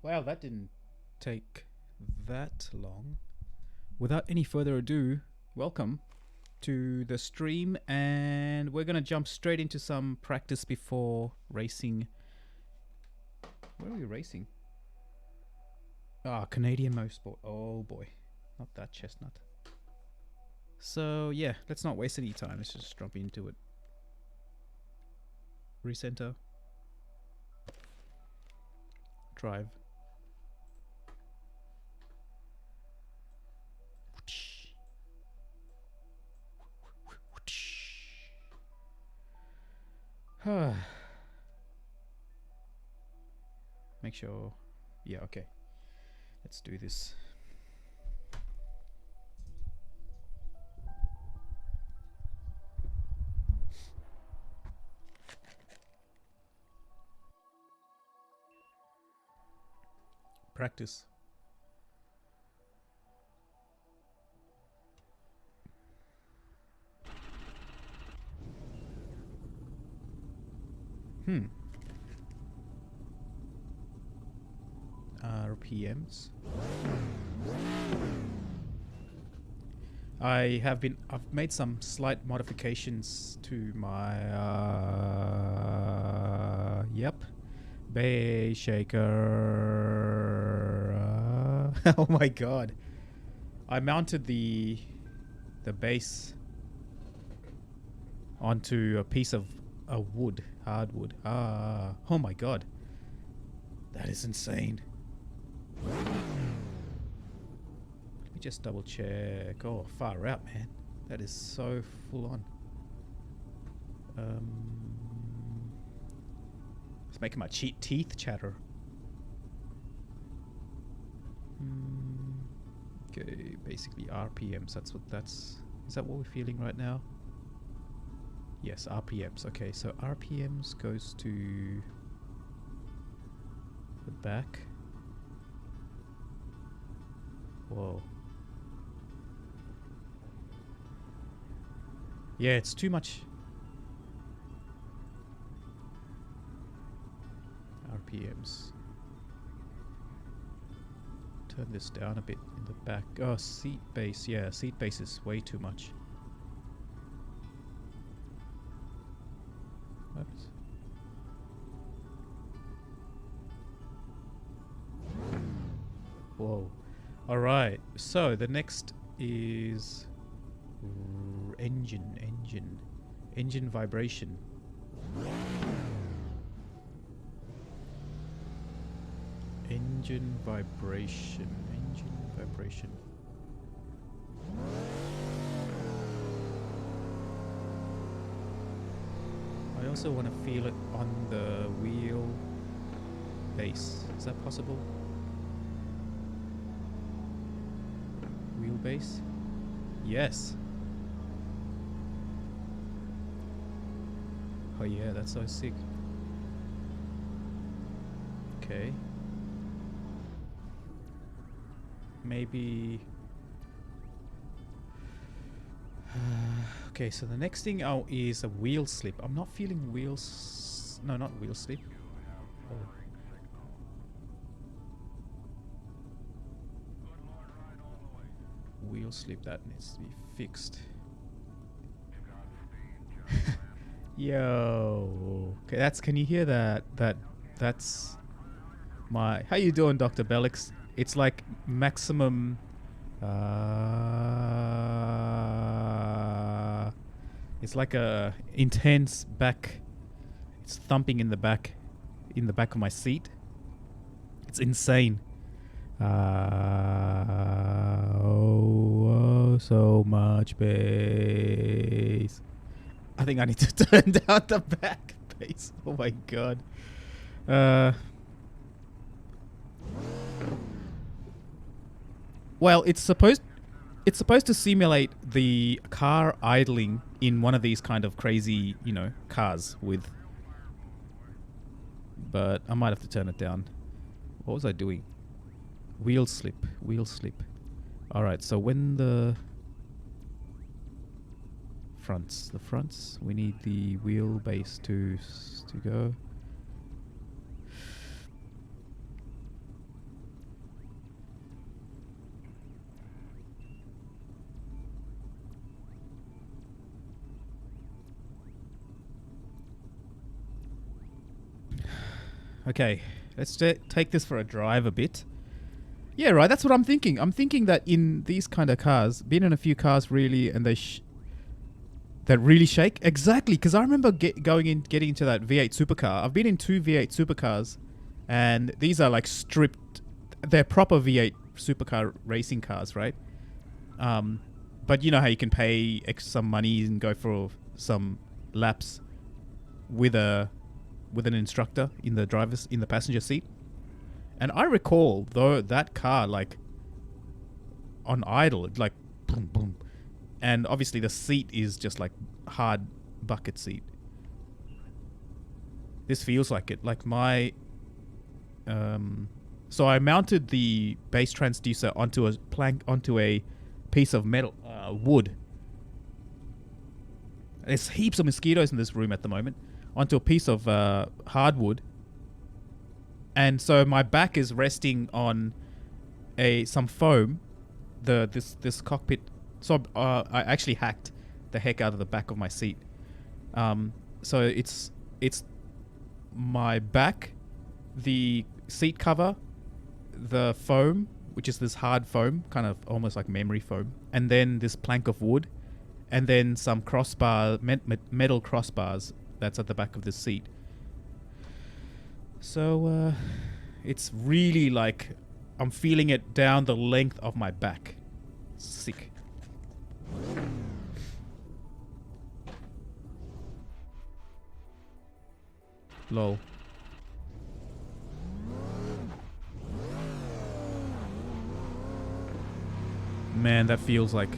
Wow, that didn't take that long. Without any further ado, welcome to the stream, and we're gonna jump straight into some practice before racing. Where are we racing? Ah, Canadian Motorsport. Oh boy, not that chestnut. So yeah, let's not waste any time. Let's just jump into it. Recenter. Drive. Make sure. Yeah, okay. Let's do this. Practice. RPMs. I've made some slight modifications to my yep, bass shaker. Oh my god. I mounted the bass onto a piece of hardwood. Oh my god. That is insane. Let me just double check. Oh, far out, man. That is so full on. It's making my teeth chatter. Okay, basically RPMs. Is that what we're feeling right now? Yes, RPMs. Okay, so RPMs goes to the back. Whoa. Yeah, it's too much. RPMs. Turn this down a bit in the back. Oh, seat bass. Yeah, seat bass is way too much. Oops. Whoa. Alright, so the next is engine vibration. Engine vibration. I also want to feel it on the wheel base. Is that possible? Wheelbase? Yes. Oh yeah, that's so sick. Okay. Maybe... okay, so the next thing is a wheel slip. I'm not feeling wheels... No, not wheel slip. Oh. Wheel slip, that needs to be fixed. Yo. Okay, can you hear that? That's my... How you doing, Dr. Bellix? It's like maximum... it's like a intense back... It's thumping in the back of my seat. It's insane. Oh, so much bass. I think I need to turn down the back bass. Oh my god. Well, it's supposed to simulate the car idling in one of these kind of crazy, cars with... But I might have to turn it down. What was I doing? Wheel slip. Alright, so when the fronts, we need the wheelbase to go. Okay, let's take this for a drive a bit. Yeah, right. That's what I'm thinking. I'm thinking that in these kind of cars, been in a few cars really, and that really shake. Exactly, because I remember getting into that V8 supercar. I've been in 2 V8 supercars, and these are like stripped. They're proper V8 supercar racing cars, right? But you know how you can pay some money and go for some laps with an instructor in the passenger seat. And I recall though that car like on idle, like boom boom, and obviously the seat is just like hard bucket seat. This feels like it. Like my so I mounted the bass transducer onto a piece of metal wood. There's heaps of mosquitoes in this room at the moment. Onto a piece of hardwood. And so my back is resting on some foam, this cockpit. So I actually hacked the heck out of the back of my seat. So it's my back, the seat cover, the foam, which is this hard foam, kind of almost like memory foam, and then this plank of wood, and then some metal crossbars that's at the back of the seat. So it's really like I'm feeling it down the length of my back. Sick. Lol. Man, that feels like...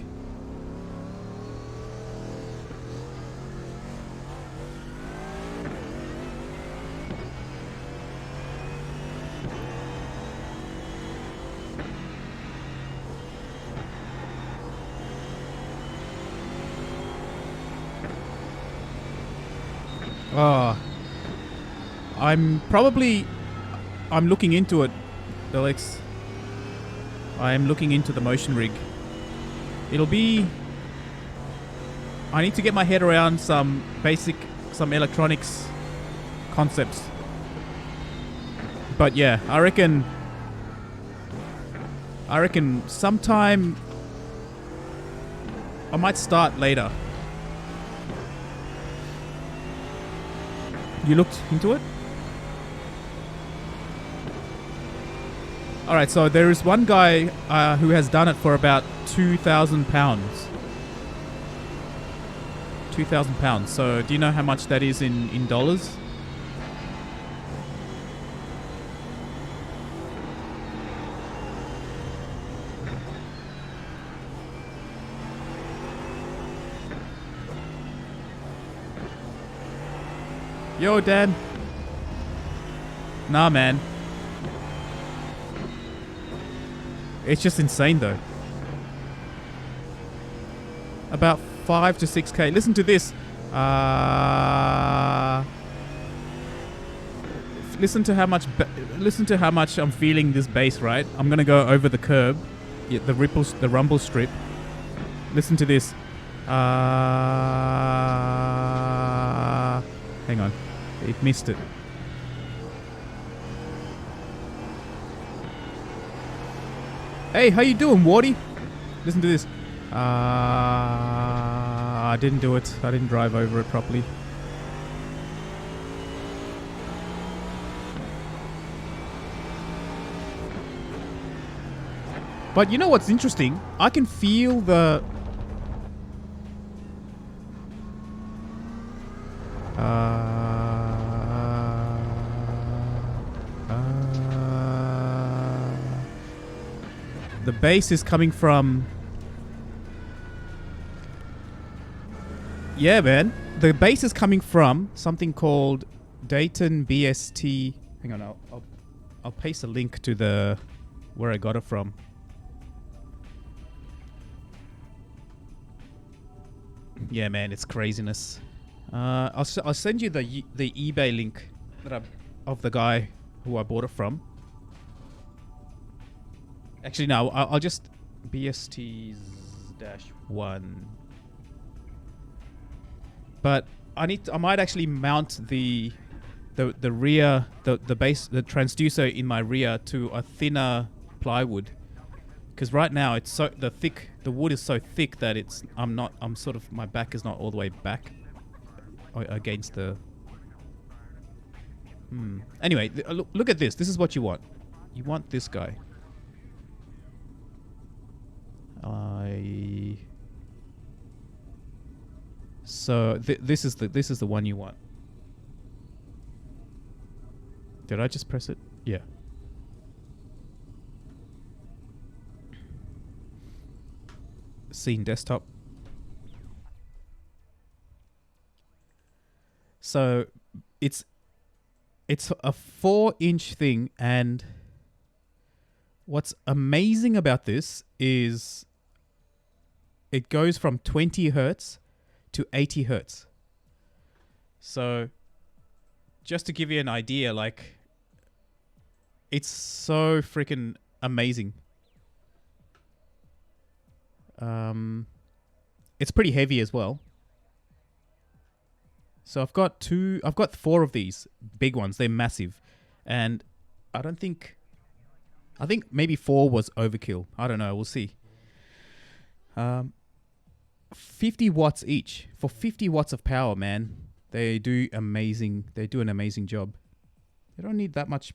I'm looking into it, Alex. I'm looking into the motion rig. It'll be... I need to get my head around some electronics concepts. But yeah, I reckon sometime I might start later. You looked into it? Alright, so there is one guy who has done it for about £2,000. £2,000. So do you know how much that is in dollars? Yo, Dan. Nah, man. It's just insane, though. About 5 to 6k. Listen to this. Listen to how much I'm feeling this bass, right? I'm gonna go over the curb, the rumble strip. Listen to this. Hang on, it missed it. Hey, how you doing, Wardy? Listen to this. I didn't do it. I didn't drive over it properly. But you know what's interesting? I can feel the... the bass is coming from... Yeah, man. The bass is coming from something called Dayton BST. Hang on, I'll paste a link to where I got it from. Yeah, man, it's craziness. I'll send you the eBay link of the guy who I bought it from. Actually, no, I'll just BST-1. But I might actually mount the the rear, the base, the transducer in my rear to a thinner plywood, because right now it's so the wood is so thick that I'm sort of, my back is not all the way back against the. Anyway, look at this. This is what you want. You want this guy. So this is the one you want. Did I just press it? Yeah. Scene desktop. So it's a 4-inch thing, and what's amazing about this is it goes from 20 hertz to 80 hertz. So just to give you an idea, like, it's so freaking amazing. It's pretty heavy as well. So I've got 4 of these big ones. They're massive. And I think maybe 4 was overkill. I don't know. We'll see. 50 watts each. For 50 watts of power, man, they do an amazing job. They don't need that much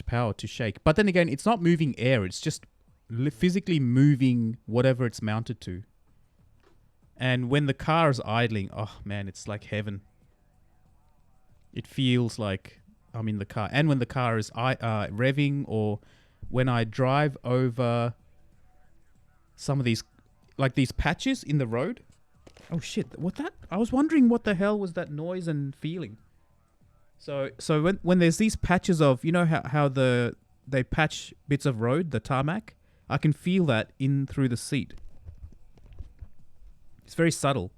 power to shake. But then again, it's not moving air. It's just physically moving whatever it's mounted to. And when the car is idling, oh man, it's like heaven. It feels like I'm in the car. And when the car is revving, or when I drive over some of these, like these patches in the road. Oh shit, what that? I was wondering what the hell was that noise and feeling. So when there's these patches of, you know how they patch bits of road, the tarmac, I can feel that in through the seat. It's very subtle.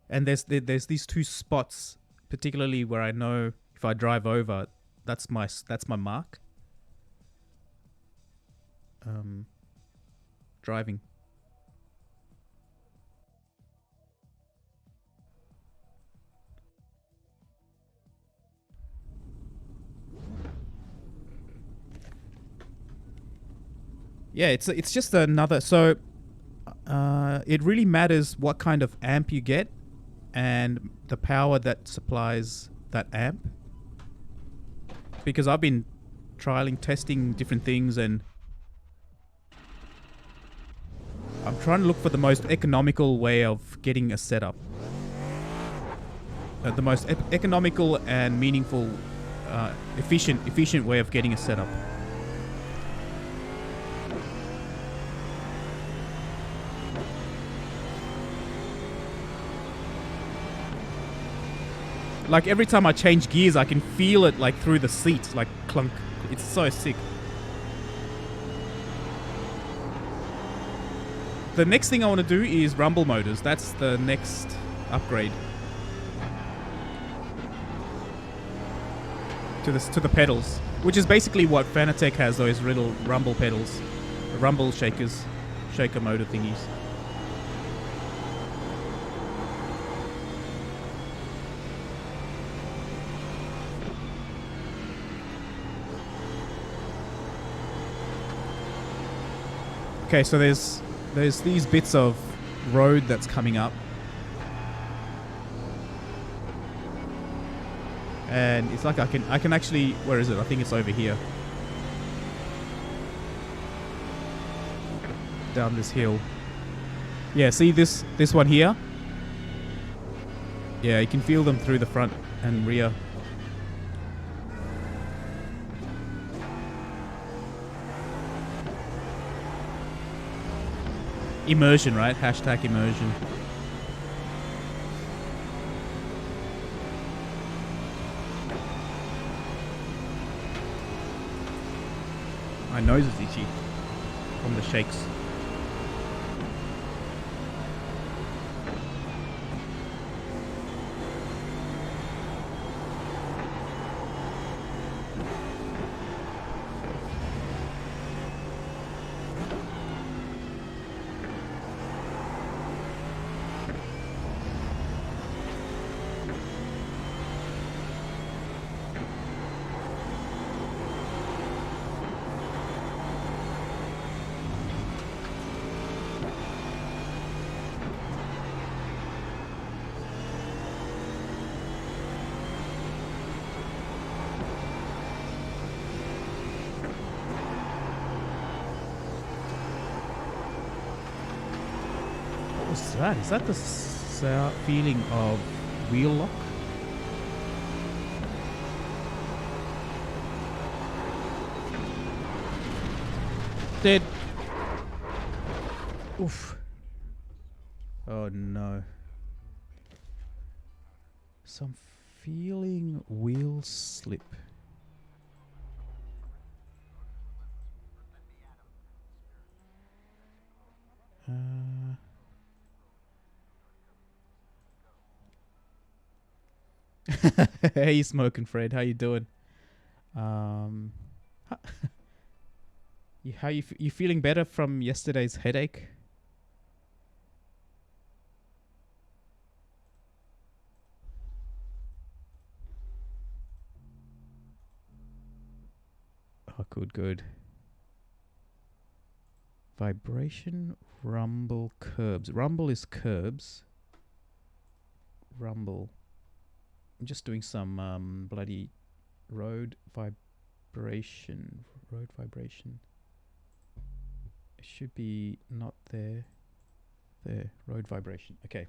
And there's these 2 spots, particularly where I know if I drive over, that's my mark. Driving. Yeah, it's just another. So it really matters what kind of amp you get and the power that supplies that amp. Because I've been testing different things, and I'm trying to look for the most economical way of getting a setup. The most economical and meaningful, efficient way of getting a setup. Like every time I change gears, I can feel it like through the seat, like clunk. It's so sick. The next thing I want to do is rumble motors. That's the next upgrade. To the pedals, which is basically what Fanatec has, those little rumble pedals, the rumble shaker motor thingies. Okay, so there's these bits of road that's coming up. And it's like I can actually, where is it? I think it's over here. Down this hill. Yeah, see this one here? Yeah, you can feel them through the front and rear. Immersion, right? Hashtag immersion. My nose is itchy from the shakes. was that? Is that the feeling of wheel lock? Dead. Oof. Oh no. Some feeling wheel slip. Hey, smoking Fred, how you doing? How you feeling better from yesterday's headache? Oh, good. Vibration, rumble, curbs. Rumble is curbs. Rumble. I'm just doing some bloody road vibration. Road vibration. It should be not there. There. Road vibration. Okay.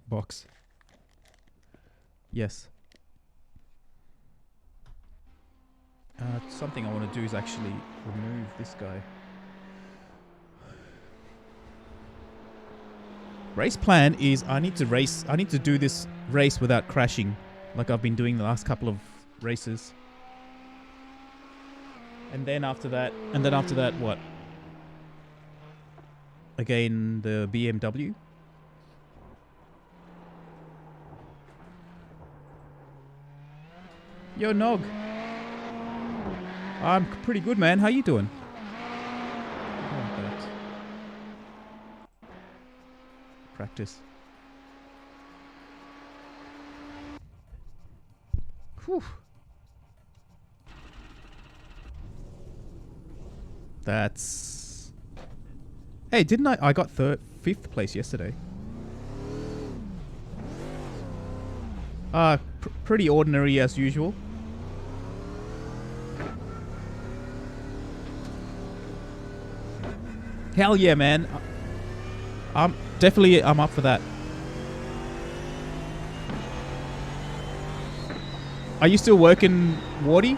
Box. Yes. Something I want to do is actually remove this guy. Race plan is I need to do this race without crashing, like I've been doing the last couple of races. And then after that, what? Again, the BMW. Yo, Nog. I'm pretty good, man. How you doing? Practice. Whew. That's... Hey, didn't I got fifth place yesterday. Pretty ordinary as usual. Hell yeah, man. I'm up for that. Are you still working, Wardy?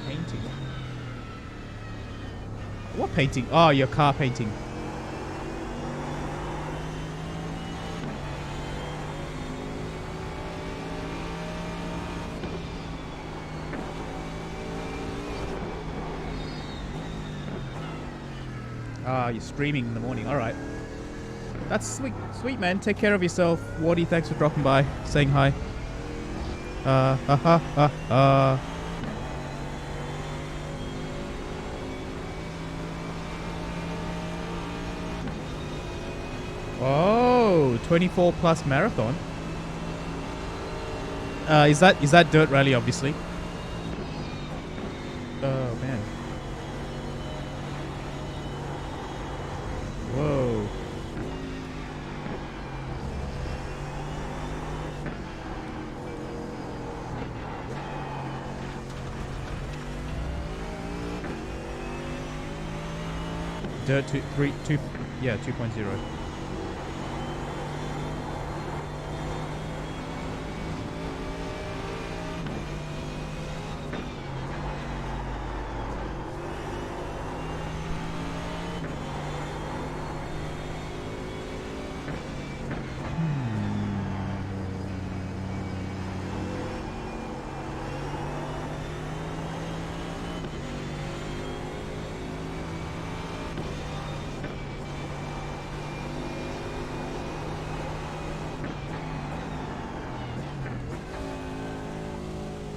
Painting. What painting? Oh, your car painting. You're streaming in the morning. All right. That's sweet, man. Take care of yourself. Wardy, thanks for dropping by, saying hi. Oh, 24 plus marathon. Is that dirt rally, obviously? Oh, man. Whoa. Dirt 2.0.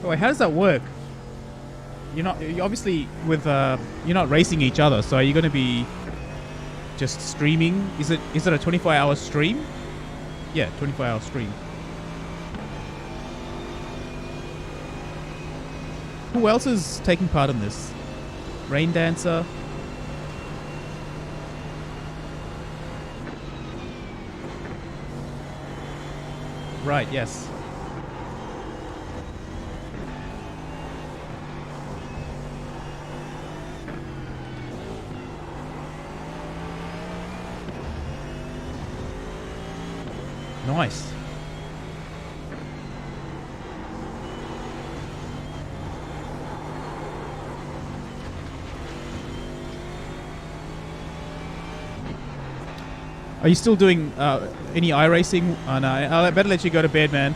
Wait, how does that work? You're obviously with you're not racing each other, so are you going to be just streaming? Is it a 24-hour stream? Yeah, 24-hour stream. Who else is taking part in this? Rain Dancer. Right, yes. Nice. Are you still doing any iRacing? Oh, no, I better let you go to bed, man.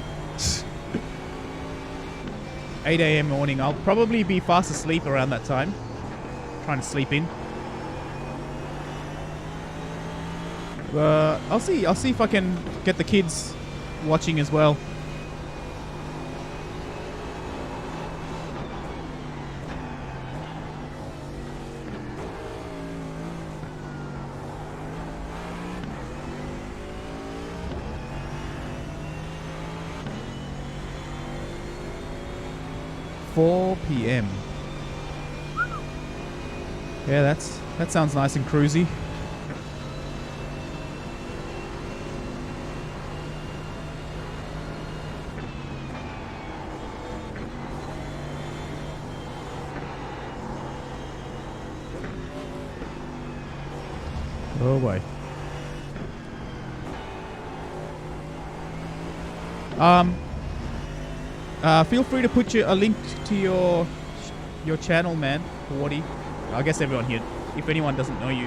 8 a.m. morning. I'll probably be fast asleep around that time. Trying to sleep in. I'll see if I can get the kids watching as well. $4 p.m. Yeah, that sounds nice and cruisy. Oh boy. Feel free to put a link to your channel, man, Wardy. I guess everyone here, if anyone doesn't know you,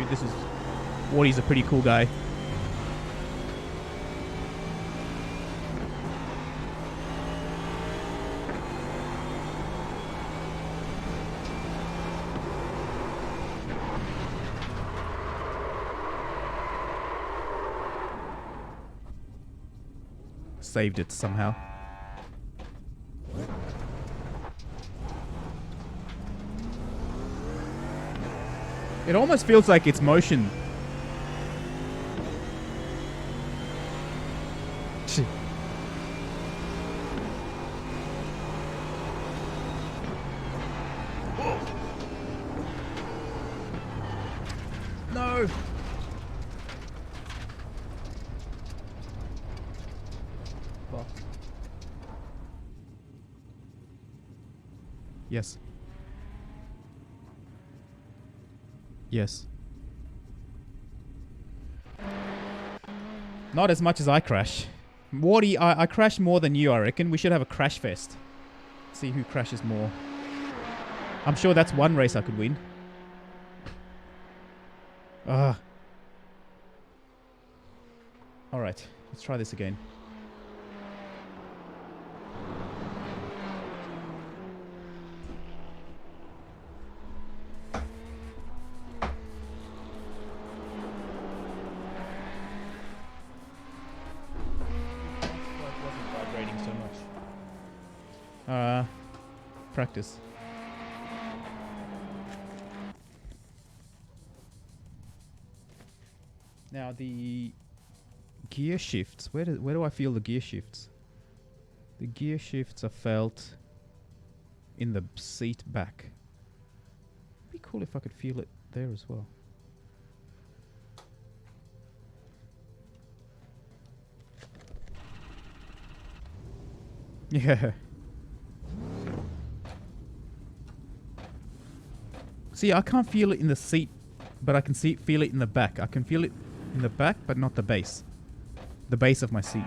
Wardy's a pretty cool guy. Saved it somehow. It almost feels like it's motion. No. Yes. Yes. Not as much as I crash. Wardy, I crash more than you, I reckon. We should have a crash fest. See who crashes more. I'm sure that's one race I could win. Alright, let's try this again. Practice. Now the gear shifts. Where do I feel the gear shifts? The gear shifts are felt in the seat back. It'd be cool if I could feel it there as well. Yeah. See, I can't feel it in the seat, but I can feel it in the back. I can feel it in the back, but not the base. The base of my seat.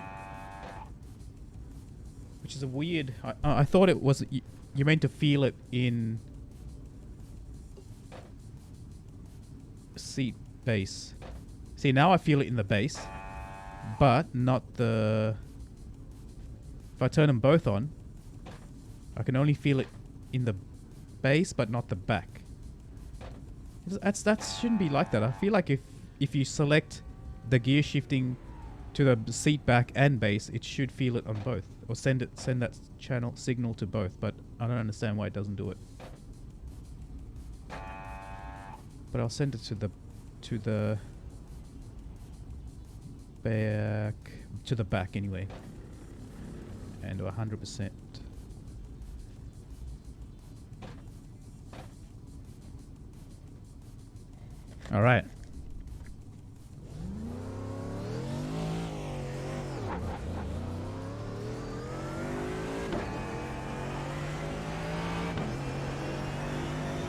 Which is a weird... I thought it was... You're meant to feel it in... seat base. See, now I feel it in the base, but not the... If I turn them both on, I can only feel it in the base, but not the back. That shouldn't be like that. I feel like if you select the gear shifting to the seat back and base, it should feel it on both, or send that channel signal to both. But I don't understand why it doesn't do it. But I'll send it to the back anyway, and 100%. All right.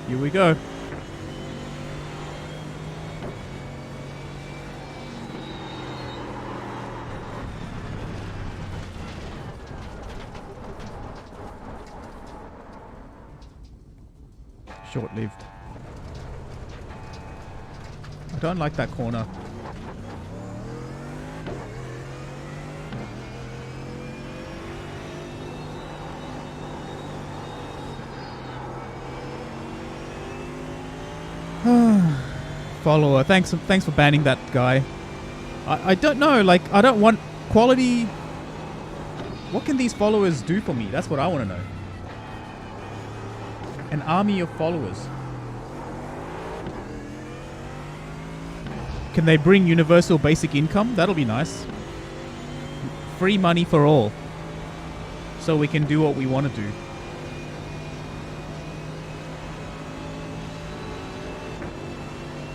Here we go. short-lived. I don't like that corner. Follower, thanks for banning that guy. I don't know, like, I don't want quality. What can these followers do for me? That's what I want to know. An army of followers. Can they bring universal basic income? That'll be nice. Free money for all. So we can do what we want to do.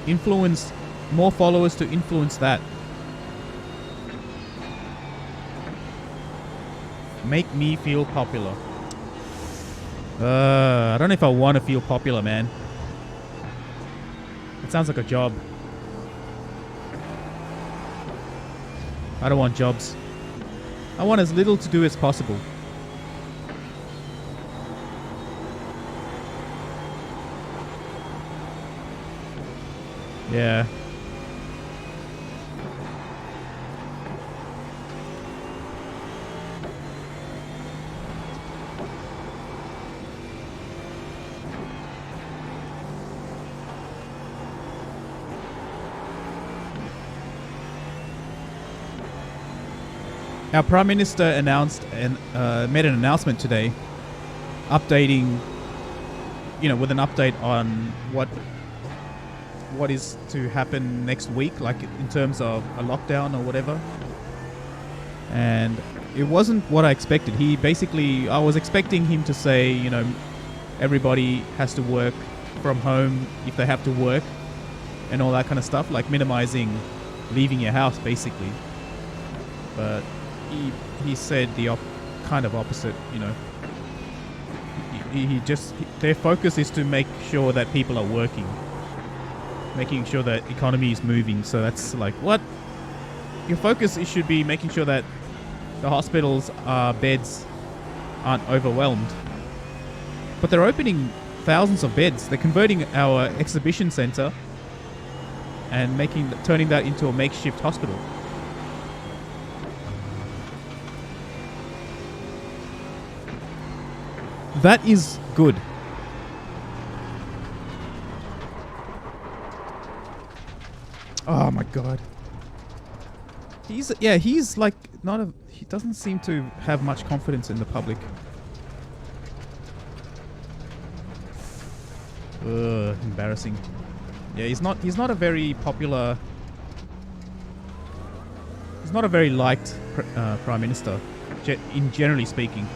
Influence more followers to influence that. Make me feel popular. I don't know if I want to feel popular, man. It sounds like a job. I don't want jobs. I want as little to do as possible. Yeah. Our Prime Minister announced and made an announcement today, updating, with an update on what is to happen next week, like in terms of a lockdown or whatever. And it wasn't what I expected. I was expecting him to say, everybody has to work from home if they have to work and all that kind of stuff, like minimizing leaving your house basically. But he said the kind of opposite, their focus is to make sure that people are working, making sure that economy is moving. So that's like, what? Your focus should be making sure that the hospitals' beds aren't overwhelmed. But they're opening thousands of beds. They're converting our exhibition center and turning that into a makeshift hospital. That is good. Oh my god. He's like he doesn't seem to have much confidence in the public. Embarrassing. Yeah, he's not a very popular. He's not a very liked Prime Minister, generally speaking.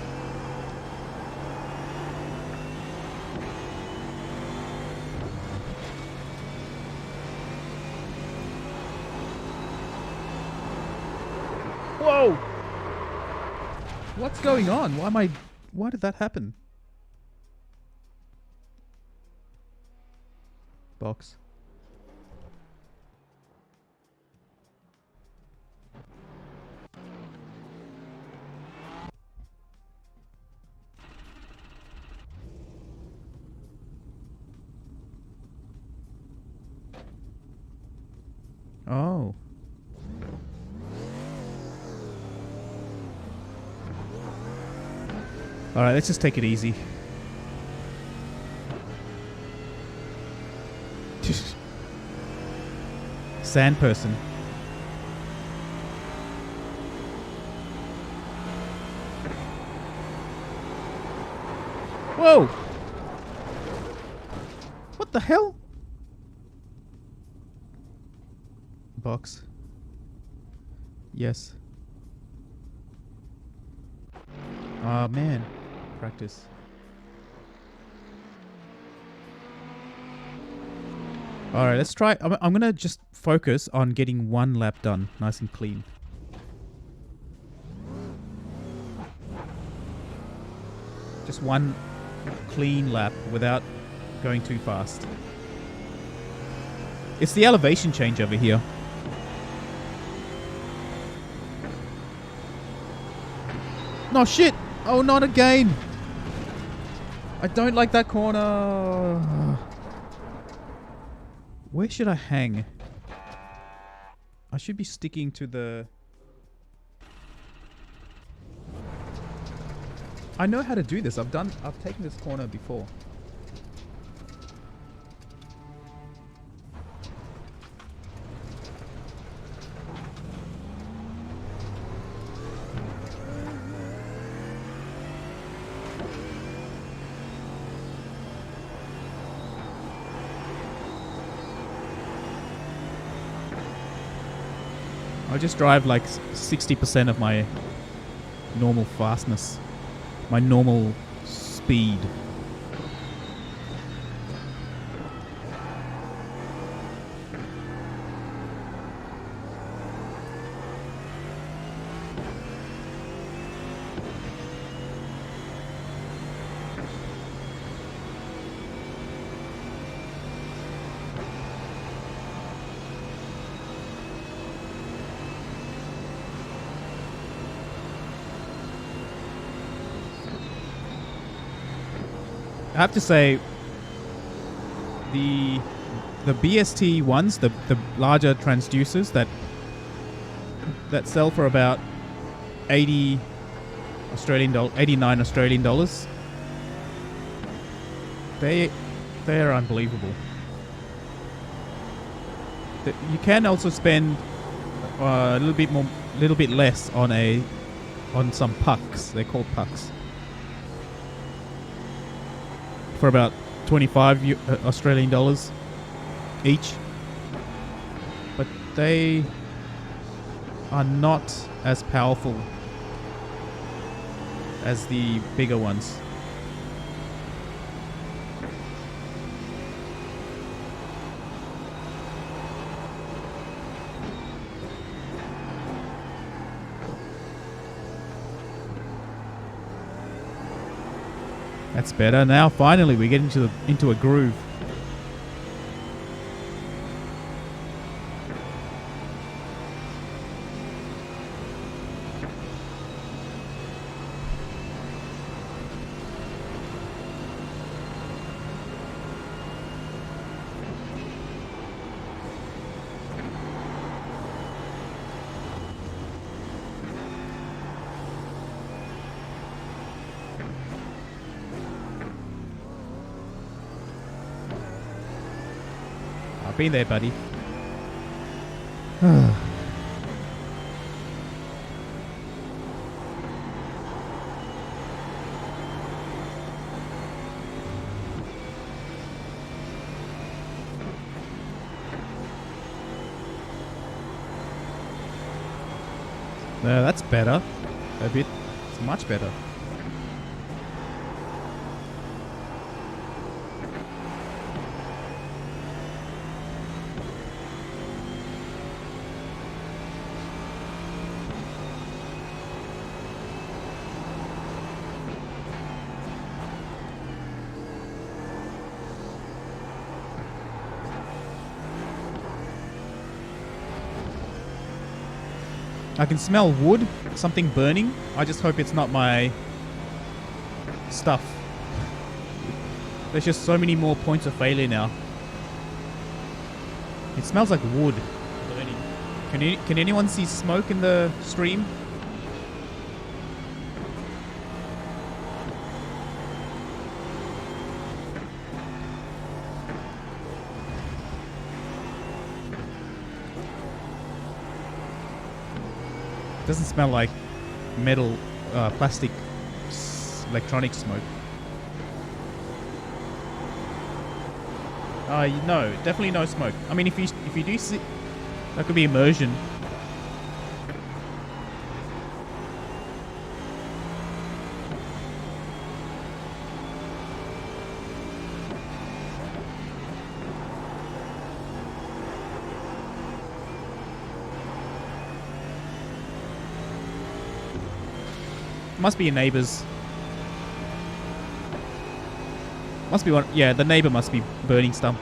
Whoa! What's going on? Why did that happen? Box. Oh. Alright, let's just take it easy. Sand person. Whoa! What the hell? Box. Yes. Ah, man. Practice. Alright, let's try. I'm gonna just focus on getting one lap done, nice and clean. Just one clean lap without going too fast. It's the elevation change over here. No shit! Oh, not again! I don't like that corner. Where should I hang? I should be sticking to the... I know how to do this. I've taken this corner before. I'll just drive like 60% of my normal fastness. My normal speed. I have to say, the BST ones, the larger transducers that sell for about 89 Australian dollars, they are unbelievable. You can also spend a little bit less on some pucks. They're called pucks. For about 25 Australian dollars each. But they are not as powerful as the bigger ones. That's better. Now finally we get into a groove. Been there, buddy. No, that's better. A bit. It's much better. I can smell wood, something burning. I just hope it's not my stuff. There's just so many more points of failure now. It smells like wood burning. Can anyone see smoke in the stream? Doesn't smell like metal, plastic, electronic smoke. No, definitely no smoke. I mean, if you do see, that could be immersion. Must be a neighbour's. Must be one. Yeah, the neighbour must be burning something.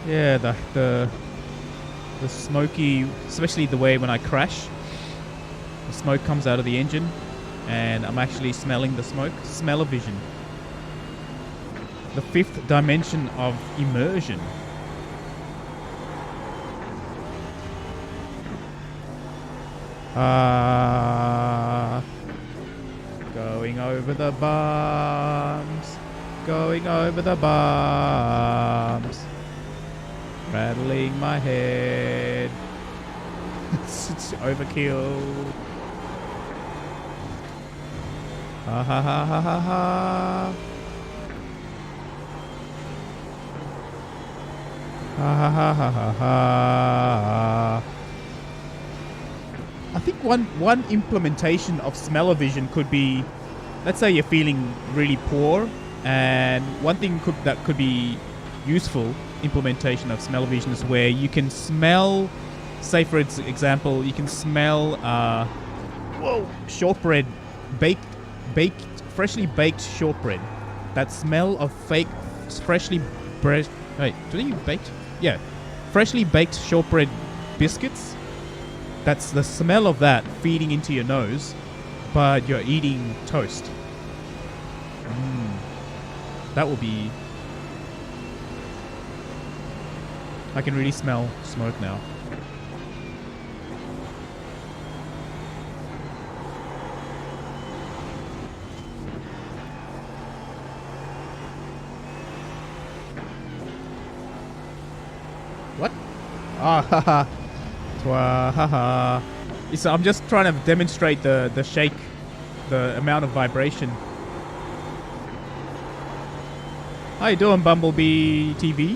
Yeah, the smoky, especially the way when I crash, the smoke comes out of the engine, and I'm actually smelling the smoke. Smell-o-vision. The fifth dimension of immersion. Going over the bumps. Going over the bumps. Rattling my head. It's overkill. Ha ha ha ha ha ha. Ha ha ha ha ha ha. I think one implementation of smell-o-vision could be, let's say you're feeling really poor, and one thing that could be useful implementation of smell-o-vision is where you can smell, say for example, you can smell shortbread, freshly baked shortbread. That smell of freshly bread. Wait, do they baked? Yeah, freshly baked shortbread biscuits. That's the smell of that feeding into your nose, but you're eating toast. That will be... I can really smell smoke now. What? Ah, haha. Haha. I'm just trying to demonstrate the shake, the amount of vibration. How you doing, Bumblebee TV?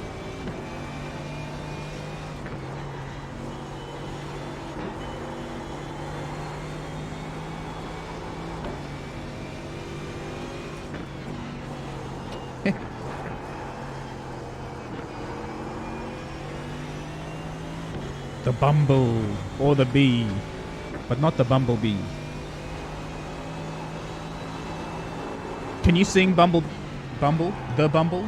The bumble or the bee, but not the bumblebee. Can you sing Bumble, the Bumble?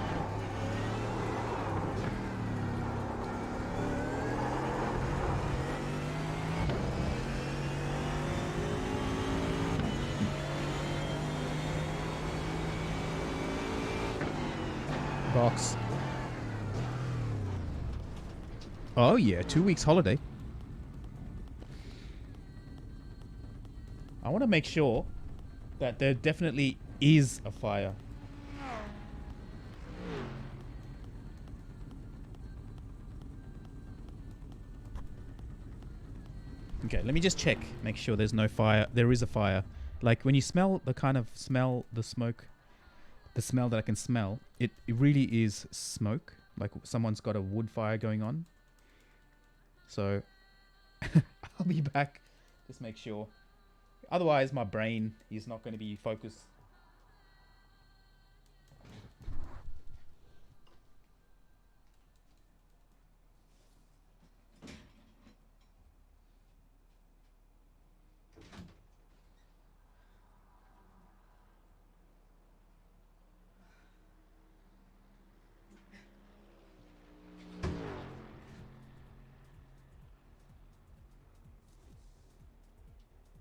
Box. Oh yeah, 2 weeks holiday. I want to make sure that there definitely is a fire. Okay, let me just check. Make sure there's no fire. There is a fire. Like when you smell the kind of smell, the smoke, the smell that I can smell, it really is smoke. Like someone's got a wood fire going on. So I'll be back. Just make sure. Otherwise, my brain is not going to be focused.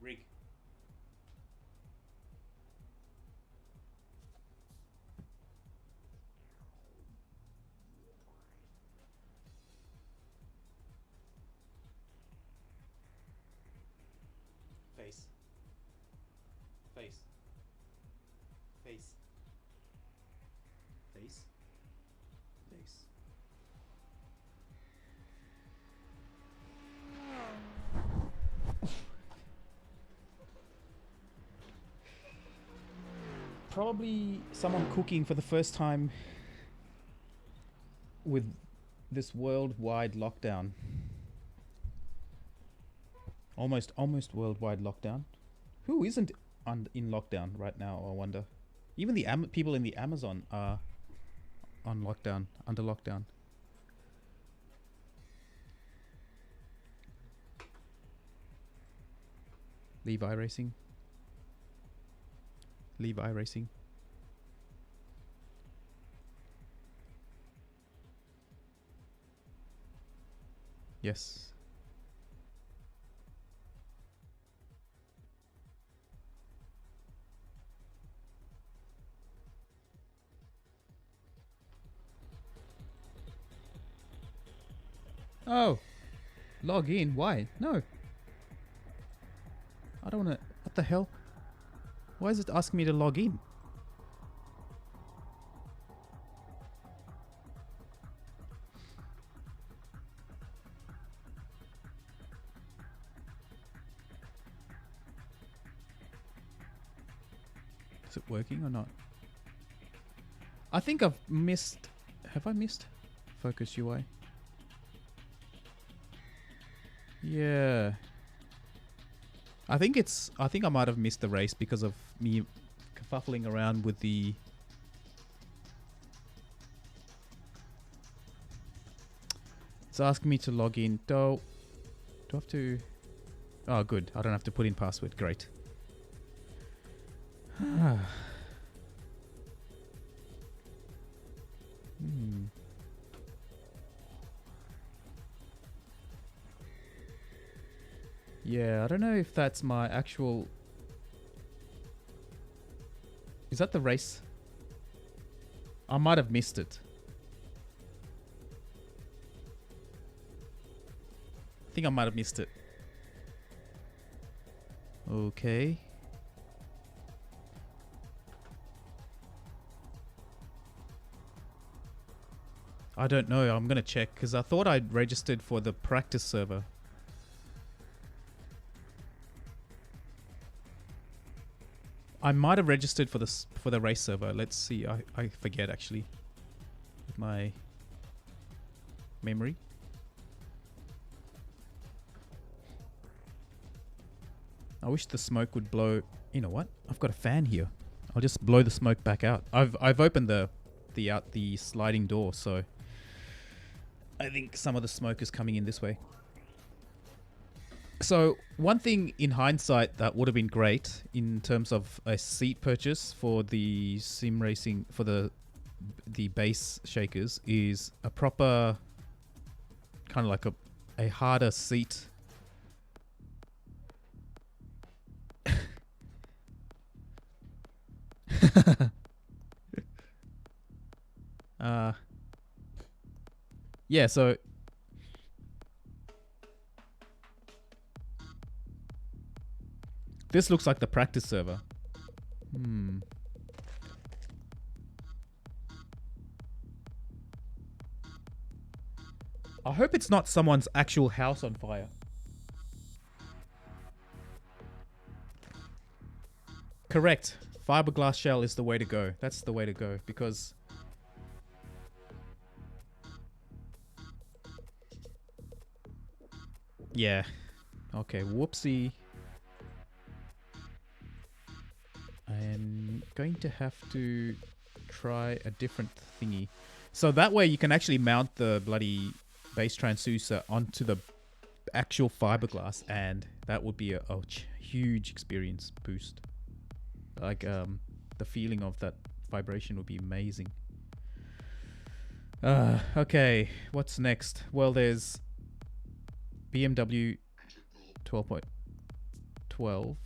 Rig. Face. Face. Face. Face. Face. Probably someone cooking for the first time with this worldwide lockdown. Almost worldwide lockdown. Who isn't in lockdown right now, I wonder? Even the people in the Amazon are on lockdown, under lockdown. Leave iRacing. Leave iRacing. Yes. Oh, log in. Why? No, I don't want to. What the hell? Why is it asking me to log in? Is it working or not? I think I've missed. Have I missed Focus UI? Yeah. I think I might have missed the race because of me kerfuffling around with the. It's asking me to log in. Do I have to? Oh, good. I don't have to put in password. Great. Yeah, I don't know if that's my actual... Is that the race? I might have missed it. I think I might have missed it. Okay. I don't know. I'm going to check because I thought I'd registered for the practice server. I might have registered for the race server. Let's see. I forget actually. With my memory. I wish the smoke would blow. You know what? I've got a fan here. I'll just blow the smoke back out. I've opened the sliding door, so I think some of the smoke is coming in this way. So one thing in hindsight that would have been great in terms of a seat purchase for the sim racing for the base shakers is a proper kind of like a harder seat. Yeah, so this looks like the practice server. I hope it's not someone's actual house on fire. Correct. Fiberglass shell is the way to go. That's the way to go because... Yeah. Okay, whoopsie. I am going to have to try a different thingy. So that way you can actually mount the bloody base transducer onto the actual fiberglass, and that would be a huge experience boost. Like the feeling of that vibration would be amazing. Okay, what's next? Well, there's BMW 12.12.0.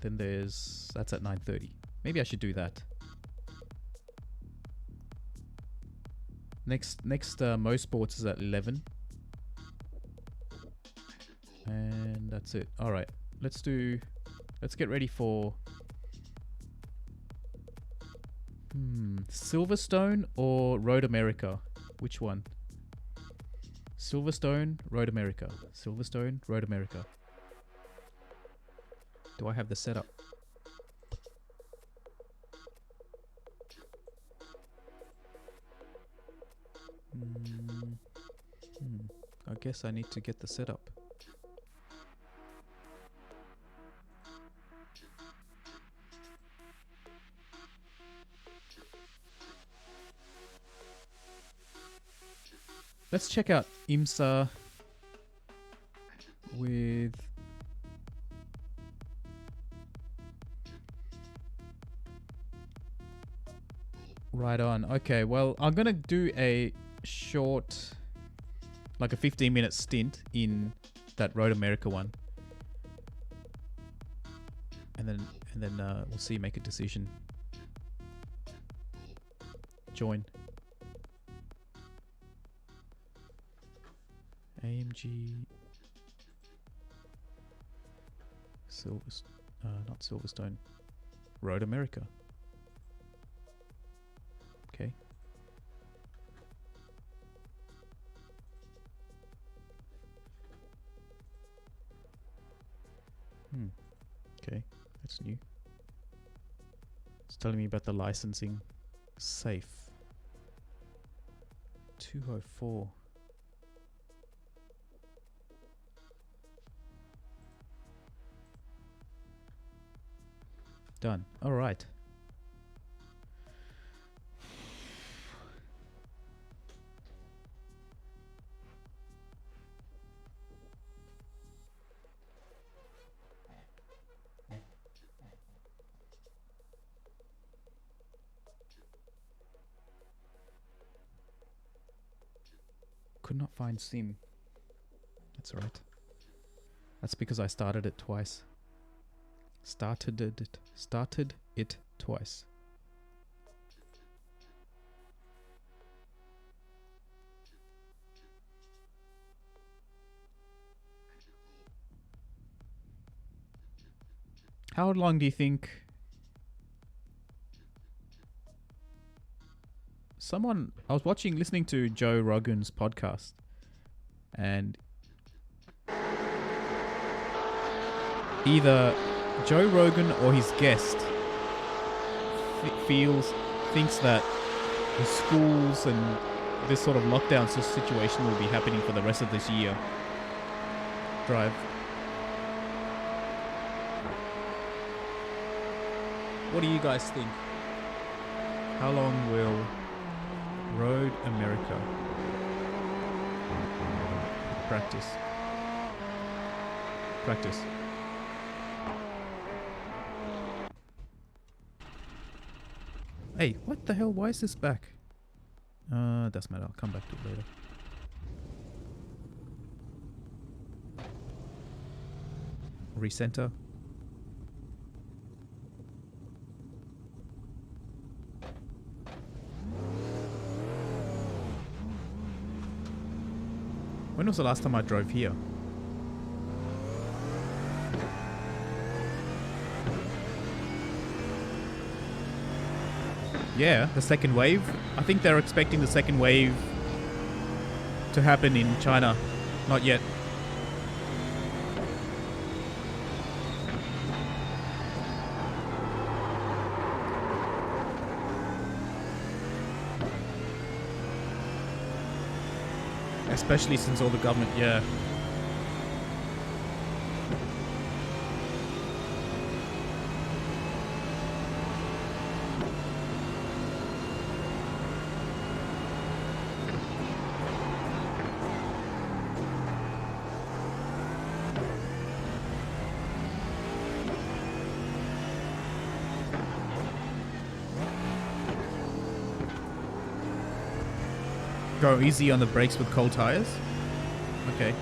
Then that's at 9:30. Maybe I should do that. Next Mo Sports is at 11. And that's it. All right. Let's get ready for Silverstone or Road America. Which one? Silverstone, Road America. Silverstone, Road America. Do I have the setup? I guess I need to get the setup. Let's check out IMSA with... Right on. Okay, well, I'm going to do a short like a 15-minute stint in that Road America one, and then we'll see. Make a decision. Join. AMG not Silverstone. Road America. Okay. Okay, that's new. It's telling me about the licensing. Safe. 204. Done. All right. Could not find sim. That's all right. That's because I started it twice. Started it twice. How long do you think I was listening to Joe Rogan's podcast, and either Joe Rogan or his guest thinks that the schools and this sort of lockdown situation will be happening for the rest of this year. Drive. What do you guys think? How long will Road America practice? Hey, what the hell? Why is this back? Doesn't matter. I'll come back to it later. Recenter. When was the last time I drove here? Yeah, the second wave. I think they're expecting the second wave to happen in China. Not yet. Especially since all the government, yeah. Go easy on the brakes with cold tires. Okay.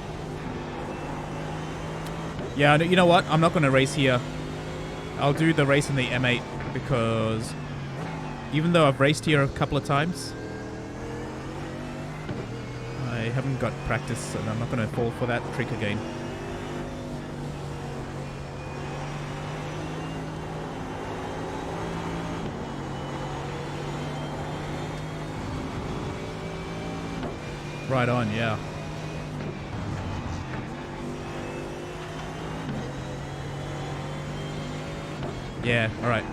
Yeah, you know what? I'm not going to race here. I'll do the race in the M8 because even though I've raced here a couple of times, I haven't got practice and I'm not going to fall for that trick again. Right on, yeah. Yeah, alright.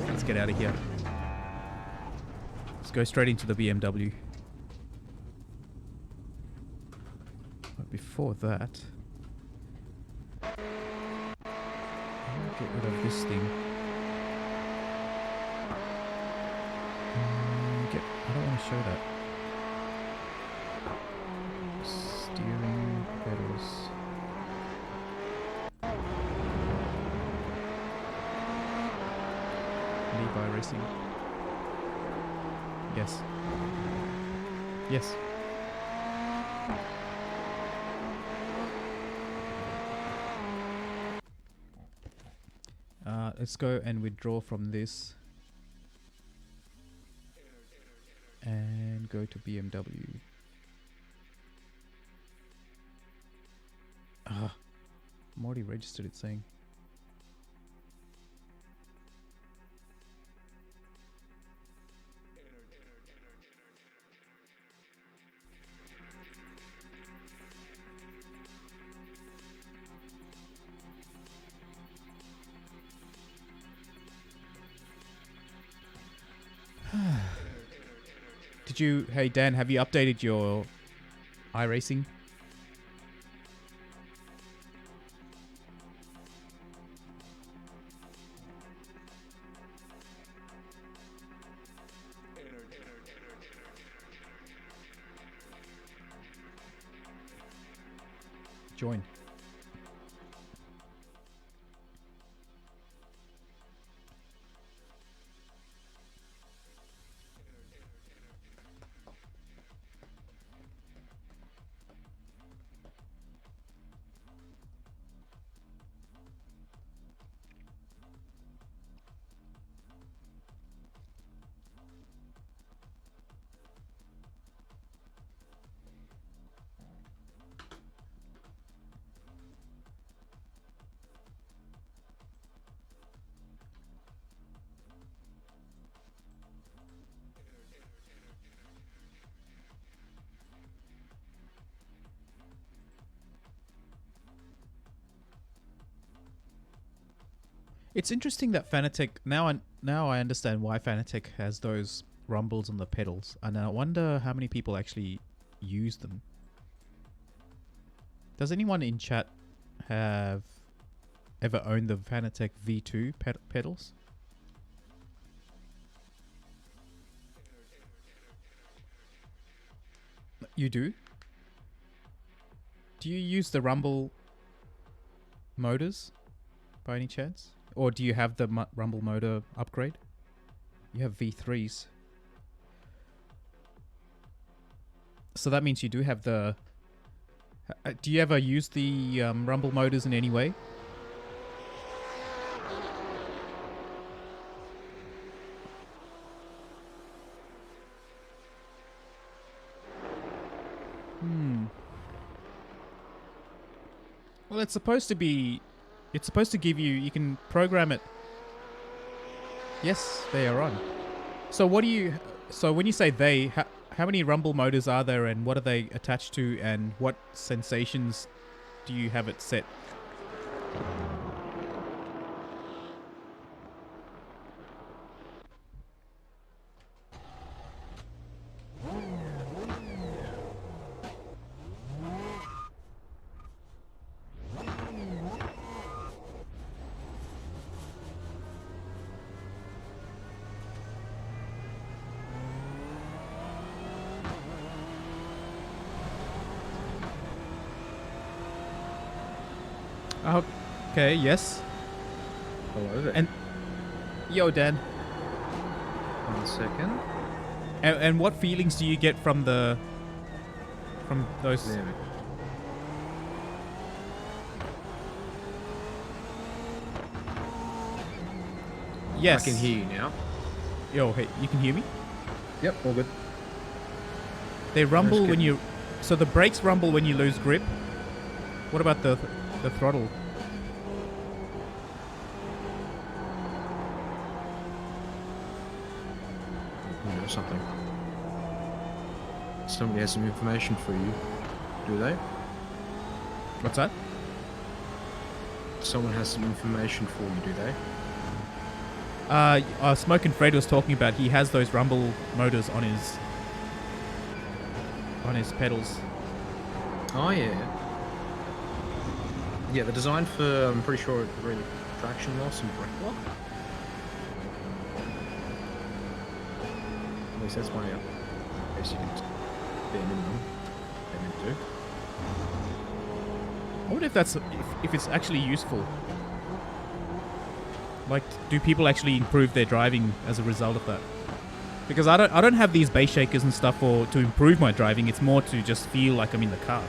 Let's get out of here. Let's go straight into the BMW. But before that, I'll get rid of this thing. I don't want to show that. Steering pedals. Levi Racing. Yes. Yes. Let's go and withdraw from this and go to BMW. Ah, I'm already registered, it's saying. Did you, hey Dan, have you updated your iRacing? Join. It's interesting that Fanatec now I understand why Fanatec has those rumbles on the pedals, and I wonder how many people actually use them. Does anyone in chat have ever owned the Fanatec V2 pedals? You do? Do you use the rumble motors by any chance? Or do you have the rumble motor upgrade? You have V3s. So that means you do have the... do you ever use the rumble motors in any way? Well, it's supposed to be... It's supposed to give you... You can program it. Yes, they are on. So what do you... So when you say they, how many rumble motors are there, and what are they attached to, and what sensations do you have it set? Okay, yes. Hello there. And yo, Dan. 1 second. And what feelings do you get from those? There we go. Yes. I can hear you now. Yo, hey, you can hear me? Yep, all good. They rumble That's when good. you... So the brakes rumble when you lose grip. What about the throttle? You know something. Somebody has some information for you. Do they? What's that? Someone has some information for you, do they? Smoke and Fred was talking about he has those rumble motors on his pedals. Oh, yeah. Yeah, they're designed for, I'm pretty sure, really traction loss and brake lock. At least that's my basic bare minimum they meant to do. I wonder if that's if it's actually useful. Like, do people actually improve their driving as a result of that? Because I don't have these base shakers and stuff to improve my driving. It's more to just feel like I'm in the car.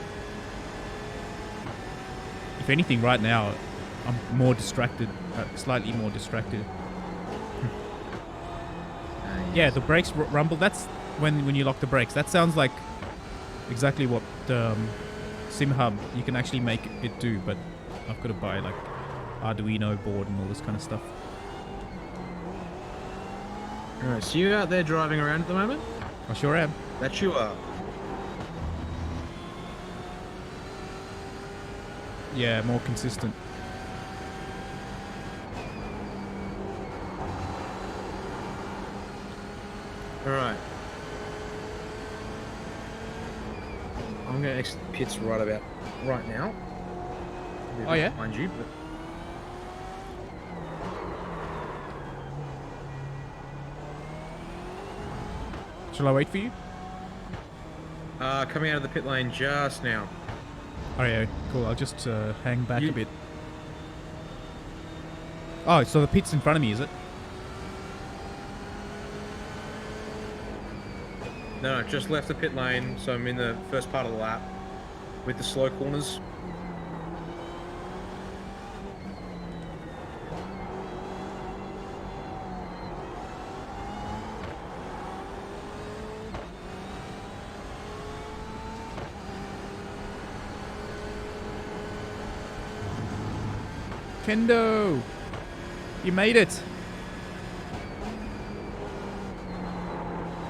If anything, right now, I'm more distracted, slightly more distracted. Yeah, the brakes rumble. That's when you lock the brakes. That sounds like exactly what SimHub you can actually make it do, but I've got to buy like Arduino board and all this kind of stuff. Alright, so you out there driving around at the moment? I sure am. That you are. Yeah, more consistent. Alright. I'm going to exit the pits right now. Oh, yeah? Behind you, but Shall I wait for you? coming out of the pit lane just now. Oh yeah, cool. I'll just hang back a bit. Oh, so the pit's in front of me, is it? No, just left the pit lane, so I'm in the first part of the lap with the slow corners. Kendo! You made it!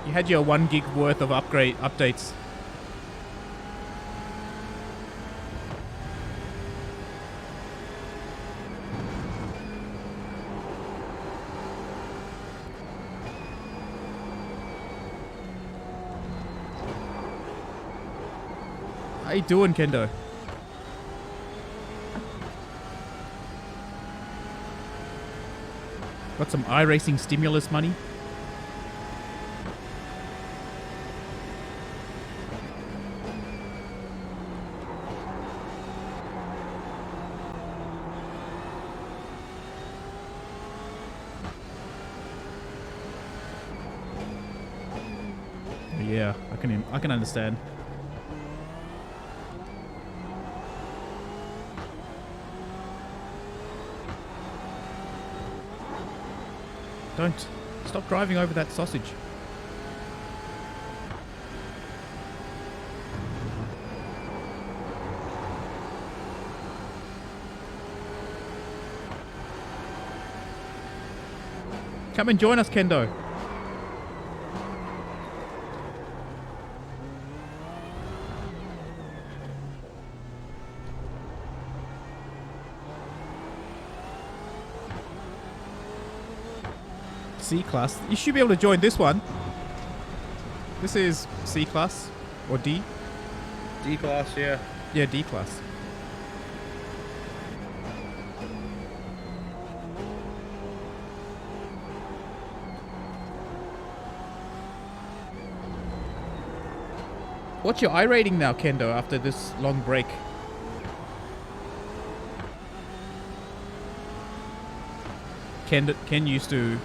You had your 1 gig worth of updates. How you doing, Kendo? Got some iRacing stimulus money? Yeah, I can understand. Don't stop driving over that sausage. Come and join us, Kendo. C class. You should be able to join this one. This is C class or D. D class, yeah. Yeah, D class. What's your I rating now, Kendo, after this long break? Ken used to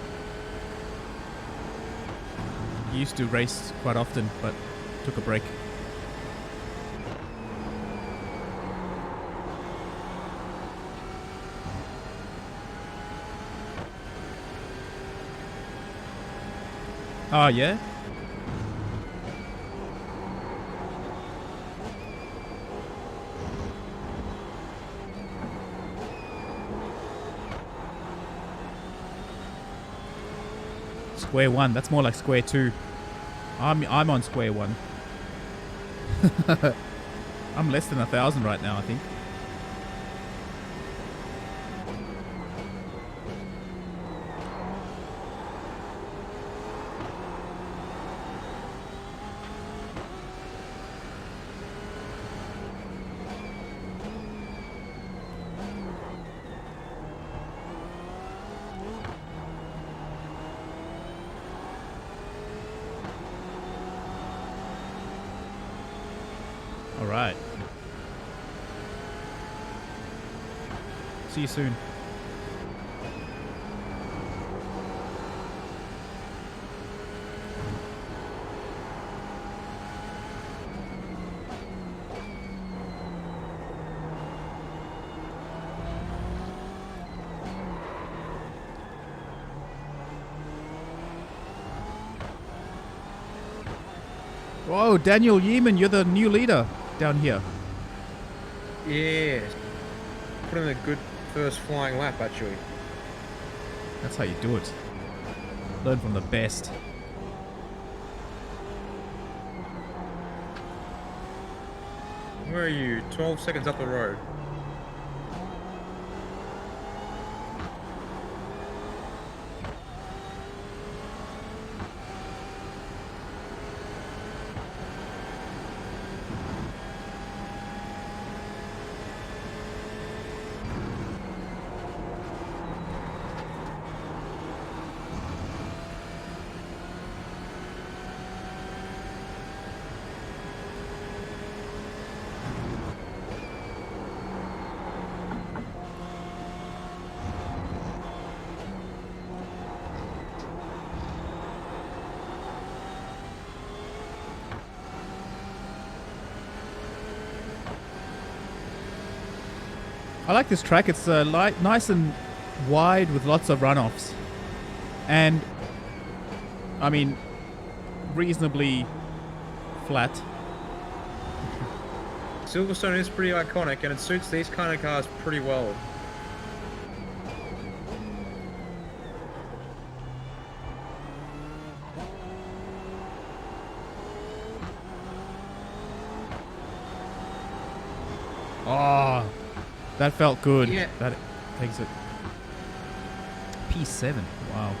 race quite often, but took a break. Oh, yeah? Square one. That's more like square two. I'm on square one. I'm less than 1,000 right now, I think. All right. See you soon. Whoa, Daniel Yeaman, you're the new leader down here. Yeah. Put in a good first flying lap, actually. That's how you do it. Learn from the best. Where are you? 12 seconds up the road. I like this track. It's nice and wide with lots of runoffs. And, I mean, reasonably flat. Silverstone is pretty iconic, and it suits these kind of cars pretty well. Oh, that felt good. Yeah. That takes it. P7. Wow.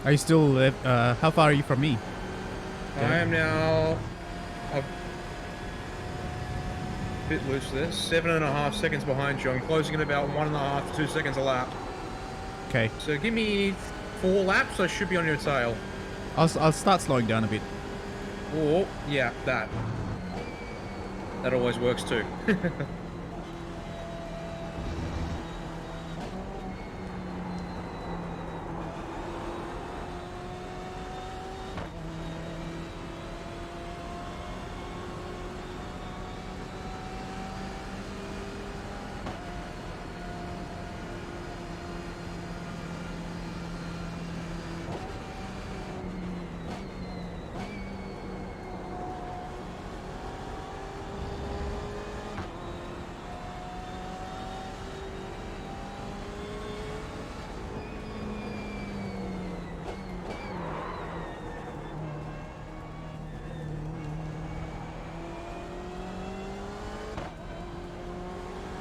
Are you still? How far are you from me? I am now a bit loose there. 7.5 seconds behind you. I'm closing in about 1.5 to 2 seconds a lap. Okay. So give me 4 laps. I should be on your tail. I'll start slowing down a bit. Or yeah, that. That always works too.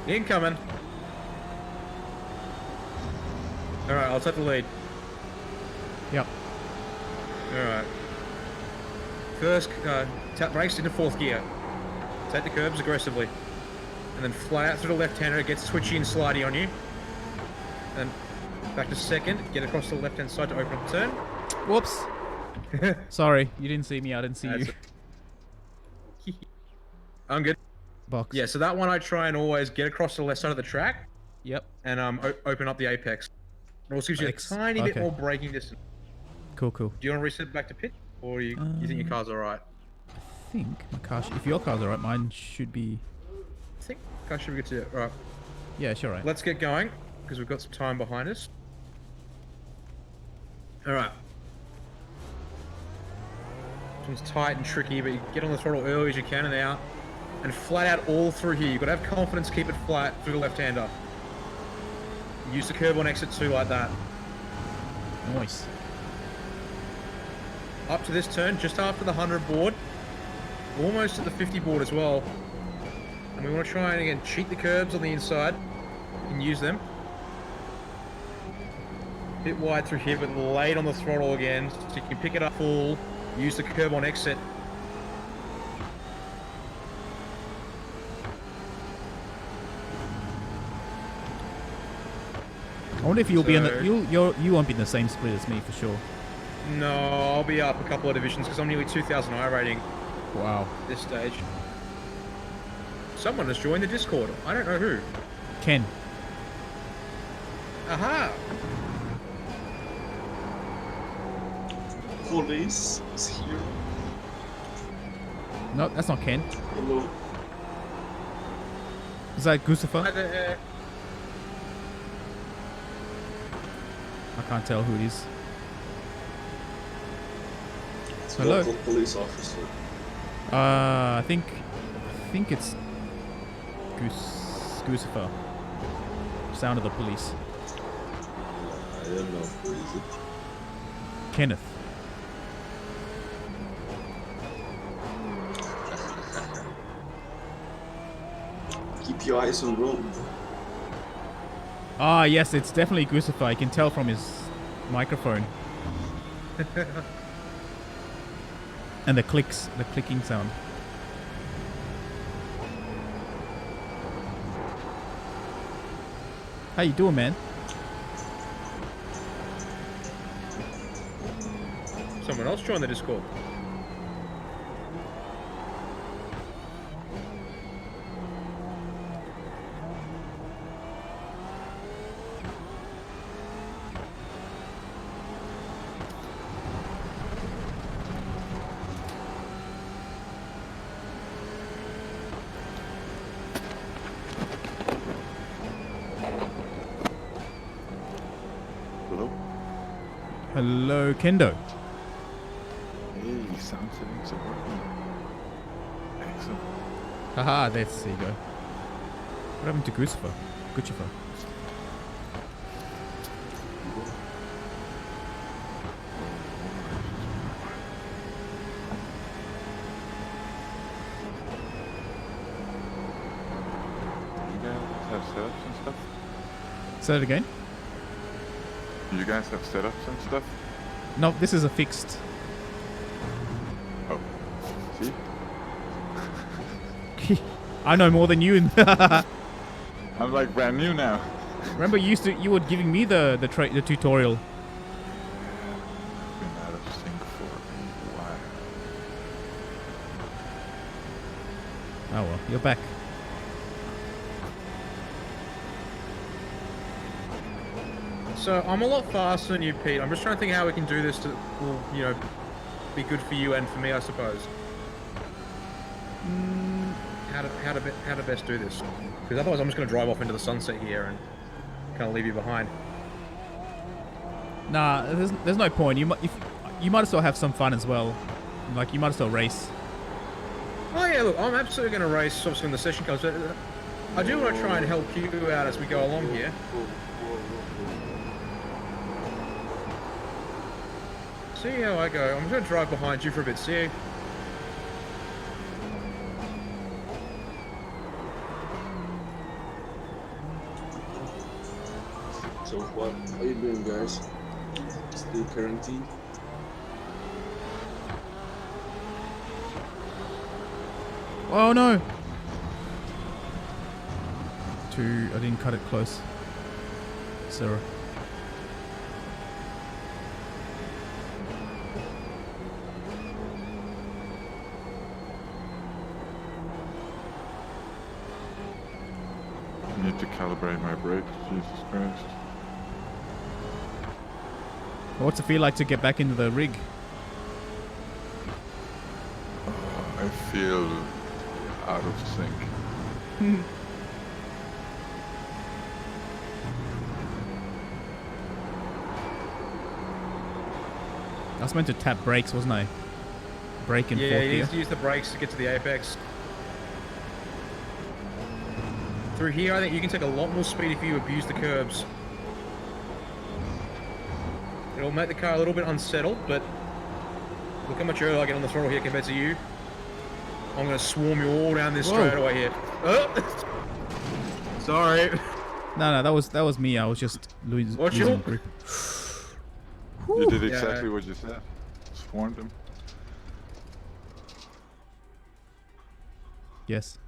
Incoming. Alright, I'll take the lead. Yep. Alright. First, tap brakes into 4th gear. Take the curbs aggressively. And then fly out through the left-hander. It gets twitchy and slidey on you. And back to 2nd. Get across to the left-hand side to open up the turn. Whoops. Sorry, you didn't see me. I didn't see you. I'm good. Box. Yeah, so that one I try and always get across to the left side of the track. Yep. And open up the apex. It also gives you a tiny bit more braking distance. Cool, cool. Do you want to reset back to pit? Or you think your car's alright? I think my car... if your car's alright, mine should be... I think car should be good too. Alright. Yeah, sure, right. Let's get going, because we've got some time behind us. Alright. This one's tight and tricky, but you get on the throttle early as you can and out. And flat out all through here. You've got to have confidence, keep it flat through the left-hander. Use the curb on exit 2 like that. Nice. Up to this turn, just after the 100 board. Almost at the 50 board as well. And we want to try and, again, cheat the curbs on the inside. And use them. bit wide through here, but late on the throttle again, so you can pick it up full, use the curb on exit. I wonder if you'll be in the you won't be in the same split as me for sure. No, I'll be up a couple of divisions because I'm nearly 2,000 I rating. Wow. At this stage. Someone has joined the Discord. I don't know who. Ken. Aha! Police is here. No, that's not Ken. Hello. Is that Hi Gustafa? there. I can't tell who it is. It's Hello? a local police officer. I think it's Gustafa. Sound of the police. I don't know who is it. Kenneth. Keep your eyes on road. Ah, yes, it's definitely Gustafa. I can tell from his microphone. And the clicking sound. How you doing, man? Someone else joined the Discord. Hello? Hello, Kendo. Hey, sound settings are working. Excellent. Haha, there you go. What happened to Gustafa? You guys have setups and stuff? Say that again? You guys have setups and stuff? No, this is a fixed. Oh. See? I know more than you. I'm like brand new now. Remember, you were giving me the tutorial. Been out of sync for a while. Oh well, you're back. So I'm a lot faster than you, Pete. I'm just trying to think how we can do this to, will, you know, be good for you and for me, I suppose. How to best do this? Because otherwise, I'm just going to drive off into the sunset here and kind of leave you behind. Nah, there's no point. You might as well have some fun as well. Like you might as well race. Oh yeah, look, I'm absolutely going to race obviously when the session comes. But I do want to try and help you out as we go along here. See how I go. I'm just going to drive behind you for a bit. See. So what are you doing, guys? Still quarantine? Oh no! I didn't cut it close. Sarah. I need to calibrate my brake. Jesus Christ. What's it feel like to get back into the rig? I feel out of sync. I was meant to tap brakes, wasn't I? Brake in Yeah, fourth you gear. need to use the brakes to get to the apex. Through here, I think you can take a lot more speed if you abuse the curbs. It'll make the car a little bit unsettled, but look how much earlier I get on the throttle here compared to you. I'm going to swarm you all down this straightaway here. Oh! Sorry. No, that was me. I was just losing Watch your grip. You did Yeah. exactly what you said. Just warned him. Yes.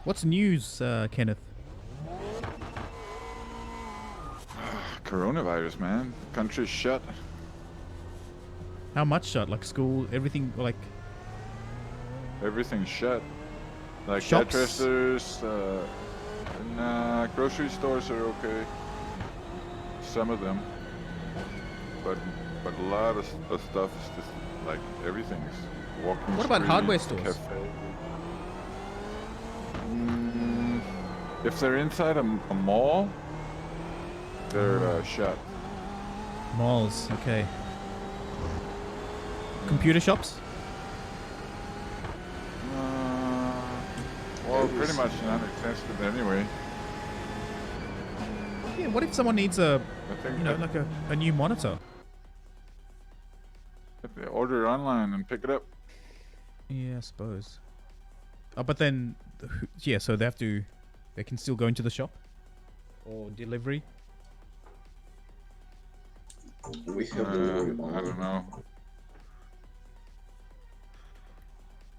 What's news, Kenneth? Coronavirus, man. Country's shut. How much shut? Like school, everything, like Everything's shut. Like Shops? hairdressers, nah, grocery stores are okay. Some of them. But a lot of stuff is just like everything's walking. What about hardware streets, stores? cafe. If they're inside a mall, they're shut. malls. Okay. Computer shops? Well, pretty much non-existent anyway. Yeah. What if someone needs a, I think you know, like a new monitor? if they order it online and pick it up. Yeah, I suppose. Oh, but then, yeah. So they can still go into the shop, or delivery. We have delivery I online. don't know.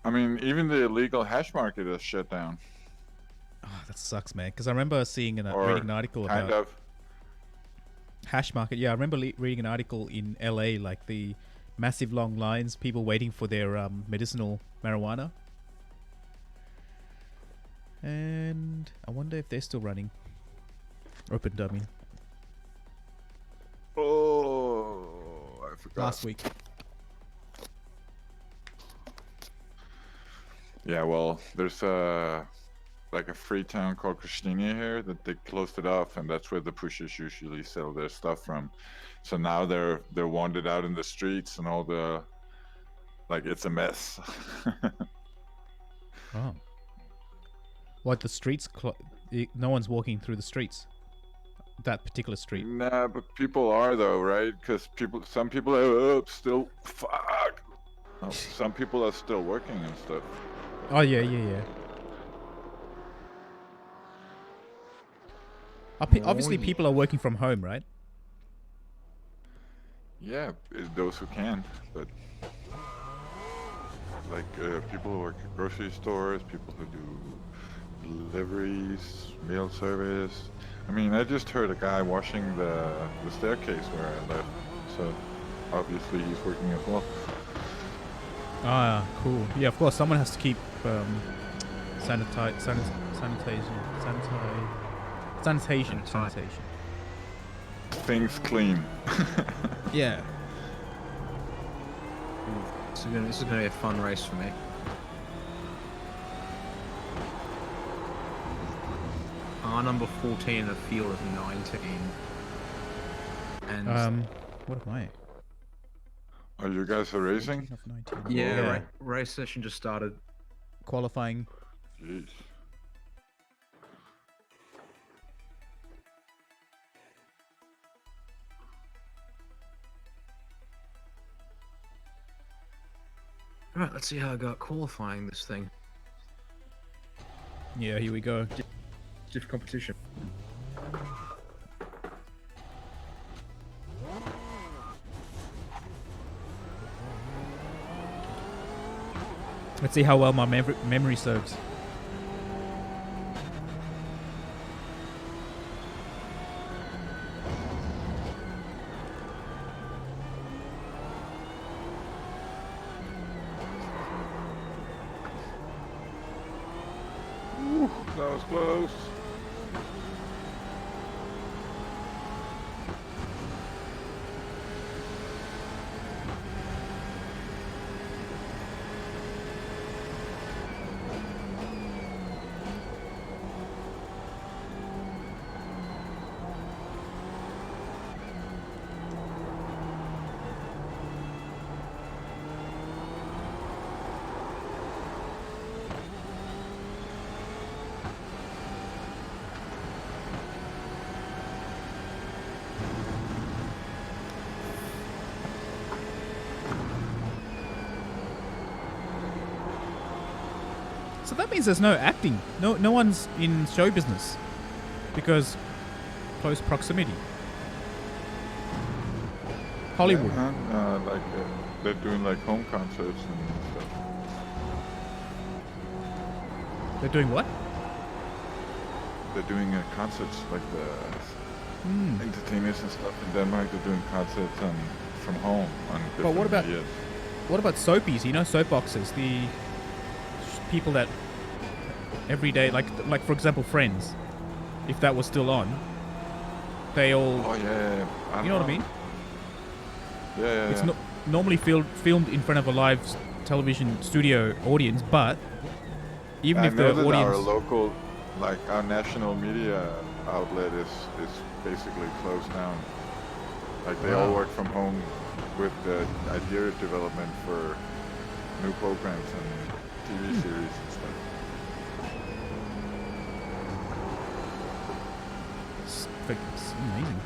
I mean, even the illegal hash market is shut down. Oh, that sucks, man. Because I remember seeing Or reading an article kind about of. hash market. Yeah, I remember reading an article in LA, like the massive long lines, people waiting for their medicinal marijuana. And I wonder if they're still running. Opened, I mean, Oh, I forgot. last week. Yeah, well, there's like a free town called Christiania here that they closed it off, and that's where the pushers usually sell their stuff from. So now they're wandered out in the streets, and all the like it's a mess. Oh. What, the streets? No one's walking through the streets. That particular street. Nah, but people are though, right? Because some people are still fuck. Oh, some people are still working and stuff. Oh, yeah, yeah, yeah. Obviously, yeah. people are working from home, right? Yeah, those who can, but like people who work at grocery stores, people who do deliveries, meal service. I mean, I just heard a guy washing the staircase where I lived, so obviously he's working as well. Ah, cool. Yeah, of course, someone has to keep sanitation. Things clean. Yeah. This is gonna be a fun race for me. Our number 14 in the field of 19. And what am I? Are you guys racing? 18 of 19. yeah, Yeah. race session just started. Qualifying. Jeez. Alright, let's see how I got qualifying this thing. Yeah, here we go. Stiff competition. Let's see how well my memory serves. That was close. that means there's no acting. No one's in show business because close proximity. Hollywood. Yeah, man, like they're doing like home concerts and stuff. They're doing what? They're doing concerts like the entertainers and stuff in Denmark. They're doing concerts from home on different But what about medias. what about soapies? You know, soap boxes. The people that every day, like for example, Friends. If that was still on, they all. Oh yeah, I You know what I mean? Yeah. It's normally filmed in front of a live television studio audience, but even if I know the that audience. our local, like our national media outlet is basically closed down. Like they all Wow. work from home with the idea development for new programs and TV series and stuff. It's amazing.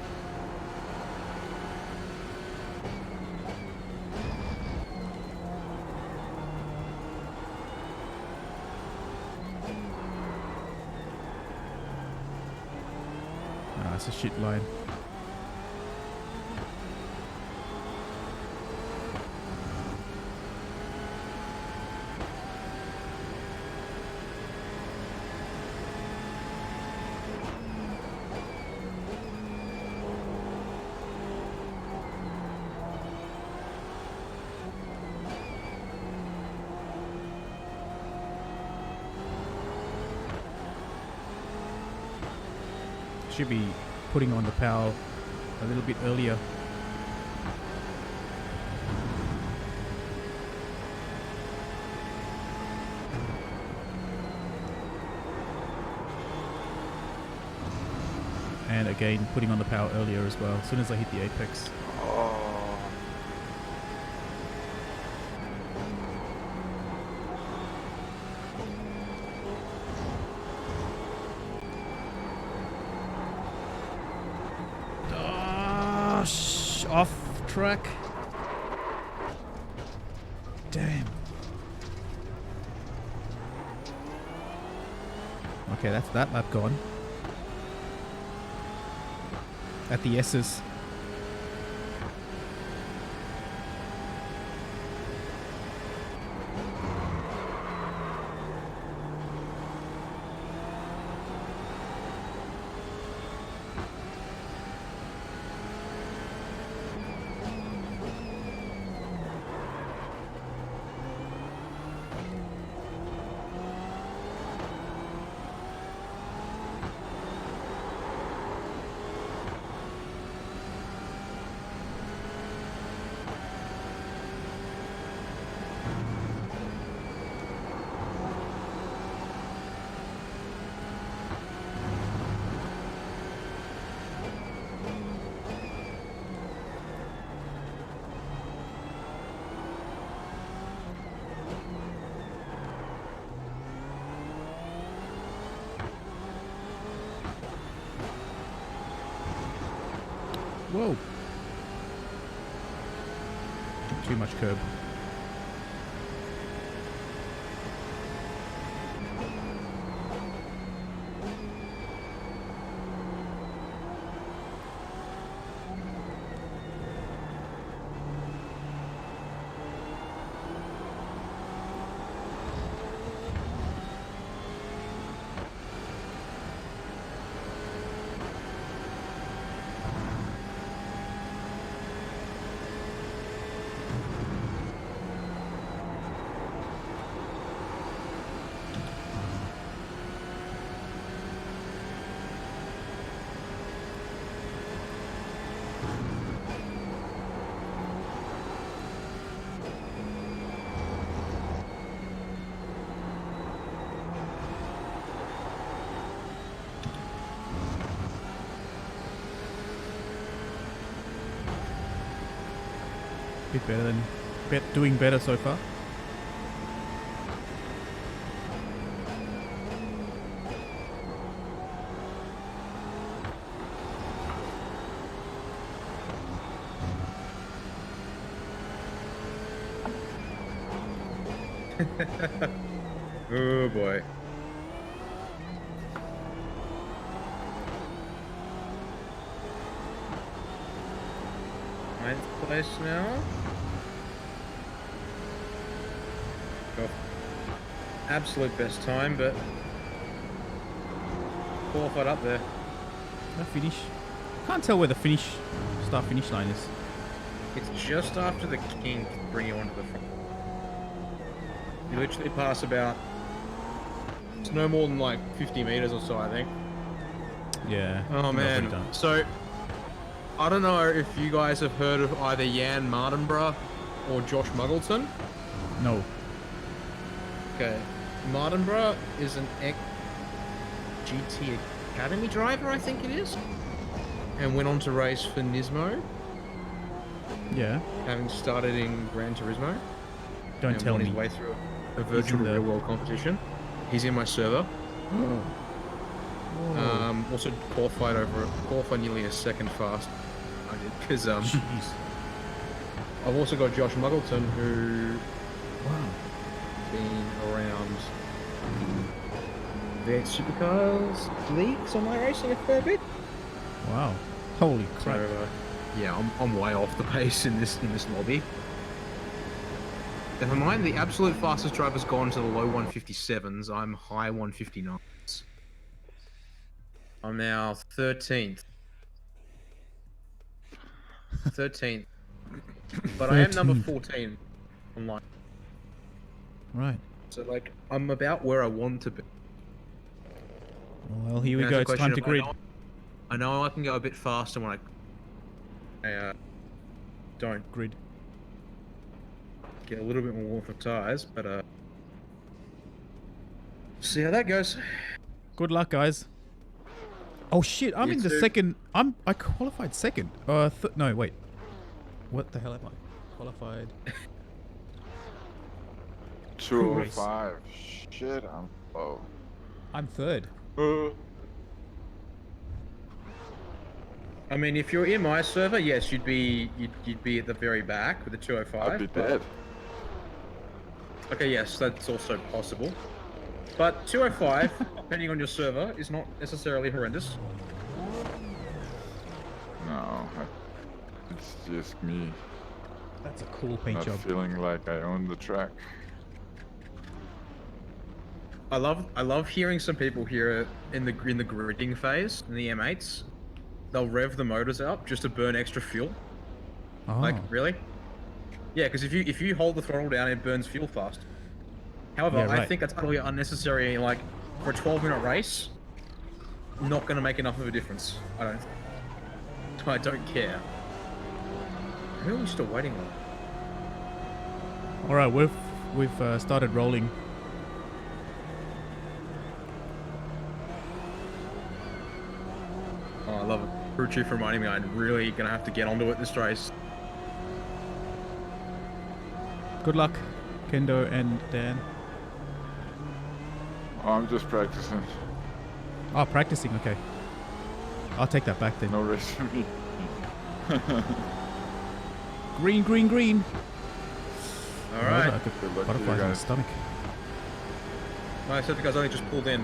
That's a shit line. Should be putting on the power a little bit earlier. And again, putting on the power earlier as well, as soon as I hit the apex. Oh. Off track. Damn. Okay, that's that lap gone. At the S's. Whoa. Too much curb. Bit better than doing better so far. Oh boy. Ninth place now. Got absolute best time, but qualified up there. No finish. Can't tell where the start-finish line is. It's just after the kink to bring you onto the front. You literally pass about. It's no more than like 50 meters or so, I think. Yeah. Oh I've already man. done it. So I don't know if you guys have heard of either Jan Mardenborough or Josh Muggleton. No. Okay. Mardenborough is an GT Academy driver, I think it is. And went on to race for Nismo, Yeah. having started in Gran Turismo. Don't and tell won me. his way through a virtual in the- real world competition. He's in my server. Also qualified nearly a second fast. I did because Jeez. I've also got Josh Muggleton who Wow. been around V8 Supercars leagues on my racing a fair bit. Wow. Holy So crap. yeah, I'm way off the pace in this lobby. Never mind, the absolute fastest driver's gone to the low 157s. I'm high 159s. I'm now 13th. 13th. But I am number 13th. 14 online. Right. So, like, I'm about where I want to be. Well, here we Now go. it's a It's time to question grid. of I know I can go a bit faster when I don't Grid. get a little bit more warmth of tires, but see how that goes. Good luck, guys. Oh shit! I'm You in the too. second. I qualified second. No, wait. What the hell am I? Qualified. 205. Shit, I'm low. I'm third. I mean, if you're in my server, yes, you'd be at the very back with the 205. I'd be but- dead. Okay, yes, that's also possible. But 205, depending on your server, is not necessarily horrendous. No, it's just me That's a cool paint not job. feeling like I own the track. I love hearing some people here in the gridding phase in the M8s. They'll rev the motors up just to burn extra fuel. Oh. Like, really? Yeah, because if you hold the throttle down, it burns fuel fast. However, Yeah, I right. think that's totally unnecessary. Like, for a 12-minute race, not going to make enough of a difference. I don't care. Who are we still waiting on? All right, we've started rolling. Oh, I love it. Crew chief reminding me I'm really going to have to get onto it this race. Good luck, Kendo and Dan. Oh, I'm just practicing. Oh, practicing. Okay. I'll take that back then. No race for me. Green, green, green. All Oh, right. I got Good luck to you butterflies in the guys. stomach. No, I said the guys only just pulled in.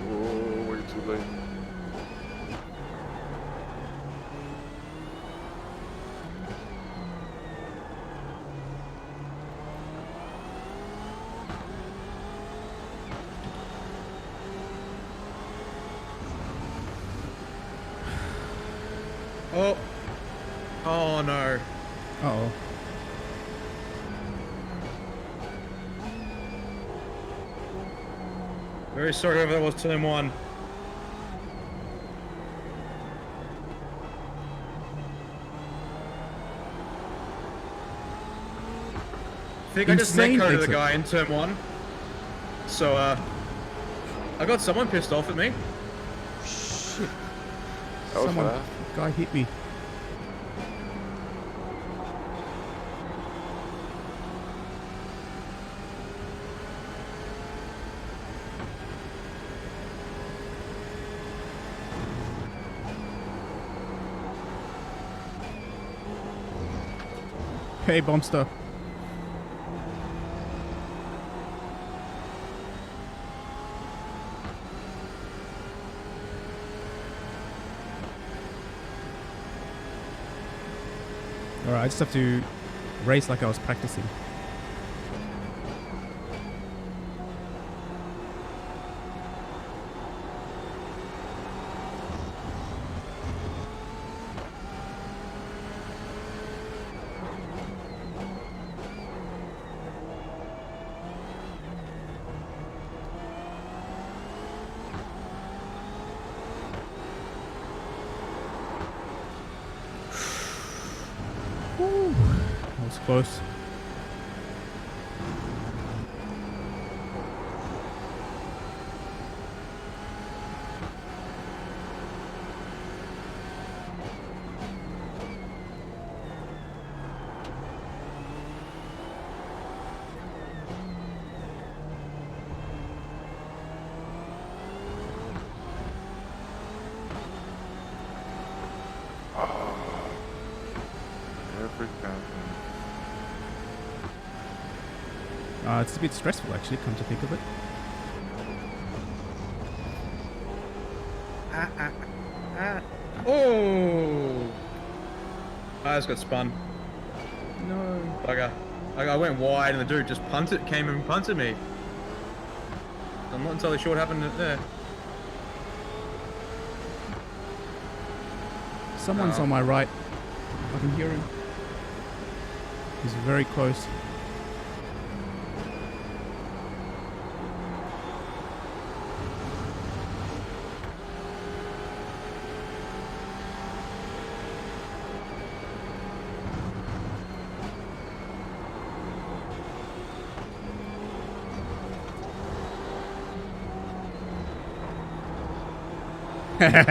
Oh, way too late. Oh. Oh no. Uh-oh. Very sorry whoever that was turn one. I think I just Insane netcoded the exit. guy in turn one. So, I got someone pissed off at me. Shit. That was Someone, fast. guy hit me. Hey, Bombster. Alright, I just have to race like I was practicing. Whew, that was close. Every captain. It's a bit stressful, actually, come to think of it. Oh! I just got spun. No. Bugger. I went wide and the dude just came and punted me. I'm not entirely sure what happened there. Someone's No. on my right. I can hear him. He's very close.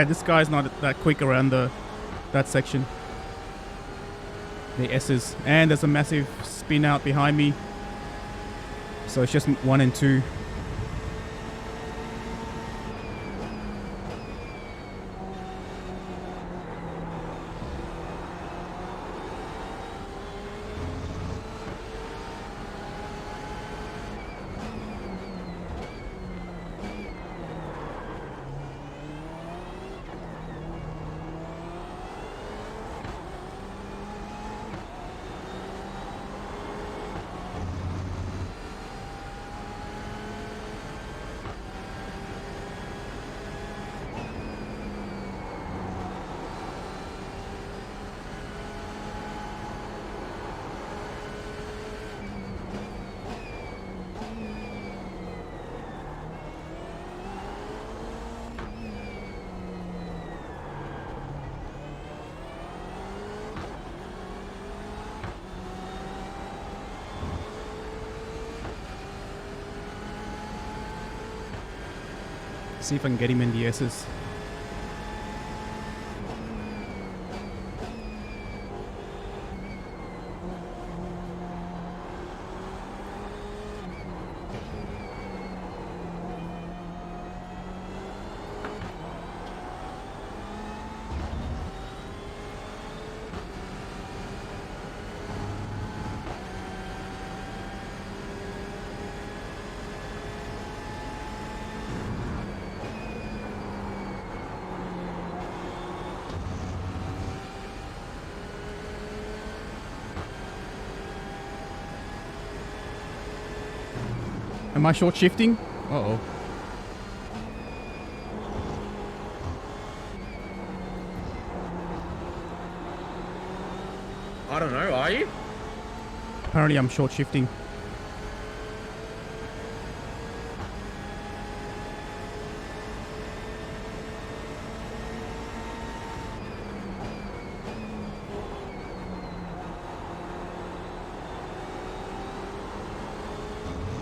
This guy's not that quick around that section. The S's. And there's a massive spin out behind me. So it's just 1 and 2. See if I can get him in the S's. Am I short shifting? Uh-oh. I don't know, are you? Apparently I'm short shifting.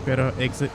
Better exit.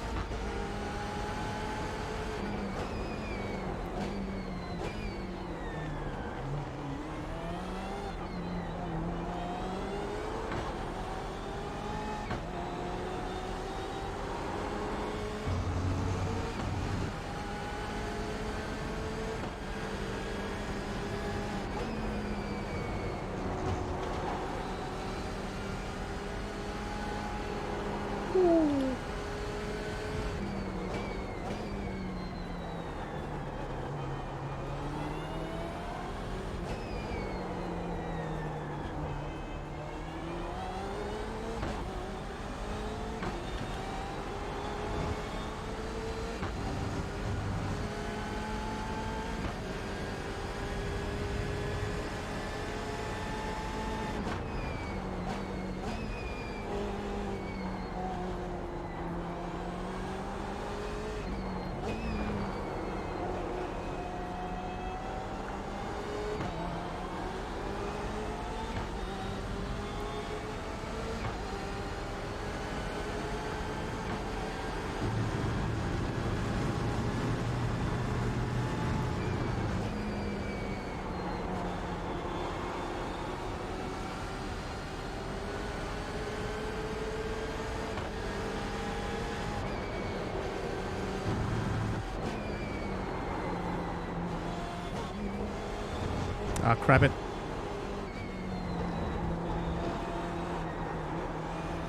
Ah, crap it.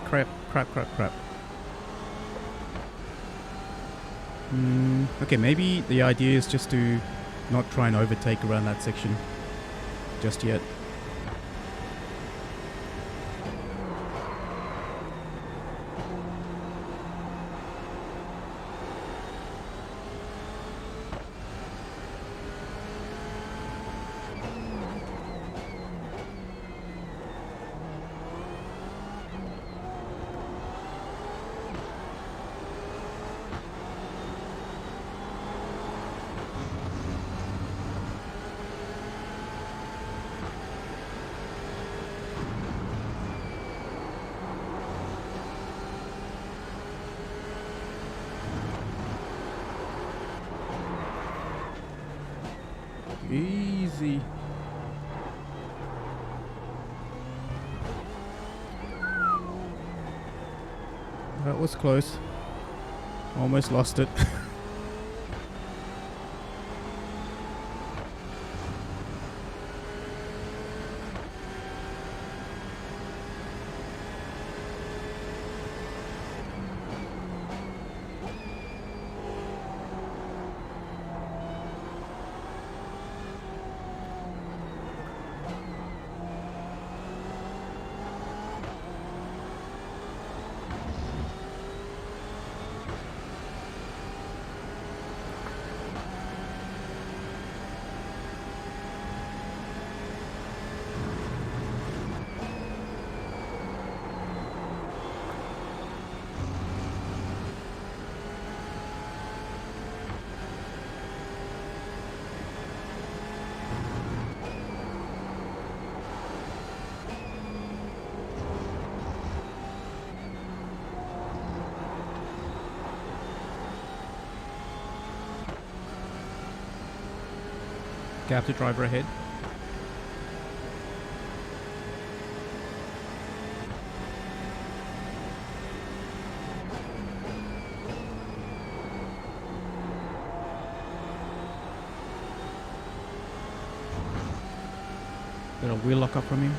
Crap. Okay, maybe the idea is just to not try and overtake around that section just yet. Easy. That was close. Almost lost it. Gap the driver ahead. Got a wheel lock up from him.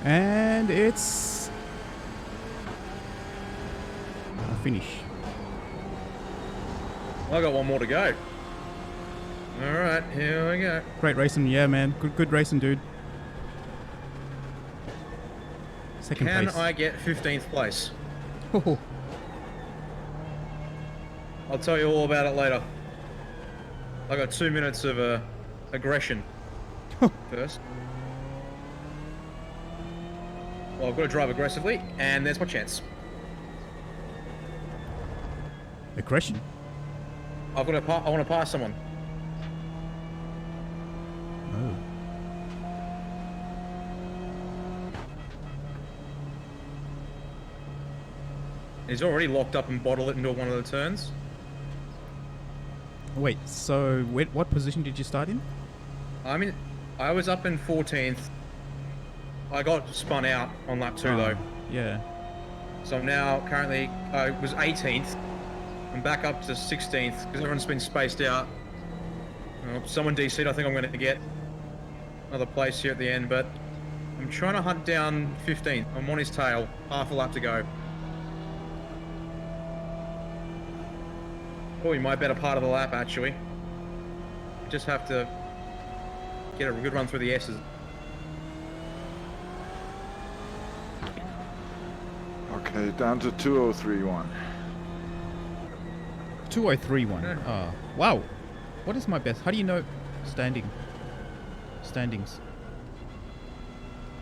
And it's a finish. I got one more to go. All right, here we go. Great racing, yeah, man. Good racing, dude. Second Can place. I get 15th place? Oh, I'll tell you all about it later. I got 2 minutes of aggression first. Well, I've got to drive aggressively, and there's my chance. aggression. I've got to. I want to pass someone. Oh. He's already locked up and bottled it into one of the turns. Wait, so what position did you start in? I was up in 14th. I got spun out on lap 2 though. Yeah. So I'm now currently, I was 18th. I'm back up to 16th because everyone's been spaced out. Someone DC'd, I think I'm going to get another place here at the end, but I'm trying to hunt down 15th. I'm on his tail, half a lap to go. Probably my better part of the lap, actually. Just have to get a good run through the S's. Okay, down to 2031. 2031. Yeah. Wow. What is my best? How do you know standings?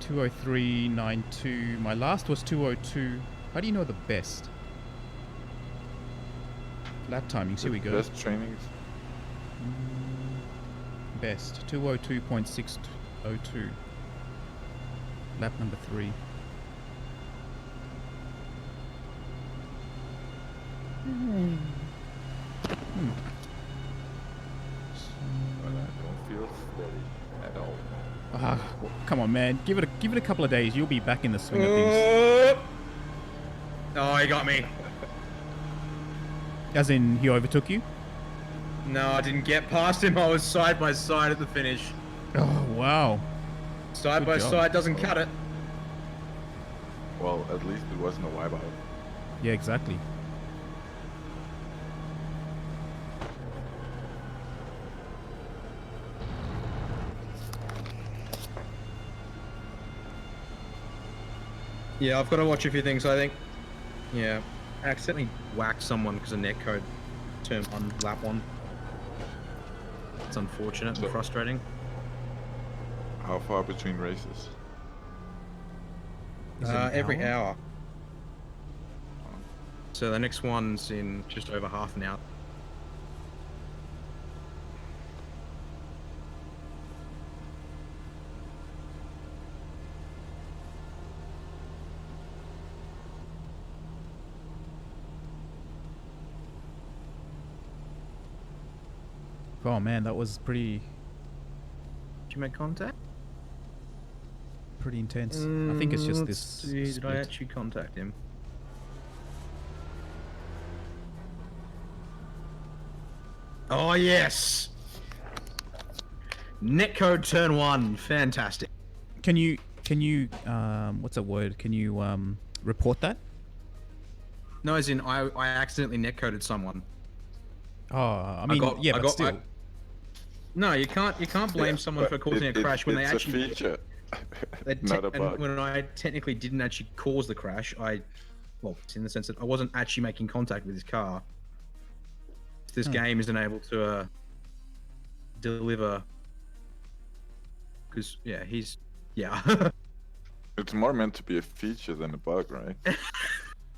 203.92. My last was 202. How do you know the best? Lap timings. Here we go. Best trainings. Best 202.602. Lap number 3. But I don't feel steady at all. Come on, man. Give it a couple of days. You'll be back in the swing of things. Oh, he got me. As in, he overtook you? No, I didn't get past him. I was side by side at the finish. Oh, wow. Side Good by job. side doesn't cut it. Well, at least it wasn't a wipeout. Yeah, exactly. Yeah, I've got to watch a few things, I think. Yeah, I accidentally whacked someone because of netcode turn 1, lap 1. It's unfortunate and frustrating. How far between races? Is it an Every hour? hour. So the next one's in just over half an hour. Oh man, that was pretty Did you make contact? intense. I think it's just Let's this. see, did I split. actually contact him? Oh yes! Netcode turn 1, fantastic. Can you what's that word? Can you report that? No, as in I accidentally netcoded someone. Oh, I mean, got- yeah, I but got- still. No, you can't blame Yeah, someone for but causing a crash when they it's actually a feature, they not a and bug. when I technically didn't actually cause the crash. Well, it's in the sense that I wasn't actually making contact with his car. This game isn't able to deliver because It's more meant to be a feature than a bug, right?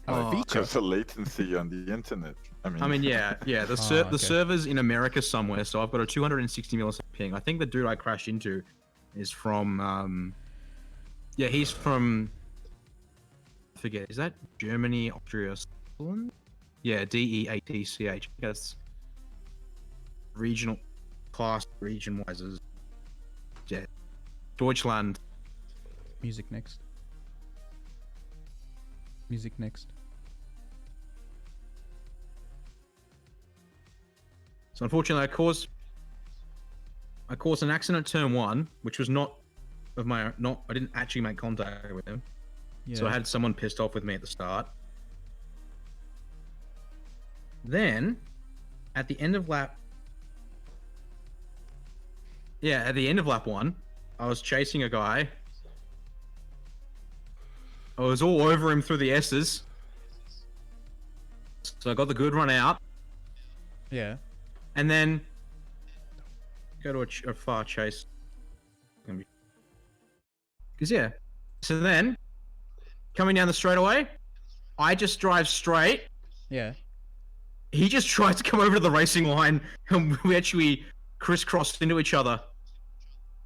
Oh, a feature. Because the latency on the internet. I mean, yeah. The okay. the server's in America somewhere, so I've got a 260 millisecond ping. I think the dude I crashed into is from, he's from. I forget. Is that Germany, Austria, Switzerland? Yeah, DEATCH. That's regional class, region-wise as Deutschland. Music next. Music next. So unfortunately, I caused an accident at turn 1, which was not of my own. I didn't actually make contact with him. Yeah. So I had someone pissed off with me at the start. Then, at the end of lap... Yeah, at the end of lap 1, I was chasing a guy. I was all over him through the S's. So I got the good run out. Yeah. And then... Go to a far chase. Because, yeah. So then, coming down the straightaway, I just drive straight. Yeah. He just tries to come over to the racing line, and we actually crisscrossed into each other.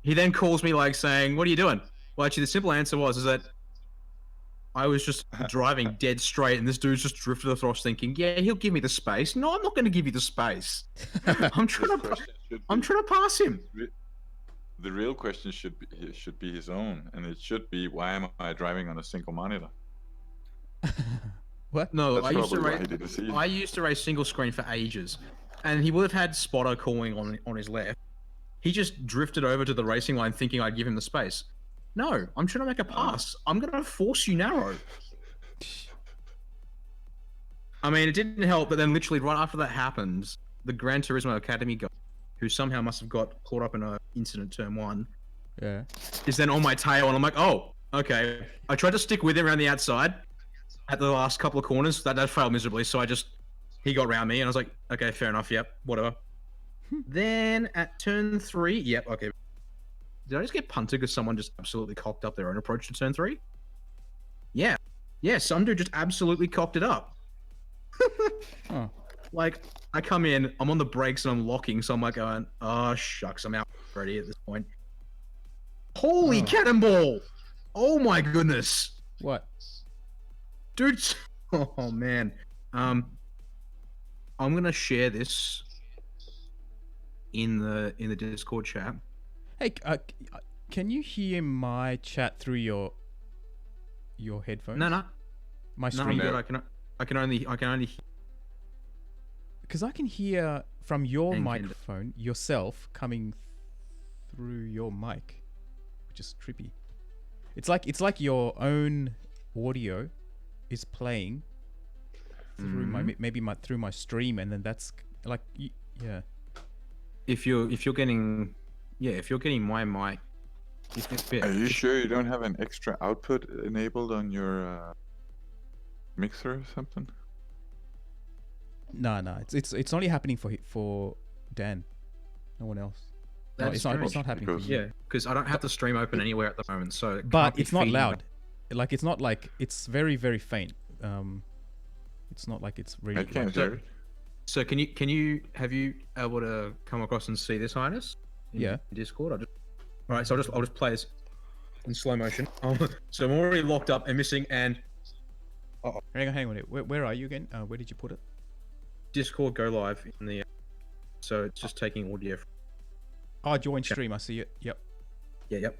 He then calls me, like, saying, "What are you doing?" Well, actually, the simple answer is that I was just driving dead straight, and this dude's just drifted across, thinking, "Yeah, he'll give me the space." No, I'm not going to give you the space. I'm trying to pass him. The real question should be his own, and it should be, why am I driving on a single monitor? What? No, That's I used to probably why race. he didn't see it. I used to race single screen for ages, and he would have had spotter calling on his left. He just drifted over to the racing line, thinking I'd give him the space. No, I'm trying to make a pass. I'm gonna force you narrow. I mean, it didn't help, but then literally right after that happens, the Gran Turismo Academy guy, who somehow must have got caught up in an incident turn 1, Yeah. is then on my tail, and I'm like, oh, okay. I tried to stick with him around the outside at the last couple of corners. That failed miserably, so he got around me, and I was like, okay, fair enough, yep, whatever. Then at turn 3, yep, okay. Did I just get punted because someone just absolutely cocked up their own approach to turn 3? Yeah. Yeah, some dude just absolutely cocked it up. Oh. Like, I come in, I'm on the brakes and I'm locking, so I'm like going, oh, shucks, I'm out already at this point. Holy cannonball! Oh my goodness. What? Dude, oh man. I'm gonna share this in the Discord chat. Hey, can you hear my chat through your headphones? No. My No, I'm stream. good. I can only Because I can hear from your And microphone yourself coming through your mic, which is trippy. It's like your own audio is playing through through my stream, and then that's like yeah. if you're getting my mic. Are you sure you don't have an extra output enabled on your mixer or something? No, it's only happening for Dan, no one else. No, That's it's not strange, happening for because- you. Yeah, because I don't have the stream open anywhere at the moment, so. It But can't be it's not feeding loud. back. Like it's not like it's very very faint. It's not like it's really. I can't loud. hear it. So have you able to come across and see this, Highness? In Yeah. Discord. All right, so I'll just play this in slow motion. So I'm already locked up and missing, and Hang on. Where are you again? Where did you put it? Discord go live in the. So it's just taking audio. Oh, join stream. I see it. Yep. Yeah, yep.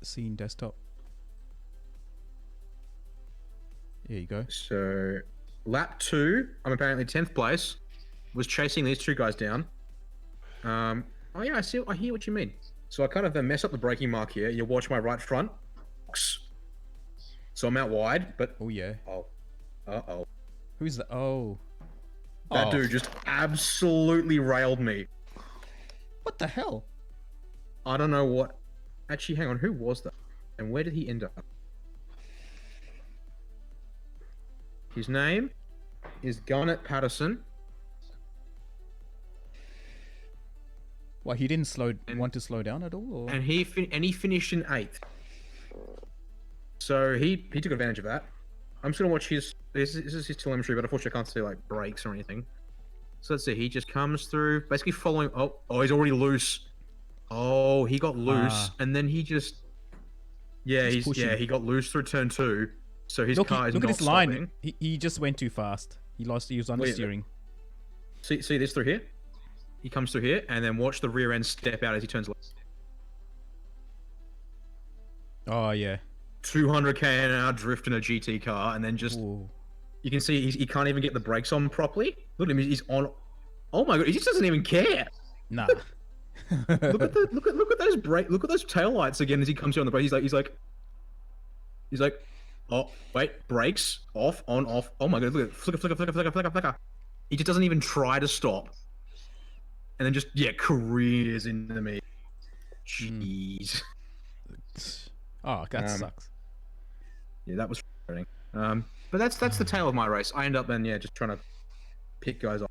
Scene desktop. There you go. So lap 2, I'm apparently 10th place. Was chasing these two guys down. Oh yeah, I hear what you mean. So I kind of mess up the braking mark here. You watch my right front. So I'm out wide, but Oh yeah. uh-oh. Who's the? Oh. That Oh. dude just absolutely railed me. What the hell? I don't know what. Actually, hang on. Who was that? And where did he end up? His name is Garnet Patterson. What, he didn't want to slow down at all, or? And he finished in 8th. So he took advantage of that. I'm just gonna watch his. This is his telemetry, but unfortunately I can't see like brakes or anything. So let's see. He just comes through, basically following. Oh, he's already loose. Oh, he got loose, and then he just. Yeah, He's pushing. he got loose through turn 2. So his Look, car is look not at his stopping. line. He just went too fast. He was understeering. See this through here. He comes through here, and then watch the rear end step out as he turns left. Oh yeah. 200k an hour drift in a GT car, and then just Ooh. you can see he can't even get the brakes on properly. Look at him, he's on. Oh my god, he just doesn't even care. Nah. Look at those look at those tail lights again as he comes here on the brake. He's like, oh wait, brakes off, on, off. Oh my god, look at flicker. He just doesn't even try to stop, and then just careers into me. Jeez. Oh, that sucks. Yeah, that was frustrating. But that's the tail of my race. I end up then just trying to pick guys off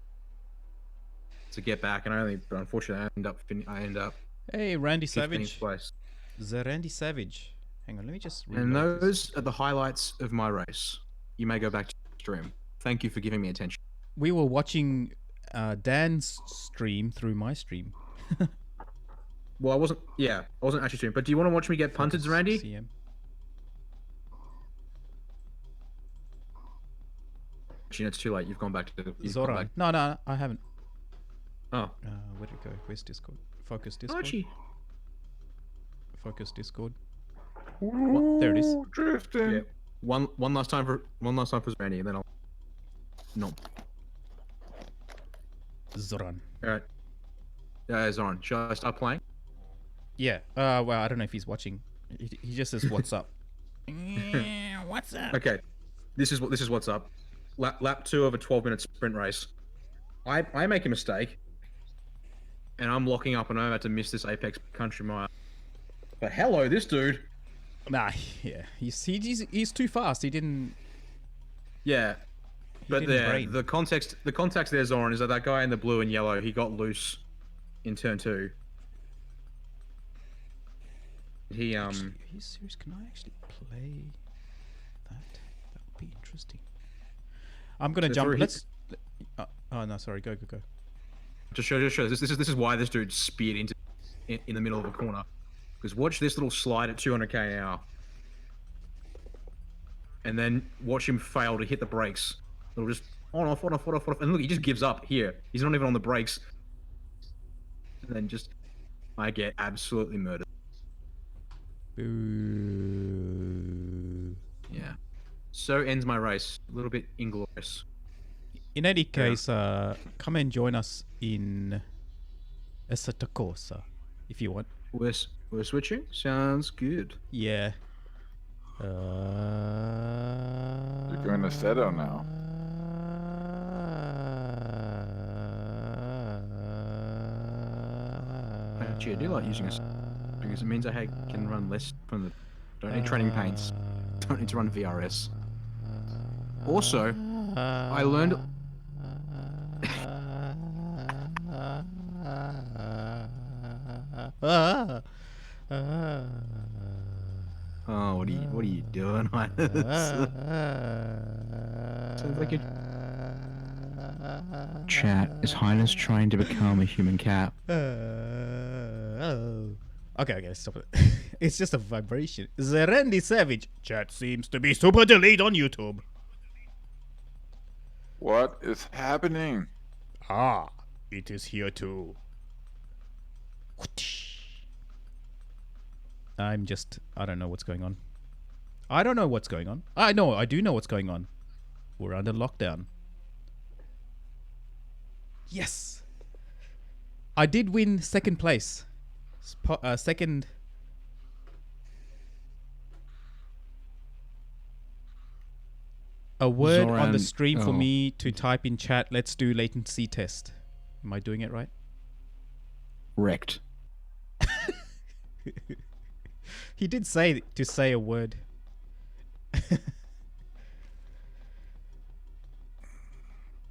to get back, and but unfortunately I end up Hey, Randy 15th Savage. place. The Randy Savage. Hang on, let me just. And reload this. those are the highlights of my race. You may go back to the stream. Thank you for giving me attention. We were watching Dan's stream through my stream. Well, I wasn't actually streaming. But do you want to watch me get punted, Randy? CM. Actually, it's too late. You've gone back to Zoran. No, I haven't. Oh. Where'd it go? Where's Discord? Focus Discord. Archie. Focus Discord. What? There it is. Drifting. Yeah. One last time for Randy, and then I'll. No. Zoran. All right. Zoran, shall I start playing? Yeah. Well, I don't know if he's watching. He just says, "What's up?" What's up? Okay. This is what's up. Lap 2 of a 12-minute sprint race. I make a mistake, and I'm locking up, and I'm about to miss this apex country mile. But hello, this dude. Nah, yeah, he's too fast. He didn't. Yeah, but didn't brain. the context there, Zoran, is that guy in the blue and yellow, he got loose in turn 2. He Are you serious? Can I actually play that? That would be interesting. I'm gonna jump. Let's. Oh no, sorry. Go. Just show. This is why this dude speared in the middle of a corner. Because watch this little slide at 200k an hour, and then watch him fail to hit the brakes. It'll just on off, and look, he just gives up here. He's not even on the brakes, and then I get absolutely murdered. Boo. Yeah. So ends my race. A little bit inglorious. In any case, come and join us in Assetto Corsa if you want. We're switching? Sounds good. Yeah. You're going to Assetto now. Actually, I do like using this because it means I can run less from the. Don't need training paints. Don't need to run VRS. Also, I learned. Oh, what are you doing? Sounds like Chat, is Highness trying to become a human cat? Okay, stop it. It's just a vibration. The Randy Savage chat seems to be super delayed on YouTube. What is happening? Ah, it is here too. I don't know what's going on. I do know what's going on. We're under lockdown. Yes! I did win second place. Second... A word on the stream for me to type in chat, let's do latency test. Am I doing it right? Wrecked. He did say to say a word.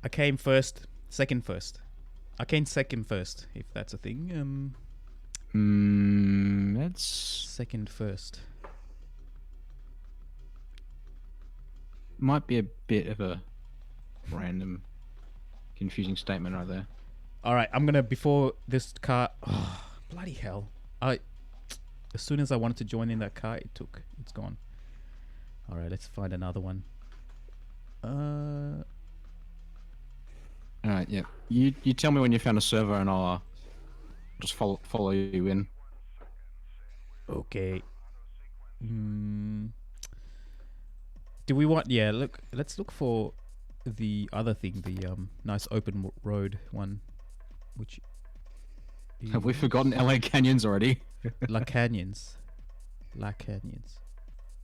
I came second first. I came second first, if that's a thing. That's second first. Might be a bit of a random, confusing statement right there. All right, I'm gonna before this car. Oh, bloody hell! As soon as I wanted to join in that car, it's gone. All right, let's find another one. All right, yeah. You tell me when you found a server, and I'll just follow you in. Okay. Do we want? Yeah. Look. Let's look for the other thing. The nice open road one, which Have we is forgotten LA Canyons already? La Canyons. La Canyons.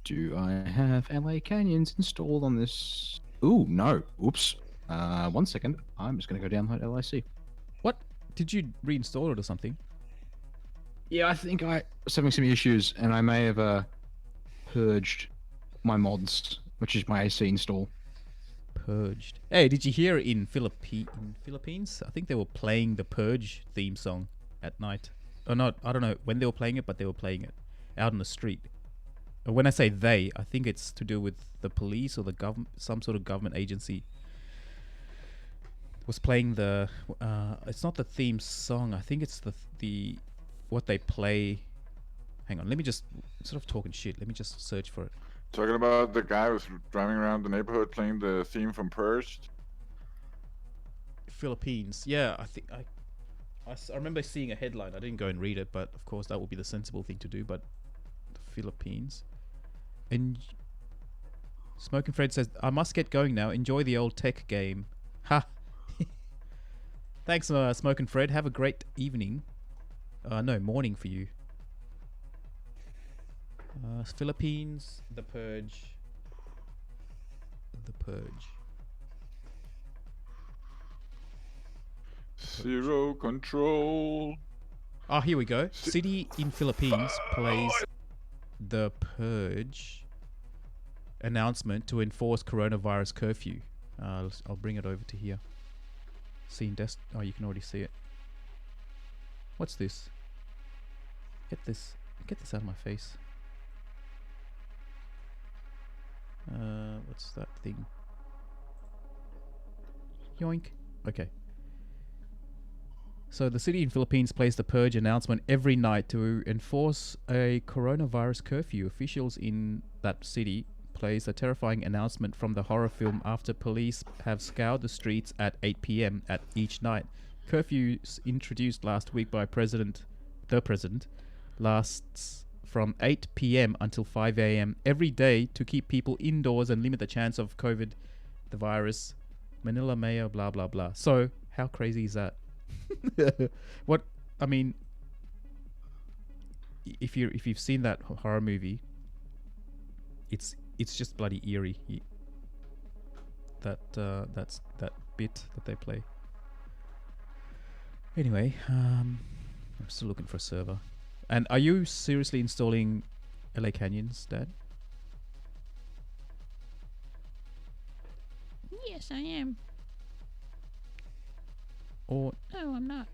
Do I have LA Canyons installed on this? Ooh, no. Oops. 1 second. I'm just going to go download LIC. What? Did you reinstall it or something? Yeah, I think I was having some issues, and I may have purged my mods, which is my AC install. Purged. Hey, did you hear in Philippines? I think they were playing the Purge theme song at night. Or not, I don't know when they were playing it, but they were playing it out on the street. When I say they, I think it's to do with the police or the government, some sort of government agency was playing the. It's not the theme song. I think it's the what they play. Hang on, let me just instead of talking shit, let me just search for it. Talking about the guy who's driving around the neighborhood playing the theme from Purged. Philippines, yeah, I think I remember seeing a headline. I didn't go and read it, but of course that would be the sensible thing to do. But the Philippines. And Smoking Fred says, I must get going now. Enjoy the old tech game. Ha! Thanks, Smoking Fred. Have a great evening. No, morning for you. Philippines, The Purge. The Purge. Zero control. Oh, here we go. City in Philippines plays The Purge announcement to enforce coronavirus curfew. I'll bring it over to here. Scene desk. Oh, you can already see it. What's this? Get this out of my face. What's that thing? Yoink. Okay. So the city in Philippines plays the Purge announcement every night to enforce a coronavirus curfew. Officials in that city plays a terrifying announcement from the horror film after police have scoured the streets at 8 p.m. at each night. Curfews introduced last week by the president lasts from 8 p.m. until 5 a.m. every day to keep people indoors and limit the chance of COVID, the virus. Manila Mayor, blah blah blah. So how crazy is that? What I mean, if you've seen that horror movie, it's just bloody eerie. That's that bit that they play. Anyway, I'm still looking for a server. And are you seriously installing LA Canyons, Dad? Yes, I am. Or No, I'm not.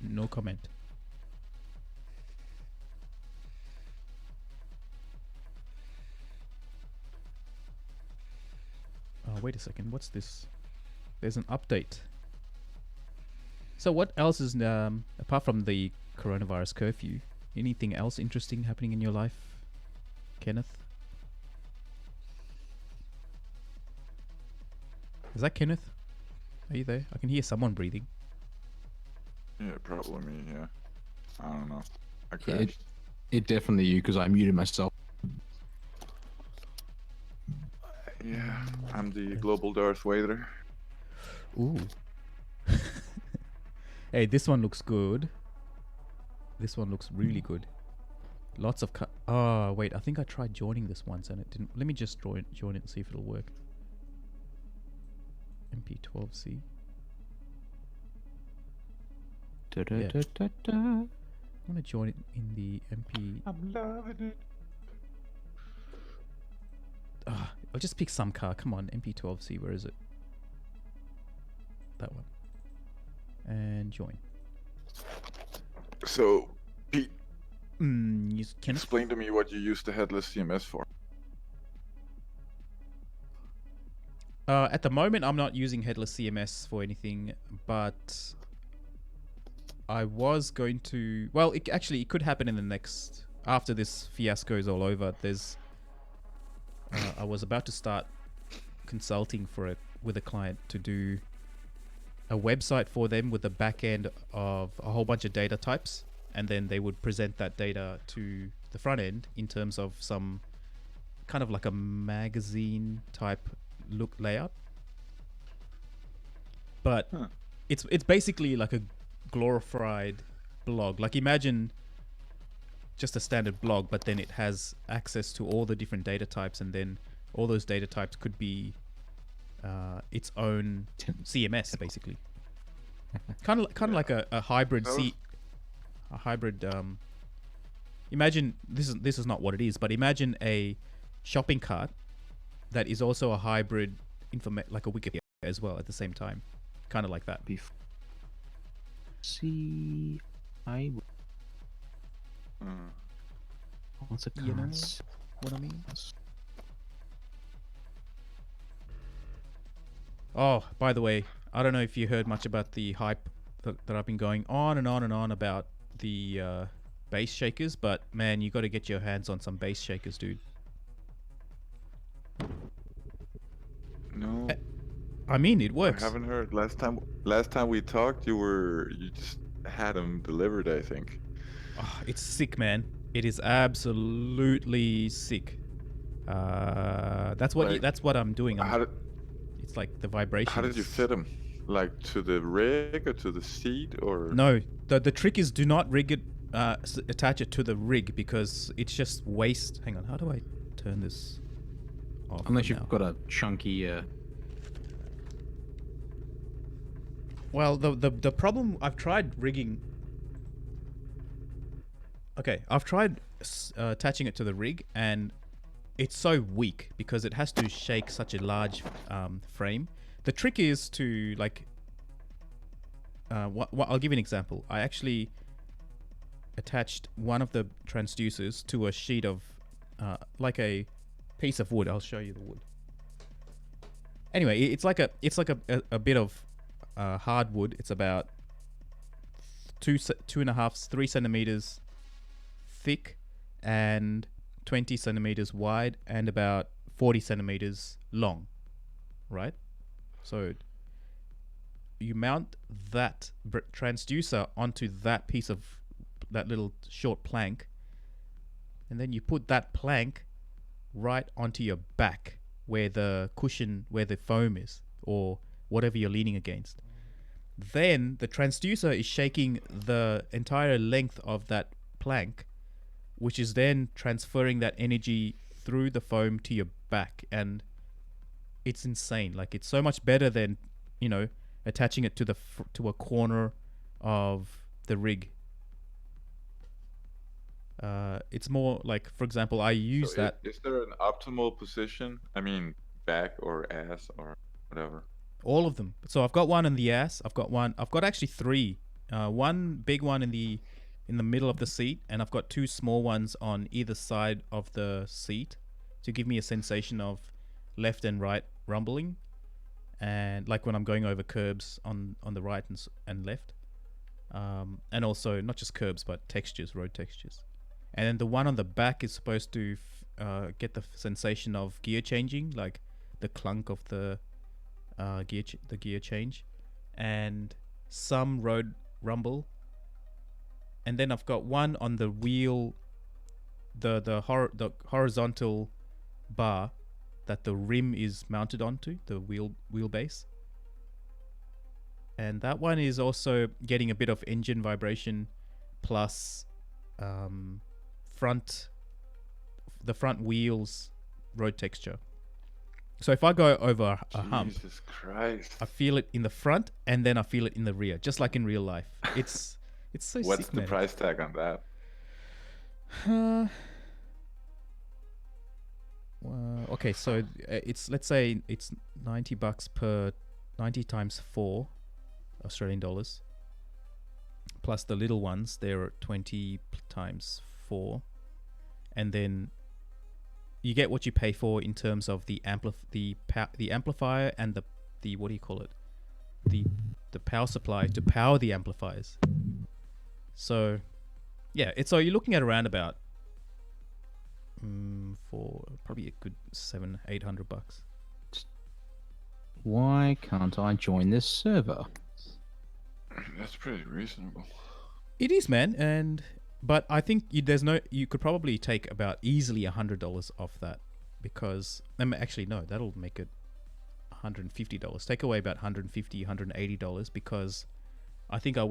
no comment? Oh, wait a second. What's this? There's an update. So what else is, apart from the coronavirus curfew, anything else interesting happening in your life, Kenneth? Is that Kenneth? Are you there? I can hear someone breathing. Yeah, probably me, yeah. I don't know. I Yeah, crashed. it definitely you because I muted myself. Yeah, I'm the global Darth Vader. Ooh. Hey, this one looks good. This one looks really good. Lots of oh, wait, I think I tried joining this once and it didn't. Let me just join it and see if it'll work. MP12C. I want to join it in the MP. I'm loving it. I'll just pick some car. Come on, MP12C. Where is it? That one. And join. So, Pete, You can explain to me what you use the headless CMS for. At the moment, I'm not using headless CMS for anything, but I was going to. Well, it could happen in the next. After this fiasco is all over, there's. I was about to start consulting for it with a client to do a website for them with the back end of a whole bunch of data types, and then they would present that data to the front end in terms of some kind of like a magazine type look layout. but Huh. it's basically like a glorified blog. Like imagine just a standard blog, but then it has access to all the different data types, and then all those data types could be its own CMS, basically. Kind of like a hybrid That was- a hybrid. Imagine this is not what it is, but imagine a shopping cart that is also a hybrid like a Wikipedia as well at the same time, kind of like that. See, I. Hmm. What's a You know cons- what I mean? Oh, by the way, I don't know if you heard much about the hype that I've been going on and on and on about the base shakers, but man, you got to get your hands on some base shakers, dude. No, I mean, it I works. haven't heard. Last time we talked, you just had them delivered, I think. Oh, it's sick, man. It is absolutely sick. That's what Like, that's what I'm doing. How did It's like the vibrations. how did you fit them? Like to the rig or to the seat or? No, the trick is do not rig it, attach it to the rig because it's just waste. Hang on, how do I turn this off? Unless for you've now? got a chunky. Well, the problem, I've tried rigging. Okay, I've tried attaching it to the rig, and it's so weak because it has to shake such a large frame. The trick is to like. I'll give you an example. I actually attached one of the transducers to a sheet of, like a piece of wood. I'll show you the wood. Anyway, it's like a bit of hardwood. It's about 2.5, 3 centimeters thick and 20 centimeters wide and about 40 centimeters long, right? So you mount that transducer onto that piece of that little short plank, and then you put that plank right onto your back where the cushion, where the foam is, or whatever you're leaning against. Then the transducer is shaking the entire length of that plank, which is then transferring that energy through the foam to your back, and it's insane. Like, it's so much better than, attaching it to to a corner of the rig. It's more like, for example, I use So that. Is there an optimal position? I mean, back or ass or whatever. All of them. So I've got one in the ass. I've got actually 3. One big one in the middle of the seat, and I've got 2 small ones on either side of the seat to give me a sensation of left and right rumbling, and like when I'm going over curbs on the right and left, and also not just curbs but textures, road textures. And then the one on the back is supposed to get the sensation of gear changing, like the clunk of the gear change, and some road rumble. And then I've got one on the wheel, the horizontal bar that the rim is mounted onto, the wheelbase. And that one is also getting a bit of engine vibration plus the front wheels road texture. So if I go over a hump, Jesus Christ. I feel it in the front and then I feel it in the rear, just like in real life. It's so What's sick, the man. price tag on that? Okay, so let's say it's $90 per 90 times 4 Australian dollars. Plus the little ones, they're 20 times 4, and then you get what you pay for in terms of the amplifier and the what do you call it? The power supply to power the amplifiers. So yeah, so you're looking at around about for probably a good $700-800. Why can't I join this server? That's pretty reasonable. It is, man, but I think you could probably take about easily $100 off that, because actually no, that'll make it $150. Take away about $150, $180 because I think I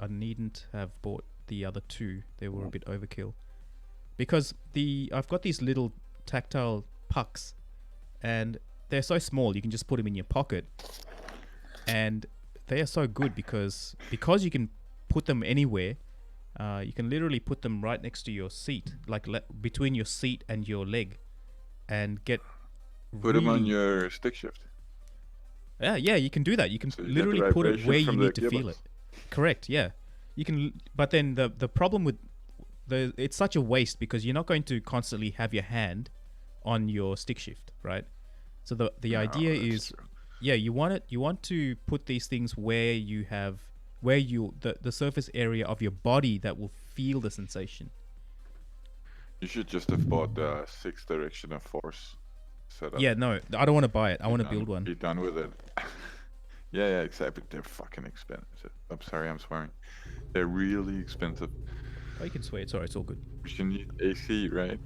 needn't have bought the other two. They were a bit overkill. Because I've got these little tactile pucks and they're so small you can just put them in your pocket. And they are so good because you can put them anywhere. You can literally put them right next to your seat, like between your seat and your leg, and get. Put them on your stick shift. Yeah, you can do that. You can So you get literally the put it vibration where you from need the to feel gearbox. it. Correct. Yeah, you can. But then the problem with it's such a waste because you're not going to constantly have your hand on your stick shift, right? So the No, idea that's is. true. Yeah, you want to put these things where you have the surface area of your body that will feel the sensation. You should just have bought the 6 direction of force setup. Yeah, no, I don't want to buy it. I want to Be done- build one. Be done with it. yeah, exactly. They're fucking expensive. I'm sorry, I'm swearing. They're really expensive. Oh, you can swear. It's alright. It's all good. But you need AC, right?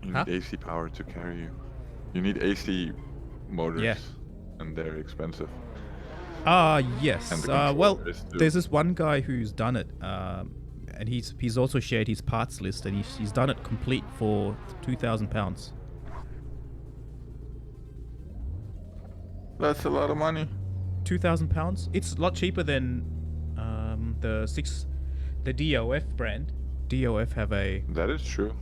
You Huh? need AC power to carry you. You need AC motors. Yeah. And they're expensive. Yes. And the Well, controller is too. there's this one guy who's done it, and he's also shared his parts list, and he's done it complete for £2,000. That's a lot of money. £2,000. It's a lot cheaper than the DOF brand. DOF have a That is true.